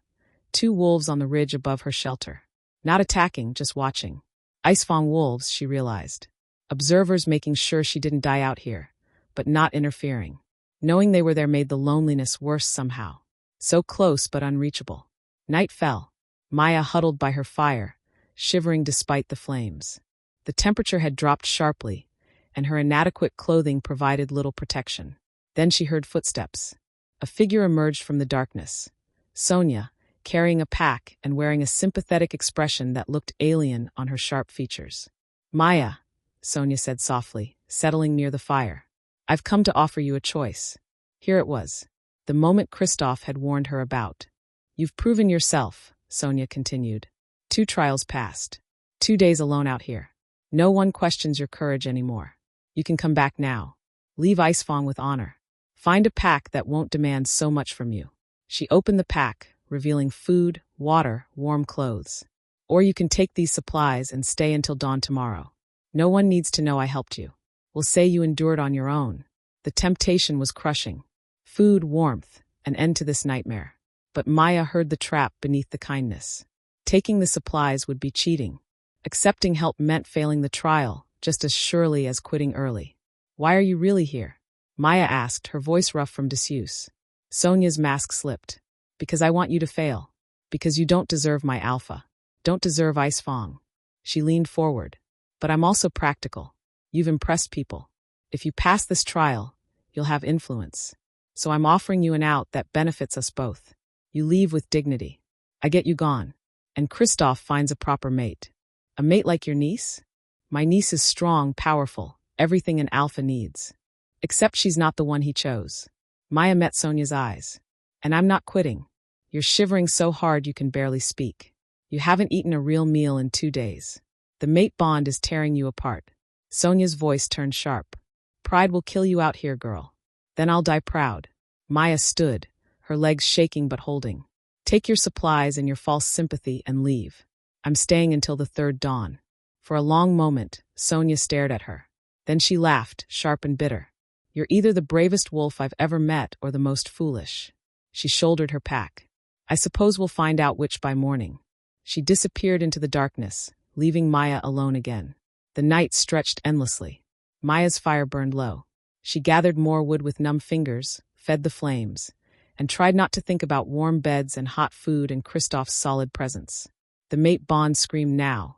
[SPEAKER 1] 2 wolves on the ridge above her shelter. Not attacking, just watching. Icefang wolves, she realized. Observers making sure she didn't die out here, but not interfering. Knowing they were there made the loneliness worse somehow. So close but unreachable. Night fell. Maya huddled by her fire, shivering despite the flames. The temperature had dropped sharply, and her inadequate clothing provided little protection. Then she heard footsteps. A figure emerged from the darkness. Sonia, carrying a pack and wearing a sympathetic expression that looked alien on her sharp features. Maya, Sonia said softly, settling near the fire. I've come to offer you a choice. Here it was. The moment Kristoff had warned her about. You've proven yourself, Sonia continued. 2 trials passed. 2 days alone out here. No one questions your courage anymore. You can come back now. Leave Icefang with honor. Find a pack that won't demand so much from you. She opened the pack, revealing food, water, warm clothes. Or you can take these supplies and stay until dawn tomorrow. No one needs to know I helped you. We'll say you endured on your own. The temptation was crushing. Food, warmth, an end to this nightmare. But Maya heard the trap beneath the kindness. Taking the supplies would be cheating. Accepting help meant failing the trial, just as surely as quitting early. Why are you really here? Maya asked, her voice rough from disuse. Sonia's mask slipped. Because I want you to fail. Because you don't deserve my alpha. Don't deserve Icefang. She leaned forward. But I'm also practical. You've impressed people. If you pass this trial, you'll have influence. So I'm offering you an out that benefits us both. You leave with dignity. I get you gone. And Kristoff finds a proper mate. A mate like your niece? My niece is strong, powerful, everything an alpha needs. Except she's not the one he chose. Maya met Sonia's eyes. And I'm not quitting. You're shivering so hard you can barely speak. You haven't eaten a real meal in 2 days. The mate bond is tearing you apart. Sonia's voice turned sharp. Pride will kill you out here, girl. Then I'll die proud. Maya stood, her legs shaking but holding. Take your supplies and your false sympathy and leave. I'm staying until the third dawn. For a long moment, Sonia stared at her. Then she laughed, sharp and bitter. You're either the bravest wolf I've ever met or the most foolish. She shouldered her pack. I suppose we'll find out which by morning. She disappeared into the darkness, leaving Maya alone again. The night stretched endlessly. Maya's fire burned low. She gathered more wood with numb fingers, fed the flames, and tried not to think about warm beds and hot food and Kristoff's solid presence. The mate bond screamed now,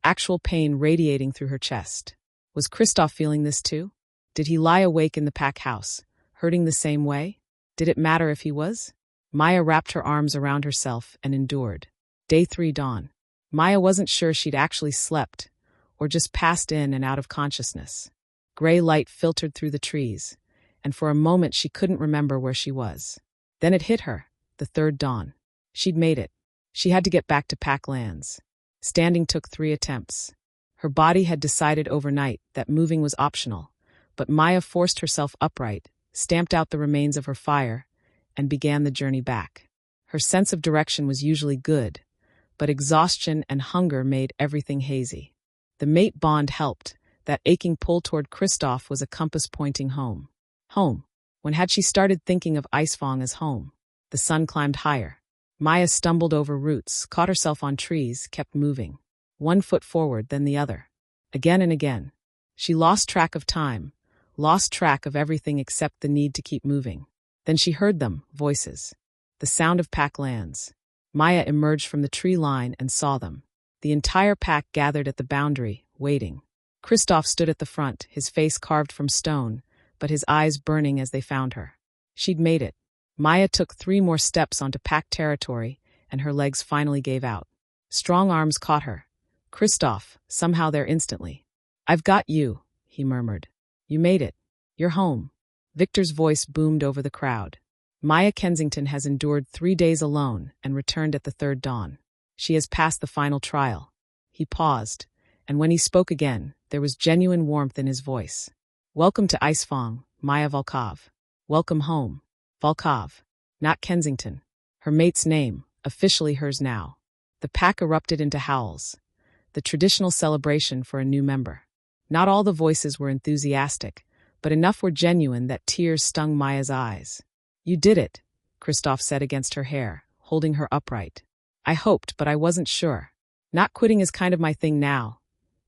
[SPEAKER 1] actual pain radiating through her chest. Was Kristoff feeling this too? Did he lie awake in the pack house, hurting the same way? Did it matter if he was? Maya wrapped her arms around herself and endured. Day 3 dawn. Maya wasn't sure she'd actually slept, or just passed in and out of consciousness. Gray light filtered through the trees, and for a moment she couldn't remember where she was. Then it hit her, the third dawn. She'd made it. She had to get back to Pack Lands. Standing took 3 attempts. Her body had decided overnight that moving was optional, but Maya forced herself upright, stamped out the remains of her fire, and began the journey back. Her sense of direction was usually good, but exhaustion and hunger made everything hazy. The mate bond helped. That aching pull toward Kristoff was a compass pointing home. Home. When had she started thinking of Icefang as home? The sun climbed higher. Maya stumbled over roots, caught herself on trees, kept moving. 1 foot forward, then the other. Again and again. She lost track of time, lost track of everything except the need to keep moving. Then she heard them, voices. The sound of Pack Lands. Maya emerged from the tree line and saw them. The entire pack gathered at the boundary, waiting. Kristoff stood at the front, his face carved from stone, but his eyes burning as they found her. She'd made it. Maya took 3 more steps onto pack territory, and her legs finally gave out. Strong arms caught her. Kristoff, somehow there instantly. I've got you, he murmured. You made it. You're home. Victor's voice boomed over the crowd. Maya Kensington has endured 3 days alone and returned at the third dawn. She has passed the final trial. He paused, and when he spoke again, there was genuine warmth in his voice. Welcome to Icefang, Maya Volkov. Welcome home. Volkov, not Kensington. Her mate's name, officially hers now. The pack erupted into howls. The traditional celebration for a new member. Not all the voices were enthusiastic, but enough were genuine that tears stung Maya's eyes. You did it, Kristoff said against her hair, holding her upright. I hoped, but I wasn't sure. Not quitting is kind of my thing now,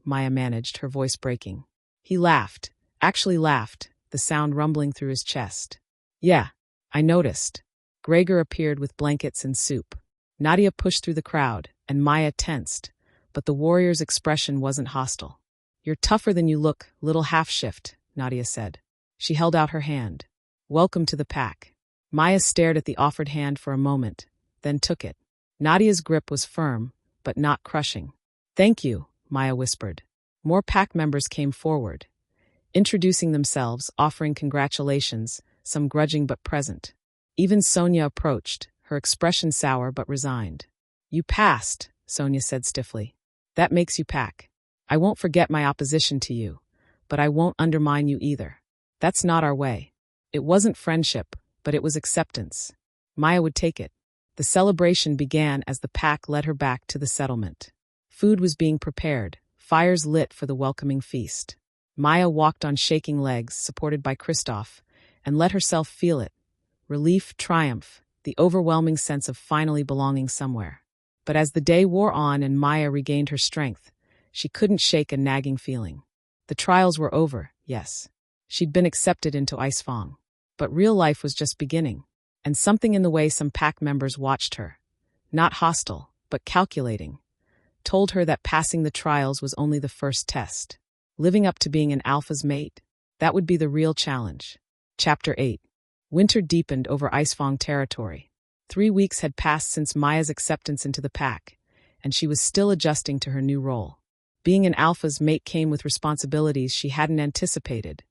[SPEAKER 1] Maya managed, her voice breaking. He laughed, actually laughed, the sound rumbling through his chest. Yeah, I noticed. Gregor appeared with blankets and soup. Nadia pushed through the crowd, and Maya tensed, but the warrior's expression wasn't hostile. You're tougher than you look, little half-shift, Nadia said. She held out her hand. Welcome to the pack. Maya stared at the offered hand for a moment, then took it. Nadia's grip was firm, but not crushing. Thank you, Maya whispered. More pack members came forward, introducing themselves, offering congratulations, some grudging but present. Even Sonia approached, her expression sour but resigned. You passed, Sonia said stiffly. That makes you pack. I won't forget my opposition to you, but I won't undermine you either. That's not our way. It wasn't friendship, but it was acceptance. Maya would take it. The celebration began as the pack led her back to the settlement. Food was being prepared, fires lit for the welcoming feast. Maya walked on shaking legs, supported by Kristoff, and let herself feel it. Relief, triumph, the overwhelming sense of finally belonging somewhere. But as the day wore on and Maya regained her strength, she couldn't shake a nagging feeling. The trials were over, yes. She'd been accepted into Icefang. But real life was just beginning. And something in the way some pack members watched her, not hostile, but calculating, told her that passing the trials was only the first test. Living up to being an alpha's mate, that would be the real challenge. Chapter 8. Winter deepened over Icefang territory. 3 weeks had passed since Maya's acceptance into the pack, and she was still adjusting to her new role. Being an alpha's mate came with responsibilities she hadn't anticipated.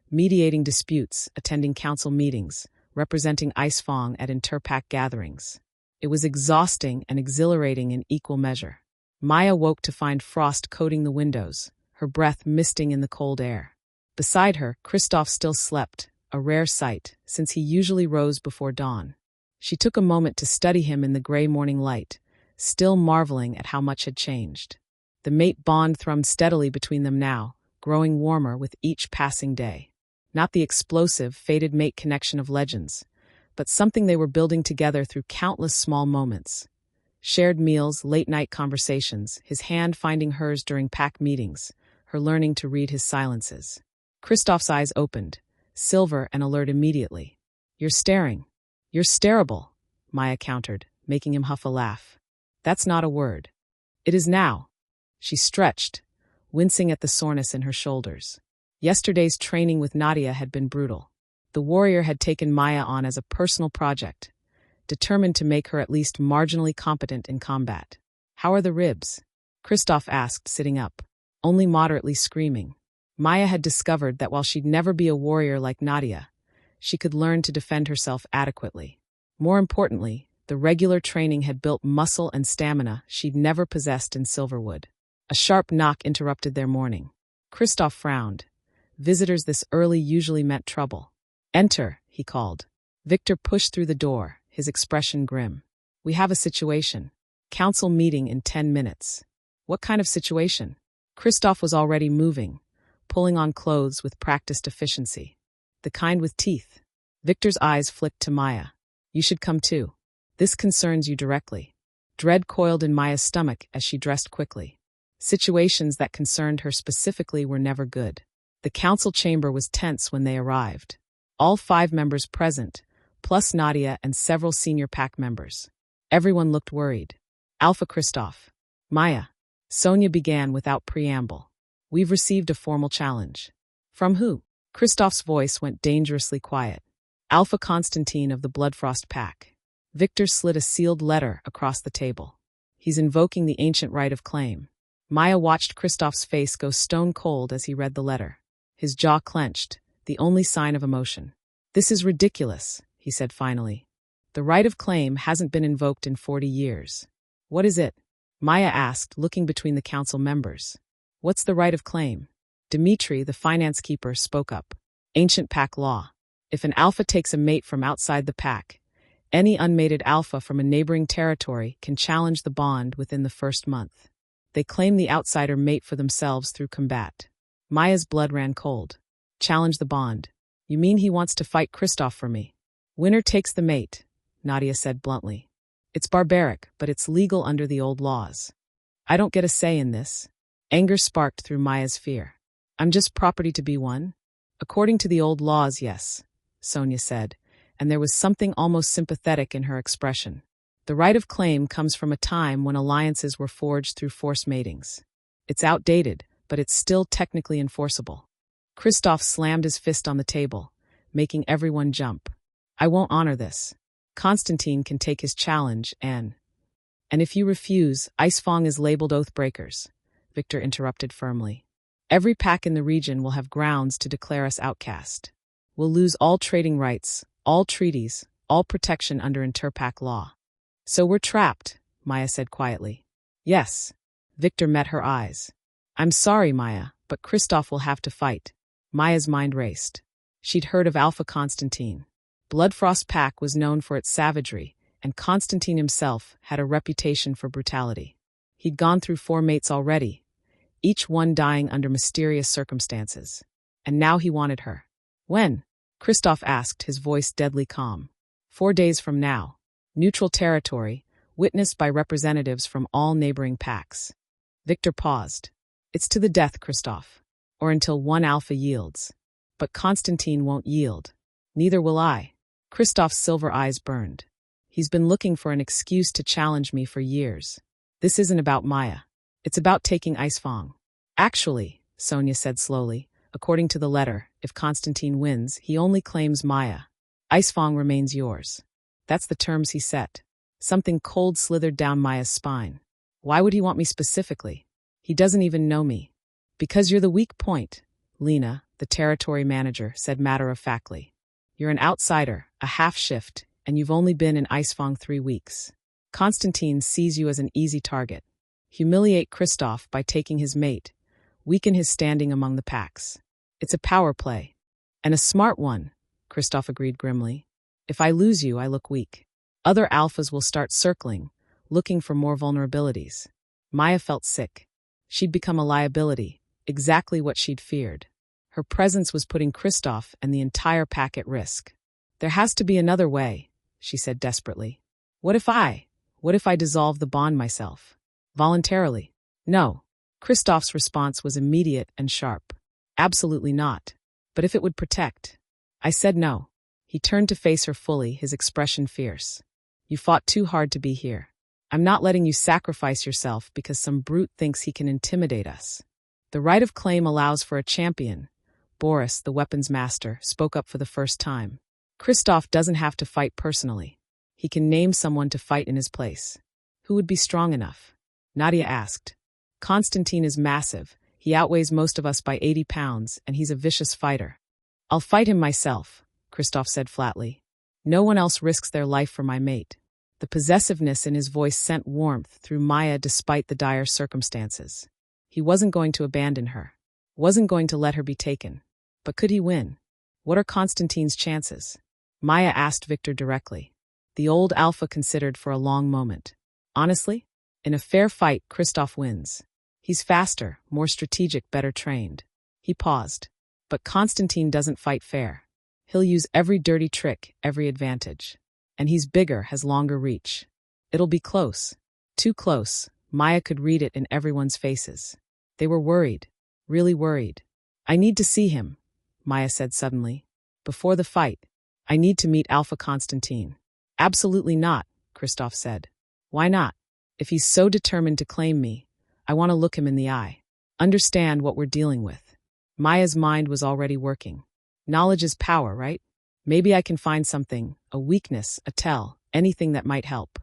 [SPEAKER 1] Mediating disputes, attending council meetings, representing Icefang at interpack gatherings. It was exhausting and exhilarating in equal measure. Maya woke to find frost coating the windows, her breath misting in the cold air. Beside her, Kristoff still slept, a rare sight, since he usually rose before dawn. She took a moment to study him in the gray morning light, still marveling at how much had changed. The mate bond thrummed steadily between them now, growing warmer with each passing day. Not the explosive, fated mate connection of legends, but something they were building together through countless small moments. Shared meals, late-night conversations, his hand finding hers during pack meetings, her learning to read his silences. Kristoff's eyes opened, silver and alert immediately. "You're staring. You're starable," Maya countered, making him huff a laugh. "That's not a word. It is now." She stretched, wincing at the soreness in her shoulders. Yesterday's training with Nadia had been brutal. The warrior had taken Maya on as a personal project, determined to make her at least marginally competent in combat. "How are the ribs?" Kristoff asked, sitting up. "Only moderately screaming." Maya had discovered that while she'd never be a warrior like Nadia, she could learn to defend herself adequately. More importantly, the regular training had built muscle and stamina she'd never possessed in Silverwood. A sharp knock interrupted their morning. Kristoff frowned. Visitors this early usually meant trouble. "Enter," he called. Victor pushed through the door, his expression grim. "We have a situation. Council meeting in 10 minutes. "What kind of situation?" Kristoff was already moving, pulling on clothes with practiced efficiency. "The kind with teeth." Victor's eyes flicked to Maya. "You should come too. This concerns you directly." Dread coiled in Maya's stomach as she dressed quickly. Situations that concerned her specifically were never good. The council chamber was tense when they arrived. All 5 members present, plus Nadia and several senior pack members. Everyone looked worried. "Alpha Kristoff." "Maya." Sonia began without preamble. "We've received a formal challenge." "From who?" Kristoff's voice went dangerously quiet. "Alpha Constantine of the Bloodfrost Pack." Victor slid a sealed letter across the table. "He's invoking the ancient right of claim." Maya watched Kristoff's face go stone cold as he read the letter. His jaw clenched, the only sign of emotion. "This is ridiculous," he said finally. "The right of claim hasn't been invoked in 40 years. "What is it?" Maya asked, looking between the council members. "What's the right of claim?" Dmitri, the finance keeper, spoke up. "Ancient pack law. If an alpha takes a mate from outside the pack, any unmated alpha from a neighboring territory can challenge the bond within the first month. They claim the outsider mate for themselves through combat." Maya's blood ran cold. "Challenge the bond. You mean he wants to fight Kristoff for me?" "Winner takes the mate," Nadia said bluntly. "It's barbaric, but it's legal under the old laws. I don't get a say in this." Anger sparked through Maya's fear. "I'm just property to be won?" "According to the old laws, yes," Sonia said, and there was something almost sympathetic in her expression. "The right of claim comes from a time when alliances were forged through forced matings. It's outdated, but it's still technically enforceable." Kristoff slammed his fist on the table, making everyone jump. "I won't honor this. Constantine can take his challenge and if you refuse, Icefang is labeled Oathbreakers," Victor interrupted firmly. "Every pack in the region will have grounds to declare us outcast. We'll lose all trading rights, all treaties, all protection under interpack law." "So we're trapped," Maya said quietly. "Yes." Victor met her eyes. "I'm sorry, Maya, but Kristoff will have to fight." Maya's mind raced. She'd heard of Alpha Constantine. Bloodfrost Pack was known for its savagery, and Constantine himself had a reputation for brutality. He'd gone through 4 mates already, each one dying under mysterious circumstances. And now he wanted her. "When?" Kristoff asked, his voice deadly calm. 4 days from now. Neutral territory, witnessed by representatives from all neighboring packs. Victor paused. "It's to the death, Kristoff. Or until one alpha yields. But Constantine won't yield. Neither will I." Kristoff's silver eyes burned. "He's been looking for an excuse to challenge me for years. This isn't about Maya. It's about taking Icefang." "Actually," Sonia said slowly, "according to the letter, if Constantine wins, he only claims Maya. Icefang remains yours." That's the terms he set. Something cold slithered down Maya's spine. "Why would he want me specifically? He doesn't even know me." "Because you're the weak point," Lena, the territory manager, said matter-of-factly. "You're an outsider, a half-shift, and you've only been in Icefang 3 weeks. Constantine sees you as an easy target. Humiliate Kristoff by taking his mate, weaken his standing among the packs. It's a power play. And a smart one, Kristoff agreed grimly. If I lose you, I look weak. Other alphas will start circling, looking for more vulnerabilities. Maya felt sick. She'd become a liability, exactly what she'd feared. Her presence was putting Kristoff and the entire pack at risk. There has to be another way, she said desperately. What if I dissolve the bond myself? Voluntarily? No. Kristoff's response was immediate and sharp. Absolutely not. But if it would protect? I said no. He turned to face her fully, his expression fierce. You fought too hard to be here. I'm not letting you sacrifice yourself because some brute thinks he can intimidate us. The right of claim allows for a champion. Boris, the weapons master, spoke up for the first time. Kristoff doesn't have to fight personally. He can name someone to fight in his place. Who would be strong enough? Nadia asked. Konstantin is massive. He outweighs most of us by 80 pounds, and he's a vicious fighter. I'll fight him myself, Kristoff said flatly. No one else risks their life for my mate. The possessiveness in his voice sent warmth through Maya despite the dire circumstances. He wasn't going to abandon her. Wasn't going to let her be taken. But could he win? What are Konstantin's chances? Maya asked Victor directly. The old alpha considered for a long moment. Honestly, in a fair fight, Kristoff wins. He's faster, more strategic, better trained. He paused. But Konstantin doesn't fight fair. He'll use every dirty trick, every advantage. And he's bigger, has longer reach. It'll be close. Too close. Maya could read it in everyone's faces. They were worried. Really worried. I need to see him, Maya said suddenly. Before the fight. I need to meet Alpha Konstantin. Absolutely not, Kristoff said. Why not? If he's so determined to claim me, I want to look him in the eye. Understand what we're dealing with. Maya's mind was already working. Knowledge is power, right? Maybe I can find something, a weakness, a tell, anything that might help.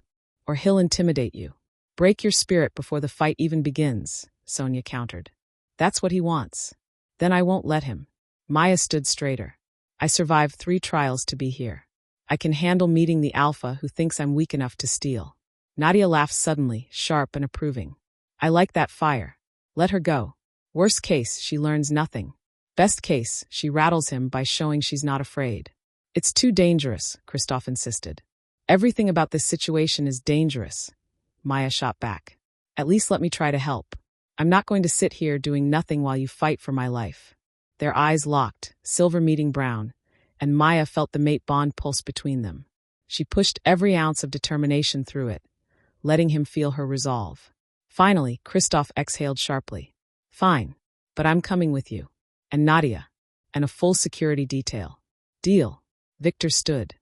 [SPEAKER 1] Or he'll intimidate you. Break your spirit before the fight even begins, Sonia countered. That's what he wants. Then I won't let him. Maya stood straighter. I survived 3 trials to be here. I can handle meeting the alpha who thinks I'm weak enough to steal. Nadia laughed suddenly, sharp and approving. I like that fire. Let her go. Worst case, she learns nothing. Best case, she rattles him by showing she's not afraid. It's too dangerous, Kristoff insisted. Everything about this situation is dangerous, Maya shot back. At least let me try to help. I'm not going to sit here doing nothing while you fight for my life. Their eyes locked, silver meeting brown, and Maya felt the mate bond pulse between them. She pushed every ounce of determination through it, letting him feel her resolve. Finally, Kristoff exhaled sharply. Fine, but I'm coming with you. And Nadia. And a full security detail. Deal. Victor stood.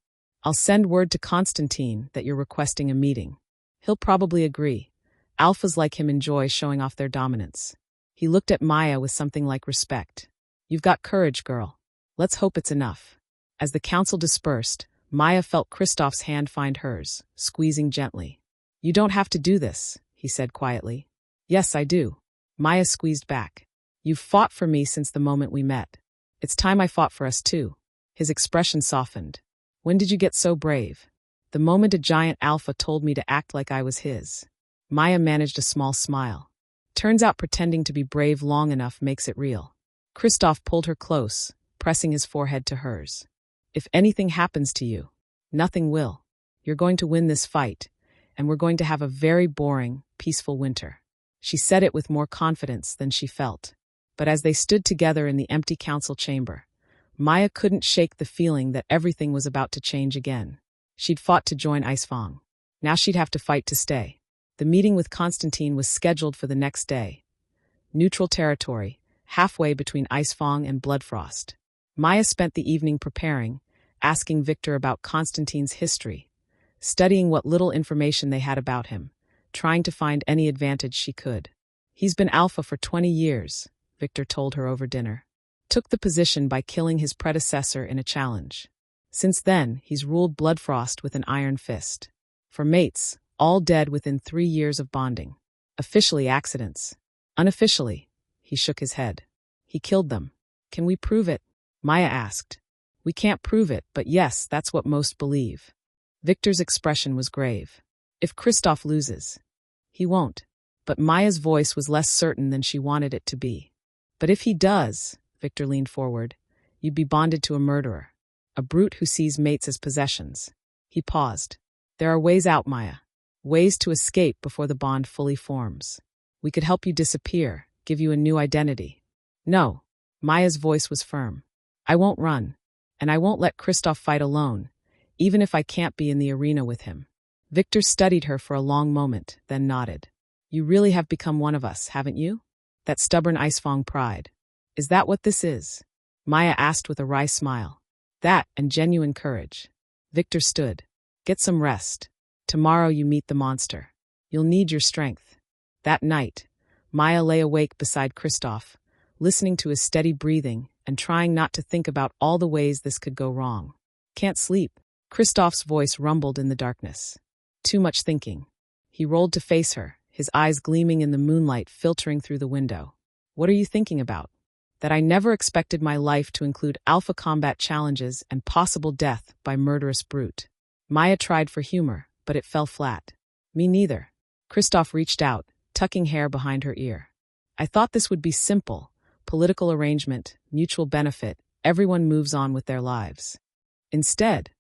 [SPEAKER 1] I'll send word to Konstantin that you're requesting a meeting. He'll probably agree. Alphas like him enjoy showing off their dominance. He looked at Maya with something like respect. You've got courage, girl. Let's hope it's enough. As the council dispersed, Maya felt Kristoff's hand find hers, squeezing gently. You don't have to do this, he said quietly. Yes, I do. Maya squeezed back. You've fought for me since the moment we met. It's time I fought for us too. His expression softened. When did you get so brave? The moment a giant alpha told me to act like I was his. Maya managed a small smile. Turns out pretending to be brave long enough makes it real. Kristoff pulled her close, pressing his forehead to hers. If anything happens to you, nothing will. You're going to win this fight, and we're going to have a very boring, peaceful winter. She said it with more confidence than she felt. But as they stood together in the empty council chamber, Maya couldn't shake the feeling that everything was about to change again. She'd fought to join Icefang. Now she'd have to fight to stay. The meeting with Konstantin was scheduled for the next day. Neutral territory, halfway between Icefang and Bloodfrost. Maya spent the evening preparing, asking Victor about Konstantin's history, studying what little information they had about him, trying to find any advantage she could. He's been alpha for 20 years, Victor told her over dinner. Took the position by killing his predecessor in a challenge. Since then, he's ruled Bloodfrost with an iron fist. For mates, all dead within 3 years of bonding. Officially accidents. Unofficially, he shook his head. He killed them. Can we prove it? Maya asked. We can't prove it, but yes, that's what most believe. Victor's expression was grave. If Kristoff loses. He won't. But Maya's voice was less certain than she wanted it to be. But if he does, Victor leaned forward, you'd be bonded to a murderer. A brute who sees mates as possessions. He paused. There are ways out, Maya. Ways to escape before the bond fully forms. We could help you disappear, give you a new identity. No. Maya's voice was firm. I won't run. And I won't let Kristoff fight alone, even if I can't be in the arena with him. Victor studied her for a long moment, then nodded. You really have become one of us, haven't you? That stubborn Icefang pride. Is that what this is? Maya asked with a wry smile. That and genuine courage. Victor stood. Get some rest. Tomorrow you meet the monster. You'll need your strength. That night, Maya lay awake beside Kristoff, listening to his steady breathing and trying not to think about all the ways this could go wrong. Can't sleep. Kristoff's voice rumbled in the darkness. Too much thinking. He rolled to face her, his eyes gleaming in the moonlight filtering through the window. What are you thinking about? That I never expected my life to include alpha combat challenges and possible death by murderous brute. Maya tried for humor, but it fell flat. Me neither. Kristoff reached out, tucking hair behind her ear. I thought this would be simple. Political arrangement, mutual benefit, everyone moves on with their lives. Instead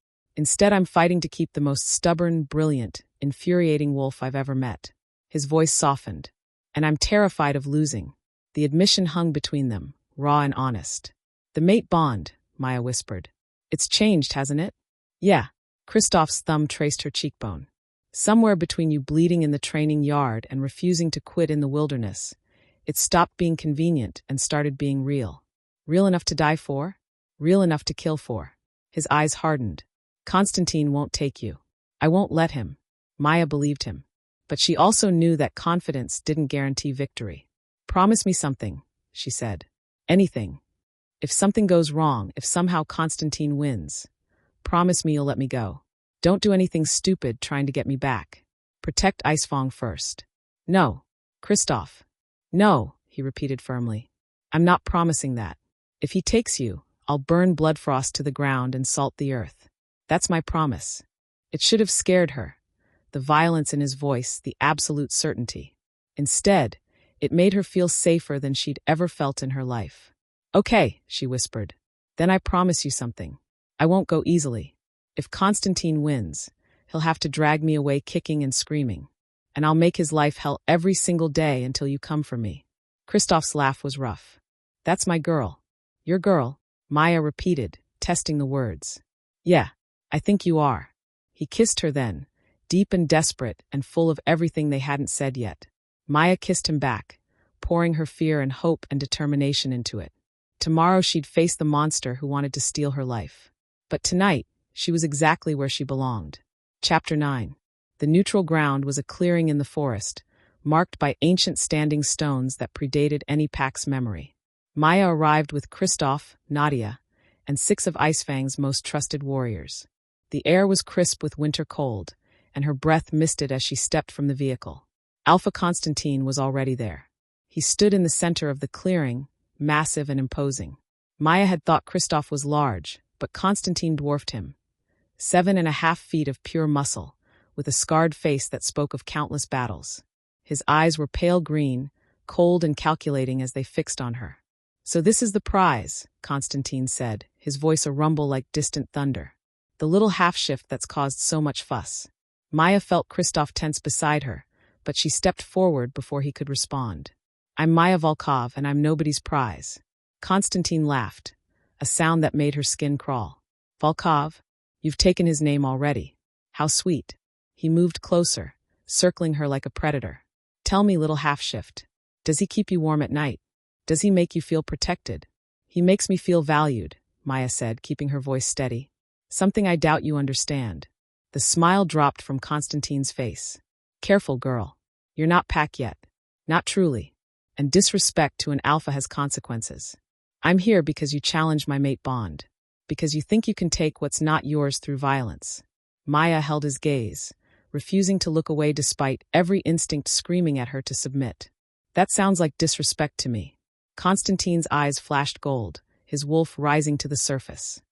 [SPEAKER 1] I'm fighting to keep the most stubborn, brilliant, infuriating wolf I've ever met. His voice softened. And I'm terrified of losing. The admission hung between them, raw and honest. The mate bond, Maya whispered. It's changed, hasn't it? Yeah. Kristoff's thumb traced her cheekbone. Somewhere between you bleeding in the training yard and refusing to quit in the wilderness, it stopped being convenient and started being real. Real enough to die for? Real enough to kill for. His eyes hardened. Constantine won't take you. I won't let him. Maya believed him. But she also knew that confidence didn't guarantee victory. Promise me something, she said. Anything. If something goes wrong, if somehow Constantine wins, promise me you'll let me go. Don't do anything stupid trying to get me back. Protect Icefang first. No. Kristoff. No, he repeated firmly. I'm not promising that. If he takes you, I'll burn Bloodfrost to the ground and salt the earth. That's my promise. It should have scared her. The violence in his voice, the absolute certainty. Instead, it made her feel safer than she'd ever felt in her life. Okay, she whispered. Then I promise you something. I won't go easily. If Constantine wins, he'll have to drag me away kicking and screaming. And I'll make his life hell every single day until you come for me. Kristoff's laugh was rough. That's my girl. Your girl, Maya repeated, testing the words. Yeah, I think you are. He kissed her then, deep and desperate and full of everything they hadn't said yet. Maya kissed him back, pouring her fear and hope and determination into it. Tomorrow she'd face the monster who wanted to steal her life. But tonight, she was exactly where she belonged. Chapter 9. The neutral ground was a clearing in the forest, marked by ancient standing stones that predated any pack's memory. Maya arrived with Kristoff, Nadia, and 6 of Icefang's most trusted warriors. The air was crisp with winter cold, and her breath misted as she stepped from the vehicle. Alpha Constantine was already there. He stood in the center of the clearing, massive and imposing. Maya had thought Kristoff was large, but Constantine dwarfed him. 7.5 feet of pure muscle, with a scarred face that spoke of countless battles. His eyes were pale green, cold and calculating as they fixed on her. So this is the prize, Constantine said, his voice a rumble like distant thunder. The little half-shift that's caused so much fuss. Maya felt Kristoff tense beside her, but she stepped forward before he could respond. I'm Maya Volkov, and I'm nobody's prize. Constantine laughed, a sound that made her skin crawl. Volkov? You've taken his name already. How sweet. He moved closer, circling her like a predator. Tell me, little half-shift, does he keep you warm at night? Does he make you feel protected? He makes me feel valued, Maya said, keeping her voice steady. Something I doubt you understand. The smile dropped from Constantine's face. Careful, girl. You're not Pack yet. Not truly. And disrespect to an alpha has consequences. I'm here because you challenge my mate bond. Because you think you can take what's not yours through violence. Maya held his gaze, refusing to look away despite every instinct screaming at her to submit. That sounds like disrespect to me. Constantine's eyes flashed gold, his wolf rising to the surface.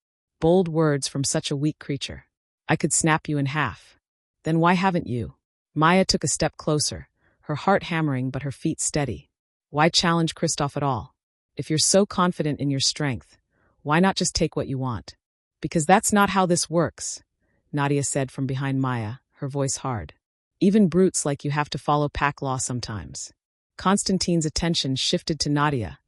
[SPEAKER 1] Bold words from such a weak creature. I could snap you in half. Then why haven't you? Maya took a step closer, her heart hammering but her feet steady. Why challenge Kristoff at all? If you're so confident in your strength, why not just take what you want? Because that's not how this works, Nadia said from behind Maya, her voice hard. Even brutes like you have to follow pack law sometimes. Constantine's attention shifted to Nadia,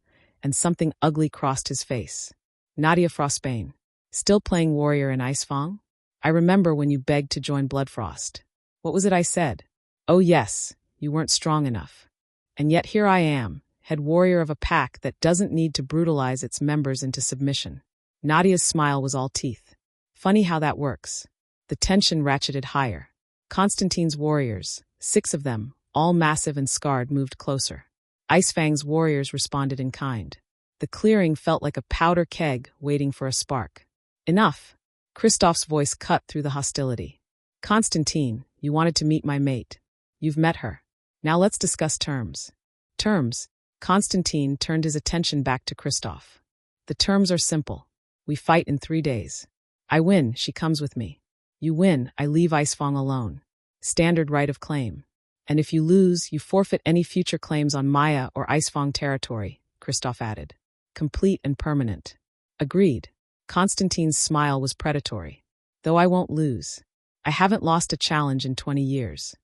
[SPEAKER 1] and something ugly crossed his face. Nadia Frostbane, still playing warrior in Icefang? I remember when you begged to join Bloodfrost. What was it I said? Oh yes, you weren't strong enough. And yet here I am, head warrior of a pack that doesn't need to brutalize its members into submission. Nadia's smile was all teeth. Funny how that works. The tension ratcheted higher. Constantine's warriors, 6 of them, all massive and scarred, moved closer. Icefang's warriors responded in kind. The clearing felt like a powder keg waiting for a spark. Enough! Kristoff's voice cut through the hostility. Constantine, you wanted to meet my mate. You've met her. Now let's discuss terms. Terms? Constantine turned his attention back to Kristoff. The terms are simple. We fight in 3 days. I win, she comes with me. You win, I leave Icefang alone. Standard right of claim. And if you lose, you forfeit any future claims on Maya or Icefang territory, Kristoff added. Complete and permanent. Agreed. Constantine's smile was predatory. Though I won't lose. I haven't lost a challenge in 20 years.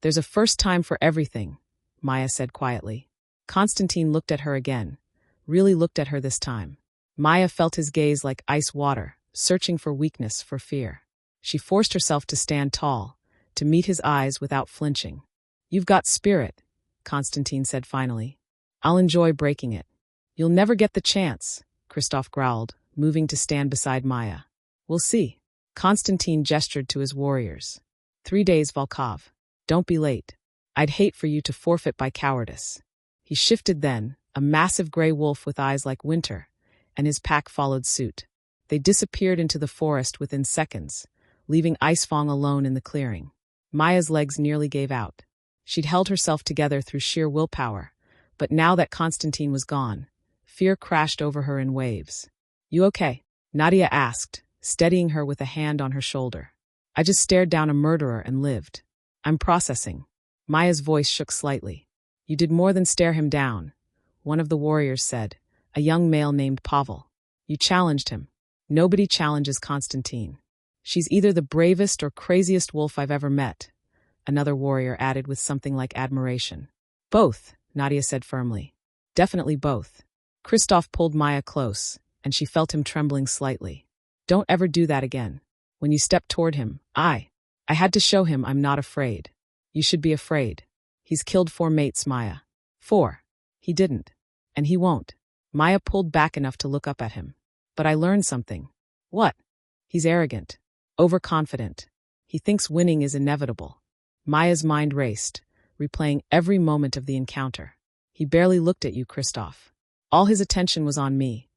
[SPEAKER 1] There's a first time for everything, Maya said quietly. Constantine looked at her again. Really looked at her this time. Maya felt his gaze like ice water, searching for weakness, for fear. She forced herself to stand tall, to meet his eyes without flinching. You've got spirit, Constantine said finally. I'll enjoy breaking it. You'll never get the chance, Kristoff growled, moving to stand beside Maya. We'll see. Constantine gestured to his warriors. 3 days, Volkov. Don't be late. I'd hate for you to forfeit by cowardice. He shifted then, a massive gray wolf with eyes like winter, and his pack followed suit. They disappeared into the forest within seconds, leaving Icefang alone in the clearing. Maya's legs nearly gave out. She'd held herself together through sheer willpower, but now that Constantine was gone, fear crashed over her in waves. You okay? Nadia asked, steadying her with a hand on her shoulder. I just stared down a murderer and lived. I'm processing. Maya's voice shook slightly. You did more than stare him down, one of the warriors said, a young male named Pavel. You challenged him. Nobody challenges Constantine. She's either the bravest or craziest wolf I've ever met, another warrior added with something like admiration. Both, Nadia said firmly. Definitely both. Kristoff pulled Maya close, and she felt him trembling slightly. Don't ever do that again. When you step toward him, I had to show him I'm not afraid. You should be afraid. He's killed 4 mates, Maya. 4. He didn't. And he won't. Maya pulled back enough to look up at him. But I learned something. What? He's arrogant. Overconfident. He thinks winning is inevitable. Maya's mind raced, replaying every moment of the encounter. He barely looked at you, Kristoff. All his attention was on me,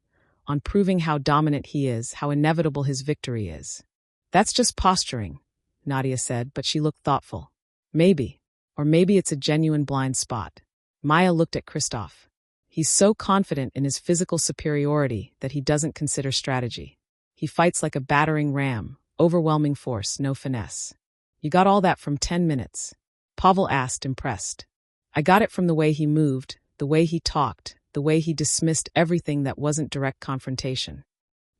[SPEAKER 1] on proving how dominant he is, how inevitable his victory is. That's just posturing, Nadia said, but she looked thoughtful. Maybe. Or maybe it's a genuine blind spot. Maya looked at Kristoff. He's so confident in his physical superiority that he doesn't consider strategy. He fights like a battering ram, overwhelming force, no finesse. You got all that from 10 minutes? Pavel asked, impressed. I got it from the way he moved, the way he talked, the way he dismissed everything that wasn't direct confrontation.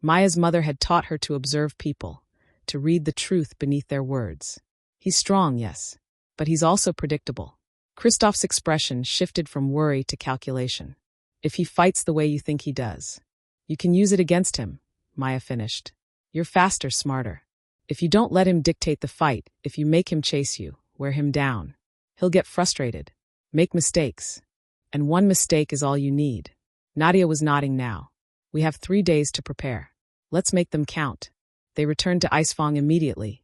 [SPEAKER 1] Maya's mother had taught her to observe people, to read the truth beneath their words. He's strong, yes, but he's also predictable. Kristoff's expression shifted from worry to calculation. If he fights the way you think he does, you can use it against him, Maya finished. You're faster, smarter. If you don't let him dictate the fight, if you make him chase you, wear him down, he'll get frustrated, make mistakes. And 1 mistake is all you need. Nadia was nodding now. We have 3 days to prepare. Let's make them count. They returned to Icefang immediately,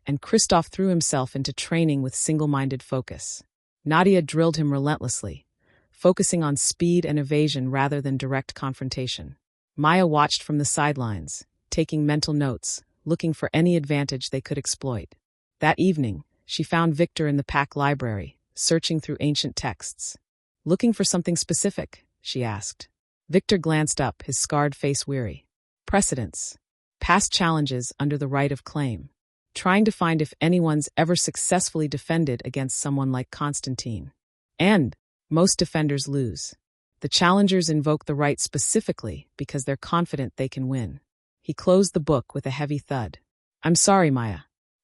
[SPEAKER 1] and Kristoff threw himself into training with single-minded focus. Nadia drilled him relentlessly, focusing on speed and evasion rather than direct confrontation. Maya watched from the sidelines, taking mental notes, looking for any advantage they could exploit. That evening, she found Victor in the pack library, searching through ancient texts. Looking for something specific, she asked. Victor glanced up, his scarred face weary. Precedents. Past challenges under the right of claim. Trying to find if anyone's ever successfully defended against someone like Constantine. And most defenders lose. The challengers invoke the right specifically because they're confident they can win. He closed the book with a heavy thud. I'm sorry, Maya.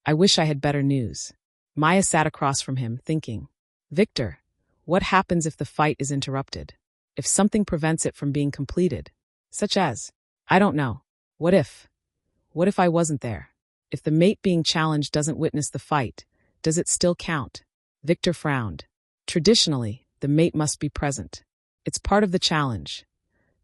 [SPEAKER 1] I wish I had better news. Maya sat across from him, thinking. Victor, what happens if the fight is interrupted? If something prevents it from being completed? Such as, I don't know. What if? What if I wasn't there? If the mate being challenged doesn't witness the fight, does it still count? Victor frowned. Traditionally, the mate must be present. It's part of the challenge.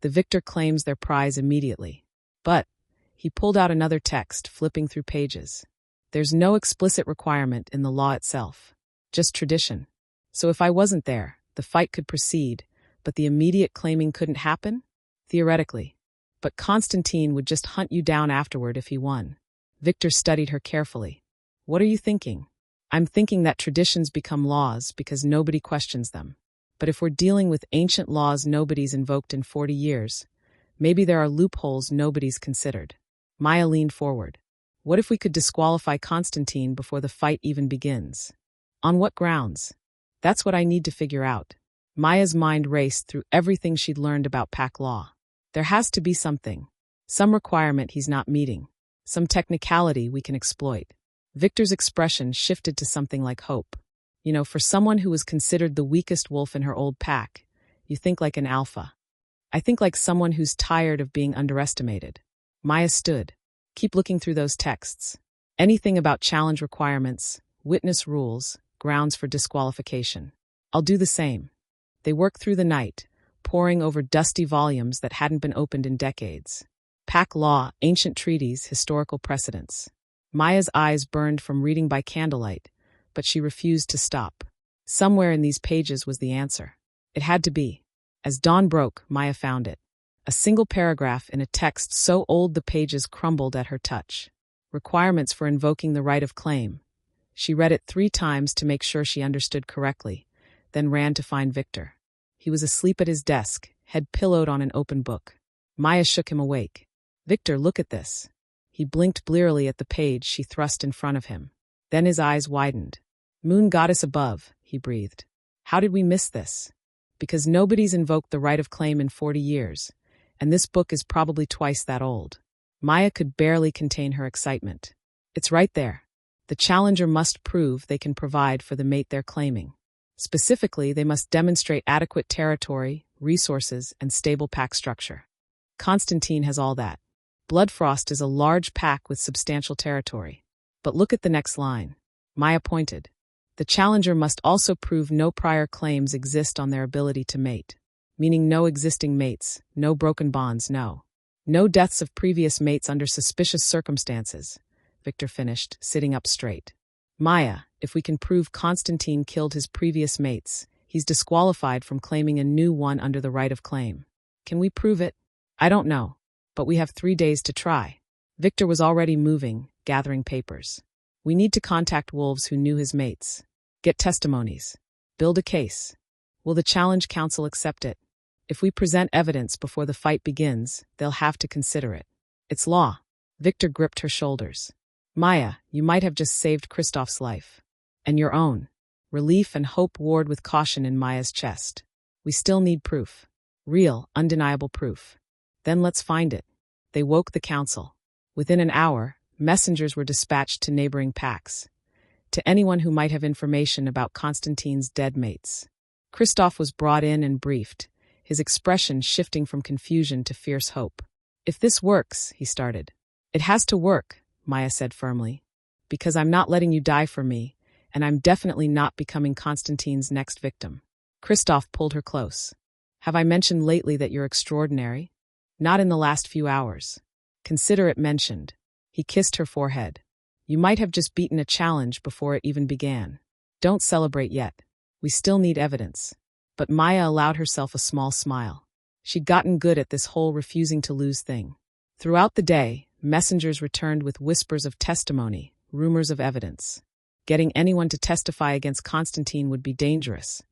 [SPEAKER 1] The victor claims their prize immediately. But, he pulled out another text, flipping through pages. There's no explicit requirement in the law itself. Just tradition. So if I wasn't there, the fight could proceed, but the immediate claiming couldn't happen? Theoretically. But Constantine would just hunt you down afterward if he won. Victor studied her carefully. What are you thinking? I'm thinking that traditions become laws because nobody questions them. But if we're dealing with ancient laws nobody's invoked in 40 years, maybe there are loopholes nobody's considered. Maya leaned forward. What if we could disqualify Constantine before the fight even begins? On what grounds? That's what I need to figure out. Maya's mind raced through everything she'd learned about pack law. There has to be something. Some requirement he's not meeting. Some technicality we can exploit. Victor's expression shifted to something like hope. For someone who was considered the weakest wolf in her old pack, you think like an alpha. I think like someone who's tired of being underestimated. Maya stood. Keep looking through those texts. Anything about challenge requirements, witness rules, grounds for disqualification. I'll do the same. They worked through the night, poring over dusty volumes that hadn't been opened in decades. Pack law, ancient treaties, historical precedents. Maya's eyes burned from reading by candlelight, but she refused to stop. Somewhere in these pages was the answer. It had to be. As dawn broke, Maya found it. A single paragraph in a text so old the pages crumbled at her touch. Requirements for invoking the right of claim. She read it 3 times to make sure she understood correctly, then ran to find Victor. He was asleep at his desk, head pillowed on an open book. Maya shook him awake. Victor, look at this. He blinked blearily at the page she thrust in front of him. Then his eyes widened. Moon goddess above, he breathed. How did we miss this? Because nobody's invoked the right of claim in 40 years, and this book is probably twice that old. Maya could barely contain her excitement. It's right there. The challenger must prove they can provide for the mate they're claiming. Specifically, they must demonstrate adequate territory, resources, and stable pack structure. Constantine has all that. Bloodfrost is a large pack with substantial territory. But look at the next line. Maya pointed. The challenger must also prove no prior claims exist on their ability to mate. Meaning no existing mates, no broken bonds, no deaths of previous mates under suspicious circumstances, Victor finished, sitting up straight. Maya, if we can prove Constantine killed his previous mates, he's disqualified from claiming a new one under the right of claim. Can we prove it? I don't know, but we have 3 days to try. Victor was already moving, gathering papers. We need to contact wolves who knew his mates. Get testimonies. Build a case. Will the challenge council accept it? If we present evidence before the fight begins, they'll have to consider it. It's law. Victor gripped her shoulders. Maya, you might have just saved Kristoff's life. And your own. Relief and hope warred with caution in Maya's chest. We still need proof. Real, undeniable proof. Then let's find it. They woke the council. Within an hour, messengers were dispatched to neighboring packs. To anyone who might have information about Constantine's dead mates. Kristoff was brought in and briefed, his expression shifting from confusion to fierce hope. If this works, he started. It has to work, Maya said firmly. Because I'm not letting you die for me, and I'm definitely not becoming Constantine's next victim. Kristoff pulled her close. Have I mentioned lately that you're extraordinary? Not in the last few hours. Consider it mentioned. He kissed her forehead. You might have just beaten a challenge before it even began. Don't celebrate yet. We still need evidence. But Maya allowed herself a small smile. She'd gotten good at this whole refusing to lose thing. Throughout the day, messengers returned with whispers of testimony, rumors of evidence. Getting anyone to testify against Constantine would be dangerous.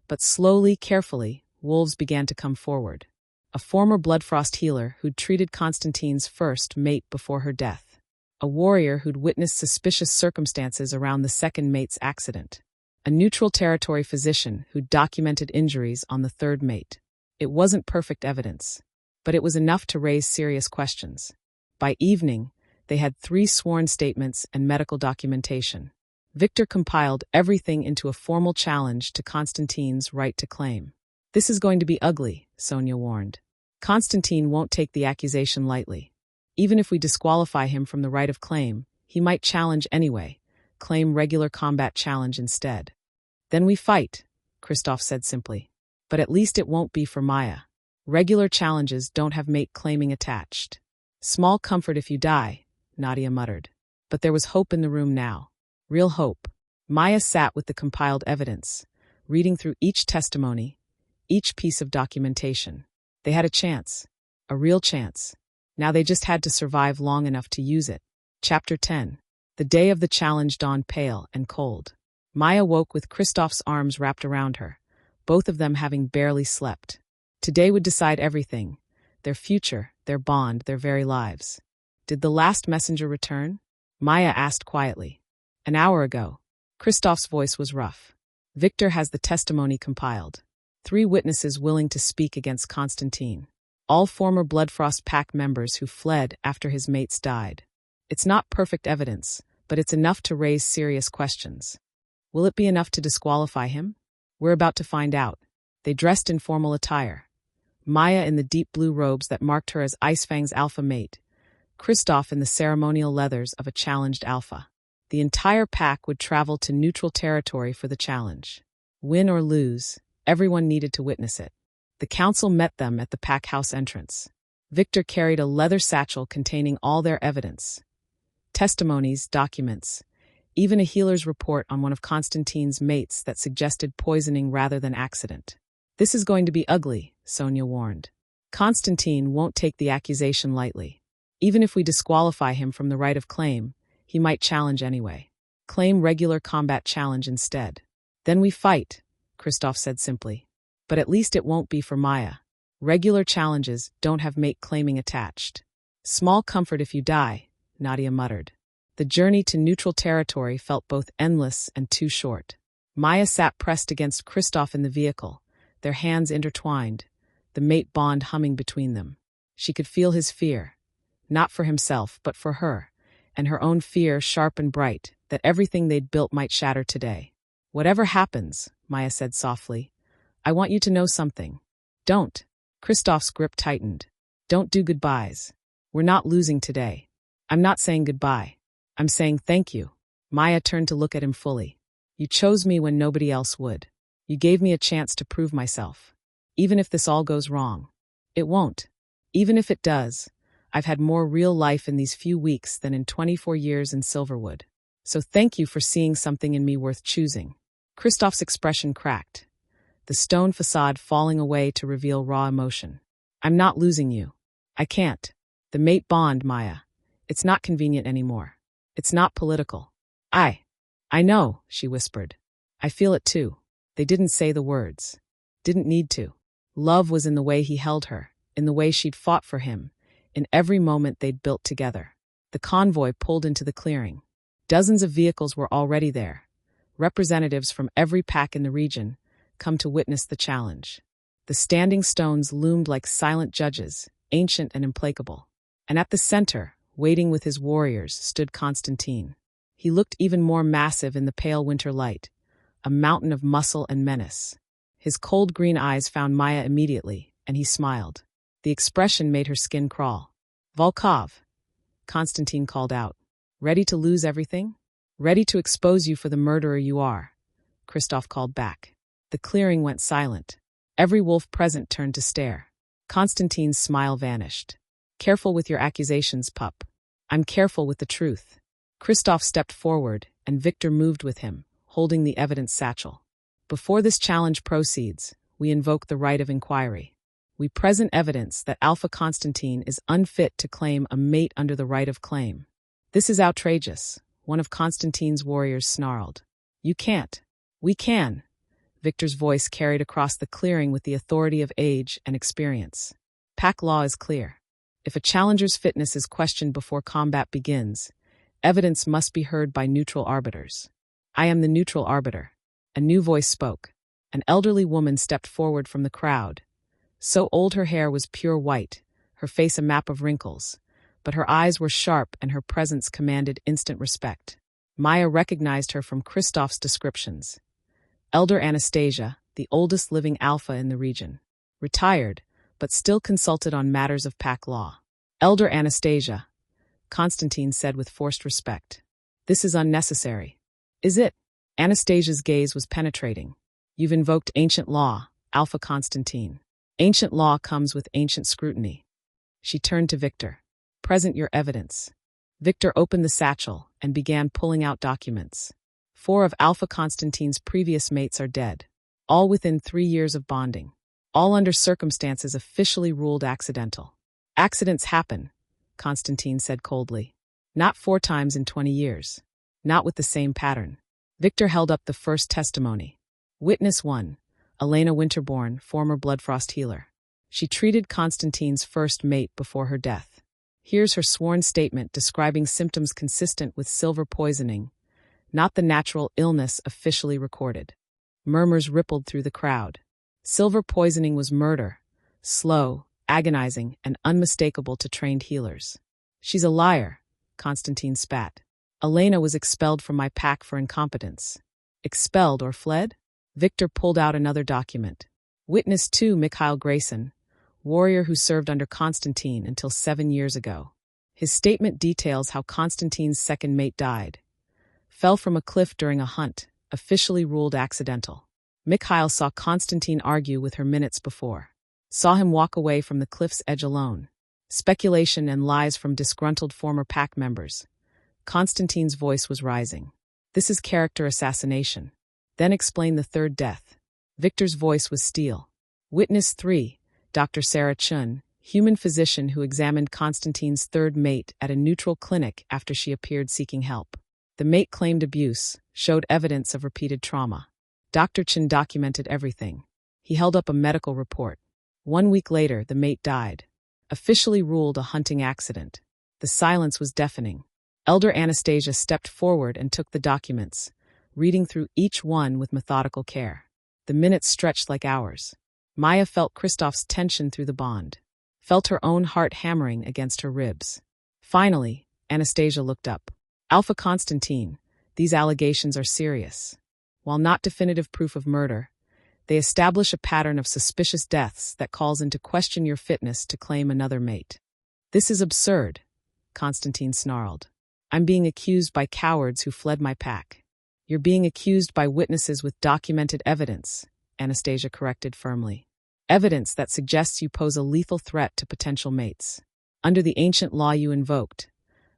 [SPEAKER 1] But slowly, carefully, wolves began to come forward. A former Bloodfrost healer who'd treated Constantine's first mate before her death. A warrior who'd witnessed suspicious circumstances around the second mate's accident. a neutral territory physician who documented injuries on the third mate. It wasn't perfect evidence, but it was enough to raise serious questions. By evening, they had 3 sworn statements and medical documentation. Victor compiled everything into a formal challenge to Constantine's right to claim. "This is going to be ugly," Sonia warned. "Constantine won't take the accusation lightly. Even if we disqualify him from the right of claim, he might challenge anyway, claim regular combat challenge instead." "Then we fight," Kristoff said simply. "But at least it won't be for Maya. Regular challenges don't have mate claiming attached." "Small comfort if you die," Nadia muttered. But there was hope in the room now. Real hope. Maya sat with the compiled evidence, reading through each testimony, each piece of documentation. They had a chance. A real chance. Now they just had to survive long enough to use it. Chapter 10. The day of the challenge dawned pale and cold. Maya woke with Kristoff's arms wrapped around her, both of them having barely slept. Today would decide everything. Their future, their bond, their very lives. "Did the last messenger return?" Maya asked quietly. "An hour ago." Kristoff's voice was rough. "Victor has the testimony compiled. 3 witnesses willing to speak against Constantine. All former Bloodfrost Pack members who fled after his mates died. It's not perfect evidence, but it's enough to raise serious questions. Will it be enough to disqualify him? We're about to find out." They dressed in formal attire. Maya in the deep blue robes that marked her as Icefang's alpha mate. Kristoff in the ceremonial leathers of a challenged alpha. The entire pack would travel to neutral territory for the challenge. Win or lose, everyone needed to witness it. The council met them at the pack house entrance. Victor carried a leather satchel containing all their evidence. Testimonies, documents, even a healer's report on one of Constantine's mates that suggested poisoning rather than accident. "This is going to be ugly," Sonia warned. "Constantine won't take the accusation lightly. Even if we disqualify him from the right of claim, he might challenge anyway. Claim regular combat challenge instead." "Then we fight," Kristoff said simply. "But at least it won't be for Maya. Regular challenges don't have mate claiming attached." "Small comfort if you die," Nadia muttered. The journey to neutral territory felt both endless and too short. Maya sat pressed against Kristoff in the vehicle, their hands intertwined, the mate bond humming between them. She could feel his fear, not for himself, but for her, and her own fear sharp and bright, that everything they'd built might shatter today. "Whatever happens," Maya said softly, "I want you to know something. Don't." Kristoff's grip tightened. "Don't do goodbyes. We're not losing today. I'm not saying goodbye. I'm saying thank you." Maya turned to look at him fully. "You chose me when nobody else would. You gave me a chance to prove myself. Even if this all goes wrong. It won't. Even if it does, I've had more real life in these few weeks than in 24 years in Silverwood. So thank you for seeing something in me worth choosing." Kristoff's expression cracked, the stone facade falling away to reveal raw emotion. "I'm not losing you. I can't. The mate bond, Maya. It's not convenient anymore. It's not political. I know," she whispered. "I feel it too." They didn't say the words. Didn't need to. Love was in the way he held her, in the way she'd fought for him, in every moment they'd built together. The convoy pulled into the clearing. Dozens of vehicles were already there. Representatives from every pack in the region, come to witness the challenge. The standing stones loomed like silent judges, ancient and implacable. And at the center, waiting with his warriors, stood Constantine. He looked even more massive in the pale winter light, a mountain of muscle and menace. His cold green eyes found Maya immediately, and he smiled. The expression made her skin crawl. "Volkov," Constantine called out. "Ready to lose everything? Ready to expose you for the murderer you are," Kristoff called back. The clearing went silent. Every wolf present turned to stare. Constantine's smile vanished. "Careful with your accusations, pup. I'm careful with the truth." Kristoff stepped forward, and Victor moved with him, holding the evidence satchel. "Before this challenge proceeds, we invoke the right of inquiry. We present evidence that Alpha Constantine is unfit to claim a mate under the right of claim." "This is outrageous," one of Constantine's warriors snarled. "You can't." "We can," Victor's voice carried across the clearing with the authority of age and experience. "Pack law is clear. If a challenger's fitness is questioned before combat begins, evidence must be heard by neutral arbiters. I am the neutral arbiter. A new voice spoke. An elderly woman stepped forward from the crowd. So old her hair was pure white, her face a map of wrinkles, but her eyes were sharp and her presence commanded instant respect. Maya recognized her from Kristoff's descriptions. Elder Anastasia, the oldest living alpha in the region. Retired, but still consulted on matters of pack law. Elder Anastasia, Constantine said with forced respect. This is unnecessary. Is it? Anastasia's gaze was penetrating. You've invoked ancient law, Alpha Constantine. Ancient law comes with ancient scrutiny. She turned to Victor. Present your evidence. Victor opened the satchel and began pulling out documents. 4 of Alpha Constantine's previous mates are dead. All within 3 years of bonding. All under circumstances officially ruled accidental. Accidents happen, Constantine said coldly. Not 4 times in 20 years. Not with the same pattern. Victor held up the first testimony. Witness 1, Elena Winterborn, former Bloodfrost healer. She treated Constantine's first mate before her death. Here's her sworn statement describing symptoms consistent with silver poisoning, not the natural illness officially recorded. Murmurs rippled through the crowd. Silver poisoning was murder, slow, agonizing, and unmistakable to trained healers. She's a liar, Constantine spat. Elena was expelled from my pack for incompetence. Expelled or fled? Victor pulled out another document. Witness 2, Mikhail Grayson, warrior who served under Constantine until 7 years ago. His statement details how Constantine's second mate died. Fell from a cliff during a hunt, officially ruled accidental. Mikhail saw Constantine argue with her minutes before. Saw him walk away from the cliff's edge alone. Speculation and lies from disgruntled former pack members. Constantine's voice was rising. This is character assassination. Then explain the third death. Victor's voice was steel. Witness 3, Dr. Sarah Chun, human physician who examined Constantine's third mate at a neutral clinic after she appeared seeking help. The mate claimed abuse, showed evidence of repeated trauma. Dr. Chun documented everything. He held up a medical report. 1 week later, the mate died. Officially ruled a hunting accident. The silence was deafening. Elder Anastasia stepped forward and took the documents, reading through each one with methodical care. The minutes stretched like hours. Maya felt Kristoff's tension through the bond. Felt her own heart hammering against her ribs. Finally, Anastasia looked up. Alpha Constantine, these allegations are serious. While not definitive proof of murder, they establish a pattern of suspicious deaths that calls into question your fitness to claim another mate. This is absurd, Constantine snarled. I'm being accused by cowards who fled my pack. You're being accused by witnesses with documented evidence, Anastasia corrected firmly. Evidence that suggests you pose a lethal threat to potential mates. Under the ancient law you invoked,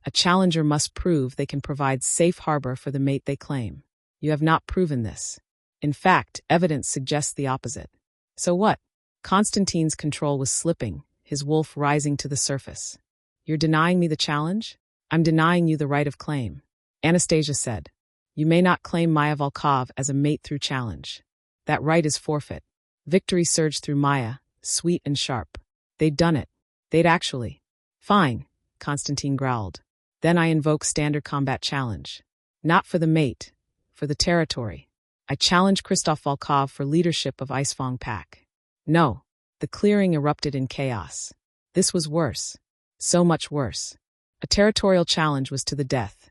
[SPEAKER 1] a challenger must prove they can provide safe harbor for the mate they claim. You have not proven this. In fact, evidence suggests the opposite. So what? Constantine's control was slipping, his wolf rising to the surface. You're denying me the challenge? I'm denying you the right of claim. Anastasia said. You may not claim Maya Volkov as a mate through challenge. That right is forfeit. Victory surged through Maya, sweet and sharp. They'd done it. They'd actually. Fine, Constantine growled. Then I invoke standard combat challenge. Not for the mate, for the territory. I challenge Kristoff Volkov for leadership of Icefang Pack. No. The clearing erupted in chaos. This was worse. So much worse. A territorial challenge was to the death.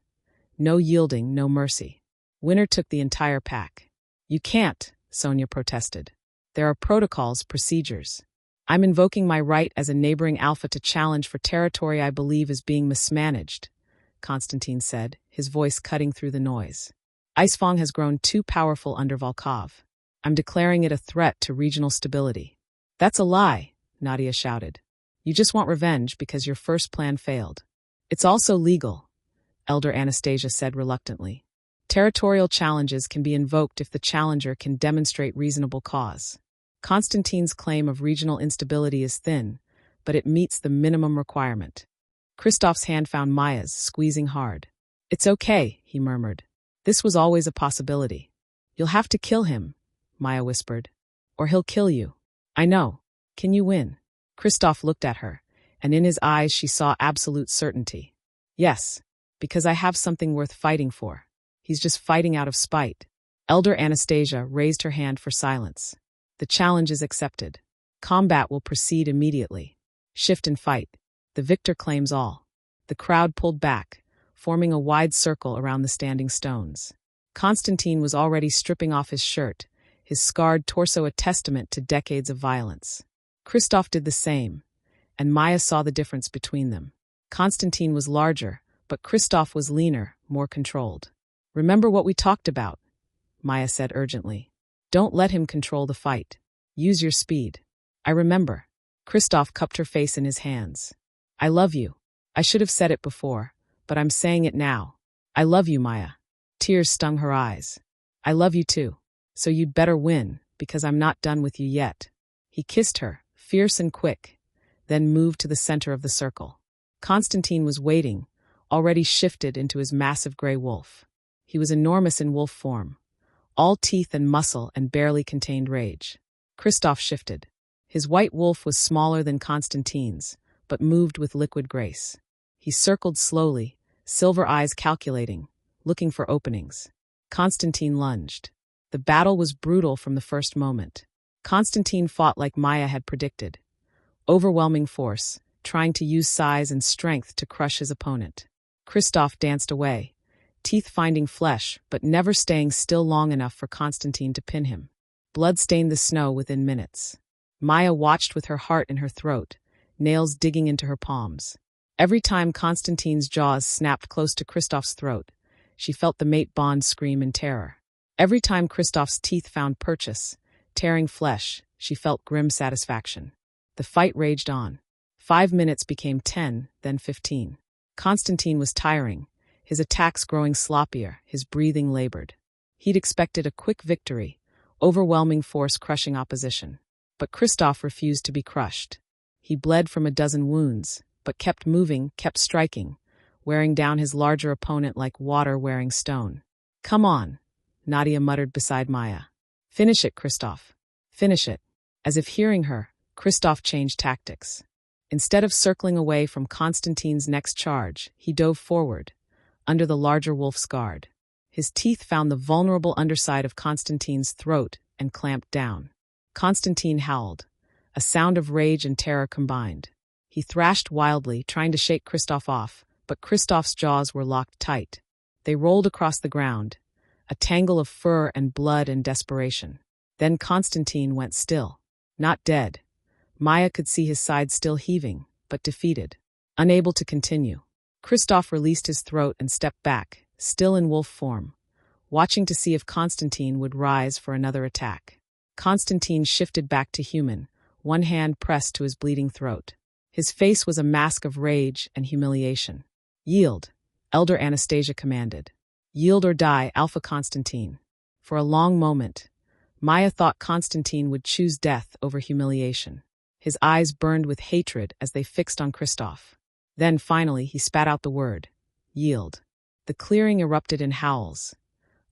[SPEAKER 1] No yielding, no mercy. Winner took the entire pack. You can't, Sonia protested. There are protocols, procedures. I'm invoking my right as a neighboring alpha to challenge for territory I believe is being mismanaged, Constantine said, his voice cutting through the noise. Icefang has grown too powerful under Volkov. I'm declaring it a threat to regional stability. That's a lie, Nadia shouted. You just want revenge because your first plan failed. It's also legal, Elder Anastasia said reluctantly. Territorial challenges can be invoked if the challenger can demonstrate reasonable cause. Constantine's claim of regional instability is thin, but it meets the minimum requirement. Kristoff's hand found Maya's, squeezing hard. It's okay, he murmured. This was always a possibility. You'll have to kill him, Maya whispered. Or he'll kill you. I know. Can you win? Kristoff looked at her, and in his eyes she saw absolute certainty. Yes, because I have something worth fighting for. He's just fighting out of spite. Elder Anastasia raised her hand for silence. The challenge is accepted. Combat will proceed immediately. Shift and fight. The victor claims all. The crowd pulled back, forming a wide circle around the standing stones. Constantine was already stripping off his shirt, his scarred torso a testament to decades of violence. Kristoff did the same, and Maya saw the difference between them. Constantine was larger, but Kristoff was leaner, more controlled. "Remember what we talked about," Maya said urgently. "Don't let him control the fight. Use your speed." "I remember." Kristoff cupped her face in his hands. "I love you. I should have said it before, but I'm saying it now. I love you, Maya." Tears stung her eyes. "I love you too. So you'd better win, because I'm not done with you yet." He kissed her, fierce and quick, then moved to the center of the circle. Constantine was waiting, already shifted into his massive gray wolf. He was enormous in wolf form, all teeth and muscle and barely contained rage. Kristoff shifted. His white wolf was smaller than Constantine's, but moved with liquid grace. He circled slowly, silver eyes calculating, looking for openings. Constantine lunged. The battle was brutal from the first moment. Constantine fought like Maya had predicted. Overwhelming force, trying to use size and strength to crush his opponent. Kristoff danced away, teeth finding flesh, but never staying still long enough for Constantine to pin him. Blood stained the snow within minutes. Maya watched with her heart in her throat, nails digging into her palms. Every time Constantine's jaws snapped close to Kristoff's throat, she felt the mate bond scream in terror. Every time Kristoff's teeth found purchase, tearing flesh, she felt grim satisfaction. The fight raged on. 5 minutes became 10, then 15. Constantine was tiring, his attacks growing sloppier, his breathing labored. He'd expected a quick victory, overwhelming force crushing opposition. But Kristoff refused to be crushed. He bled from a dozen wounds, but kept moving, kept striking, wearing down his larger opponent like water wearing stone. "Come on," Nadia muttered beside Maya. "Finish it, Kristoff. Finish it." As if hearing her, Kristoff changed tactics. Instead of circling away from Constantine's next charge, he dove forward, under the larger wolf's guard. His teeth found the vulnerable underside of Constantine's throat and clamped down. Constantine howled, a sound of rage and terror combined. He thrashed wildly, trying to shake Kristoff off, but Kristoff's jaws were locked tight. They rolled across the ground, a tangle of fur and blood and desperation. Then Constantine went still. Not dead. Maya could see his side still heaving, but defeated. Unable to continue. Kristoff released his throat and stepped back, still in wolf form, watching to see if Constantine would rise for another attack. Constantine shifted back to human, one hand pressed to his bleeding throat. His face was a mask of rage and humiliation. "Yield," Elder Anastasia commanded. "Yield or die, Alpha Constantine." For a long moment, Maya thought Constantine would choose death over humiliation. His eyes burned with hatred as they fixed on Kristoff. Then, finally, he spat out the word, "Yield." The clearing erupted in howls.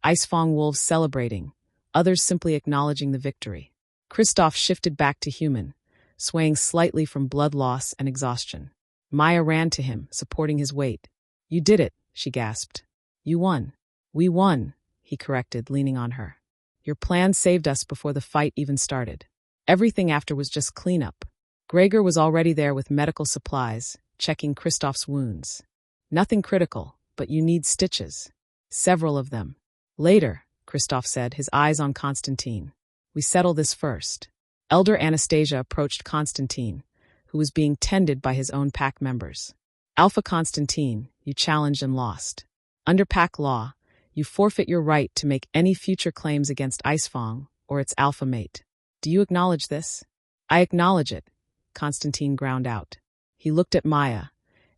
[SPEAKER 1] Icefang wolves celebrating, others simply acknowledging the victory. Kristoff shifted back to human, swaying slightly from blood loss and exhaustion. Maya ran to him, supporting his weight. "You did it," she gasped. "You won." "We won," he corrected, leaning on her. "Your plan saved us before the fight even started. Everything after was just cleanup." Gregor was already there with medical supplies, checking Kristoff's wounds. "Nothing critical, but you need stitches. Several of them." "Later," Kristoff said, his eyes on Constantine. "We settle this first." Elder Anastasia approached Constantine, who was being tended by his own pack members. "Alpha Constantine, you challenged and lost. Under pack law, you forfeit your right to make any future claims against Icefang or its alpha mate. Do you acknowledge this?" "I acknowledge it," Constantine ground out. He looked at Maya,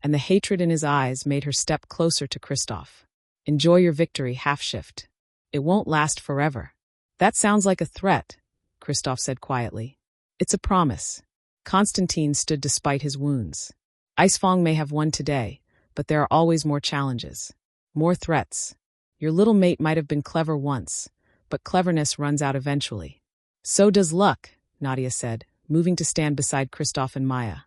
[SPEAKER 1] and the hatred in his eyes made her step closer to Kristoff. "Enjoy your victory, half-shift. It won't last forever." "That sounds like a threat," Kristoff said quietly. "It's a promise." Constantine stood despite his wounds. "Icefang may have won today, but there are always more challenges. More threats. Your little mate might have been clever once, but cleverness runs out eventually." "So does luck," Nadia said, moving to stand beside Kristoff and Maya.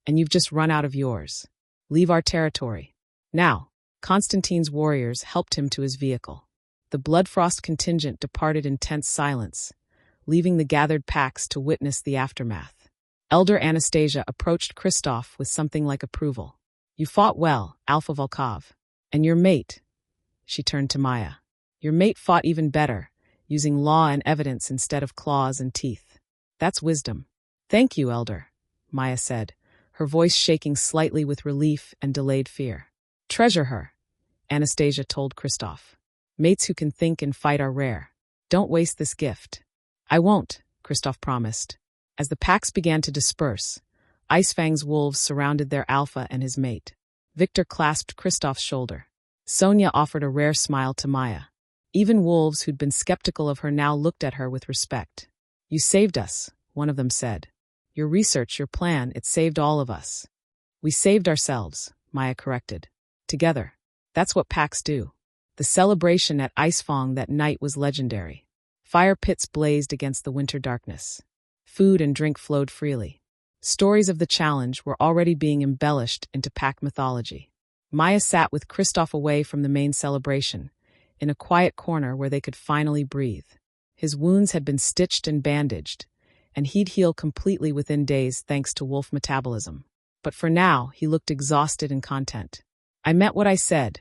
[SPEAKER 1] "And you've just run out of yours. Leave our territory." Now, Constantine's warriors helped him to his vehicle. The The Bloodfrost contingent departed in tense silence, leaving the gathered packs to witness the aftermath. Elder Anastasia approached Kristoff with something like approval. "You fought well, Alpha Volkov. And your mate," she turned to Maya. "Your mate fought even better, using law and evidence instead of claws and teeth. That's wisdom." "Thank you, Elder," Maya said, her voice shaking slightly with relief and delayed fear. "Treasure her," Anastasia told Kristoff. "Mates who can think and fight are rare. Don't waste this gift." "I won't," Kristoff promised. As the packs began to disperse, Icefang's wolves surrounded their alpha and his mate. Victor clasped Kristoff's shoulder. Sonia offered a rare smile to Maya. Even wolves who'd been skeptical of her now looked at her with respect. "You saved us," one of them said. "Your research, your plan, it saved all of us." "We saved ourselves," Maya corrected. "Together. That's what packs do." The celebration at Icefang that night was legendary. Fire pits blazed against the winter darkness. Food and drink flowed freely. Stories of the challenge were already being embellished into pack mythology. Maya sat with Kristoff away from the main celebration, in a quiet corner where they could finally breathe. His wounds had been stitched and bandaged, and he'd heal completely within days thanks to wolf metabolism. But for now, he looked exhausted and content. "I meant what I said,"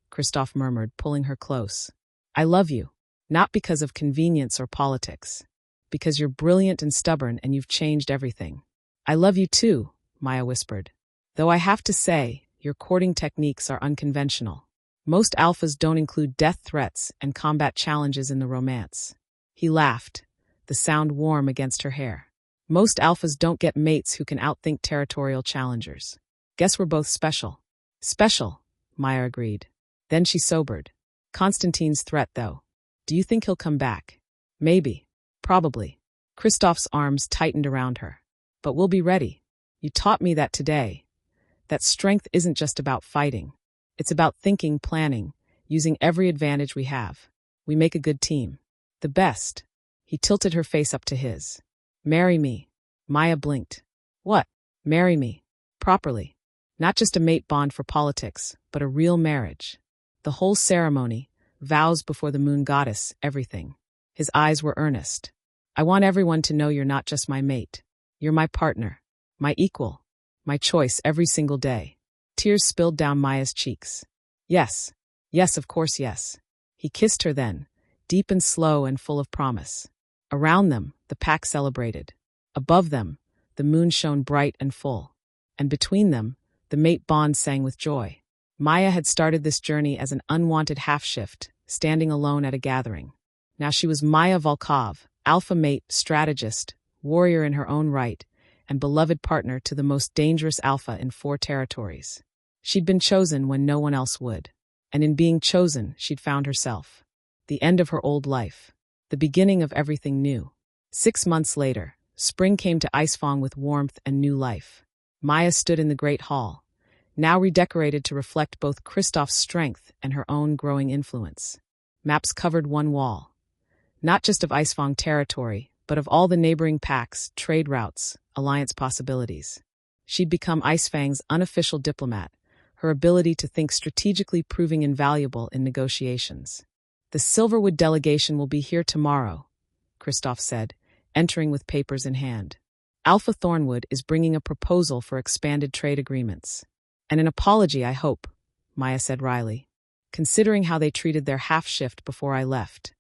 [SPEAKER 1] Kristoff murmured, pulling her close. "I love you, not because of convenience or politics, because you're brilliant and stubborn and you've changed everything." "I love you too," Maya whispered. "Though I have to say, your courting techniques are unconventional. Most alphas don't include death threats and combat challenges in the romance." He laughed, the sound warm against her hair. "Most alphas don't get mates who can outthink territorial challengers. Guess we're both special." "Special," Maya agreed. Then she sobered. "Constantine's threat, though. Do you think he'll come back?" "Maybe. Probably." Kristoff's arms tightened around her. "But we'll be ready. You taught me that today. That strength isn't just about fighting. It's about thinking, planning, using every advantage we have. We make a good team. The best." He tilted her face up to his. "Marry me." Maya blinked. "What?" "Marry me. Properly. Not just a mate bond for politics, but a real marriage. The whole ceremony, vows before the moon goddess, everything." His eyes were earnest. "I want everyone to know you're not just my mate. You're my partner, my equal, my choice every single day." Tears spilled down Maya's cheeks. "Yes. Yes, of course, yes." He kissed her then, deep and slow and full of promise. Around them, the pack celebrated. Above them, the moon shone bright and full. And between them, the mate bond sang with joy. Maya had started this journey as an unwanted half-shift, standing alone at a gathering. Now she was Maya Volkov, alpha mate, strategist, warrior in her own right, and beloved partner to the most dangerous alpha in 4 territories. She'd been chosen when no one else would. And in being chosen, she'd found herself. The end of her old life. The beginning of everything new. 6 months later, spring came to Icefang with warmth and new life. Maya stood in the great hall, now redecorated to reflect both Kristoff's strength and her own growing influence. Maps covered one wall. Not just of Icefang territory, but of all the neighboring packs, trade routes, alliance possibilities. She'd become Icefang's unofficial diplomat, her ability to think strategically proving invaluable in negotiations. "The Silverwood delegation will be here tomorrow," Kristoff said, entering with papers in hand. "Alpha Thornwood is bringing a proposal for expanded trade agreements. And an apology, I hope," Maya said wryly, "considering how they treated their half-shift before I left."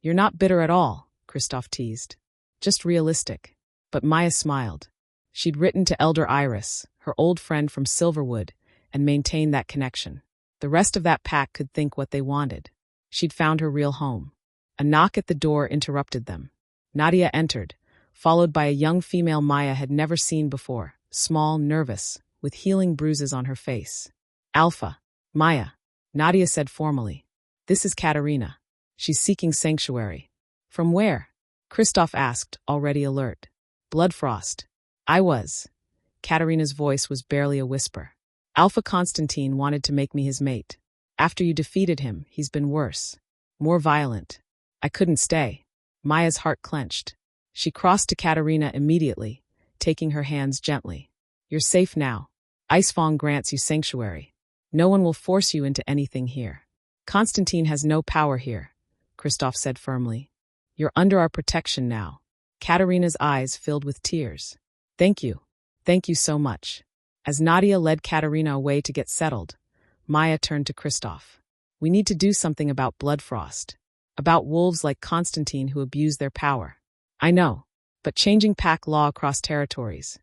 [SPEAKER 1] "You're not bitter at all," Kristoff teased. "Just realistic." But Maya smiled. She'd written to Elder Iris, her old friend from Silverwood, and maintained that connection. The rest of that pack could think what they wanted. She'd found her real home. A knock at the door interrupted them. Nadia entered, followed by a young female Maya had never seen before, small, nervous, with healing bruises on her face. "Alpha. Maya," Nadia said formally. "This is Katerina. She's seeking sanctuary." "From where?" Kristoff asked, already alert. "Bloodfrost." "I was." Katerina's voice was barely a whisper. "Alpha Constantine wanted to make me his mate. After you defeated him, he's been worse. More violent. I couldn't stay." Maya's heart clenched. She crossed to Katerina immediately, taking her hands gently. "You're safe now. Icefang grants you sanctuary. No one will force you into anything here. Constantine has no power here. Kristoff said firmly. You're under our protection now. Katerina's eyes filled with tears. Thank you. Thank you so much. As Nadia led Katerina away to get settled, Maya turned to Kristoff. We need to do something about Bloodfrost. About wolves like Constantine who abuse their power. I know, but changing pack law across territories.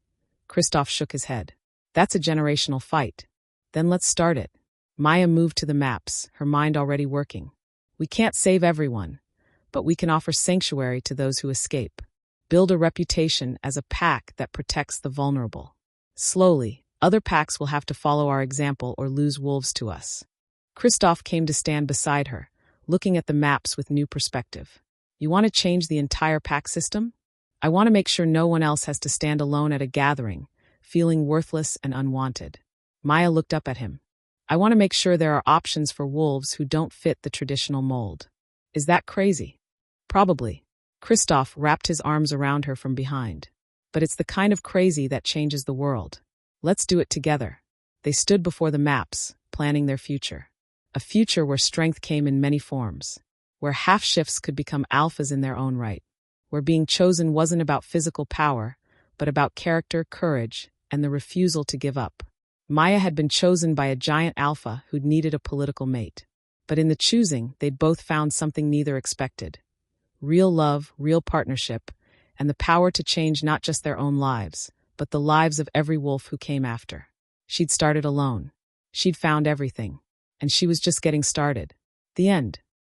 [SPEAKER 1] Kristoff shook his head. That's a generational fight. Then let's start it. Maya moved to the maps, her mind already working. We can't save everyone, but we can offer sanctuary to those who escape. Build a reputation as a pack that protects the vulnerable. Slowly, other packs will have to follow our example or lose wolves to us. Kristoff came to stand beside her, looking at the maps with new perspective. You want to change the entire pack system? I want to make sure no one else has to stand alone at a gathering, feeling worthless and unwanted. Maya looked up at him. I want to make sure there are options for wolves who don't fit the traditional mold. Is that crazy? Probably. Kristoff wrapped his arms around her from behind. But it's the kind of crazy that changes the world. Let's do it together. They stood before the maps, planning their future. A future where strength came in many forms. Where half-shifts could become alphas in their own right. Where being chosen wasn't about physical power, but about character, courage, and the refusal to give up. Maya had been chosen by a giant alpha who'd needed a political mate. But in the choosing, they'd both found something neither expected. Real love, real partnership, and the power to change not just their own lives, but the lives of every wolf who came after. She'd started alone. She'd found everything. And she was just getting started. The end.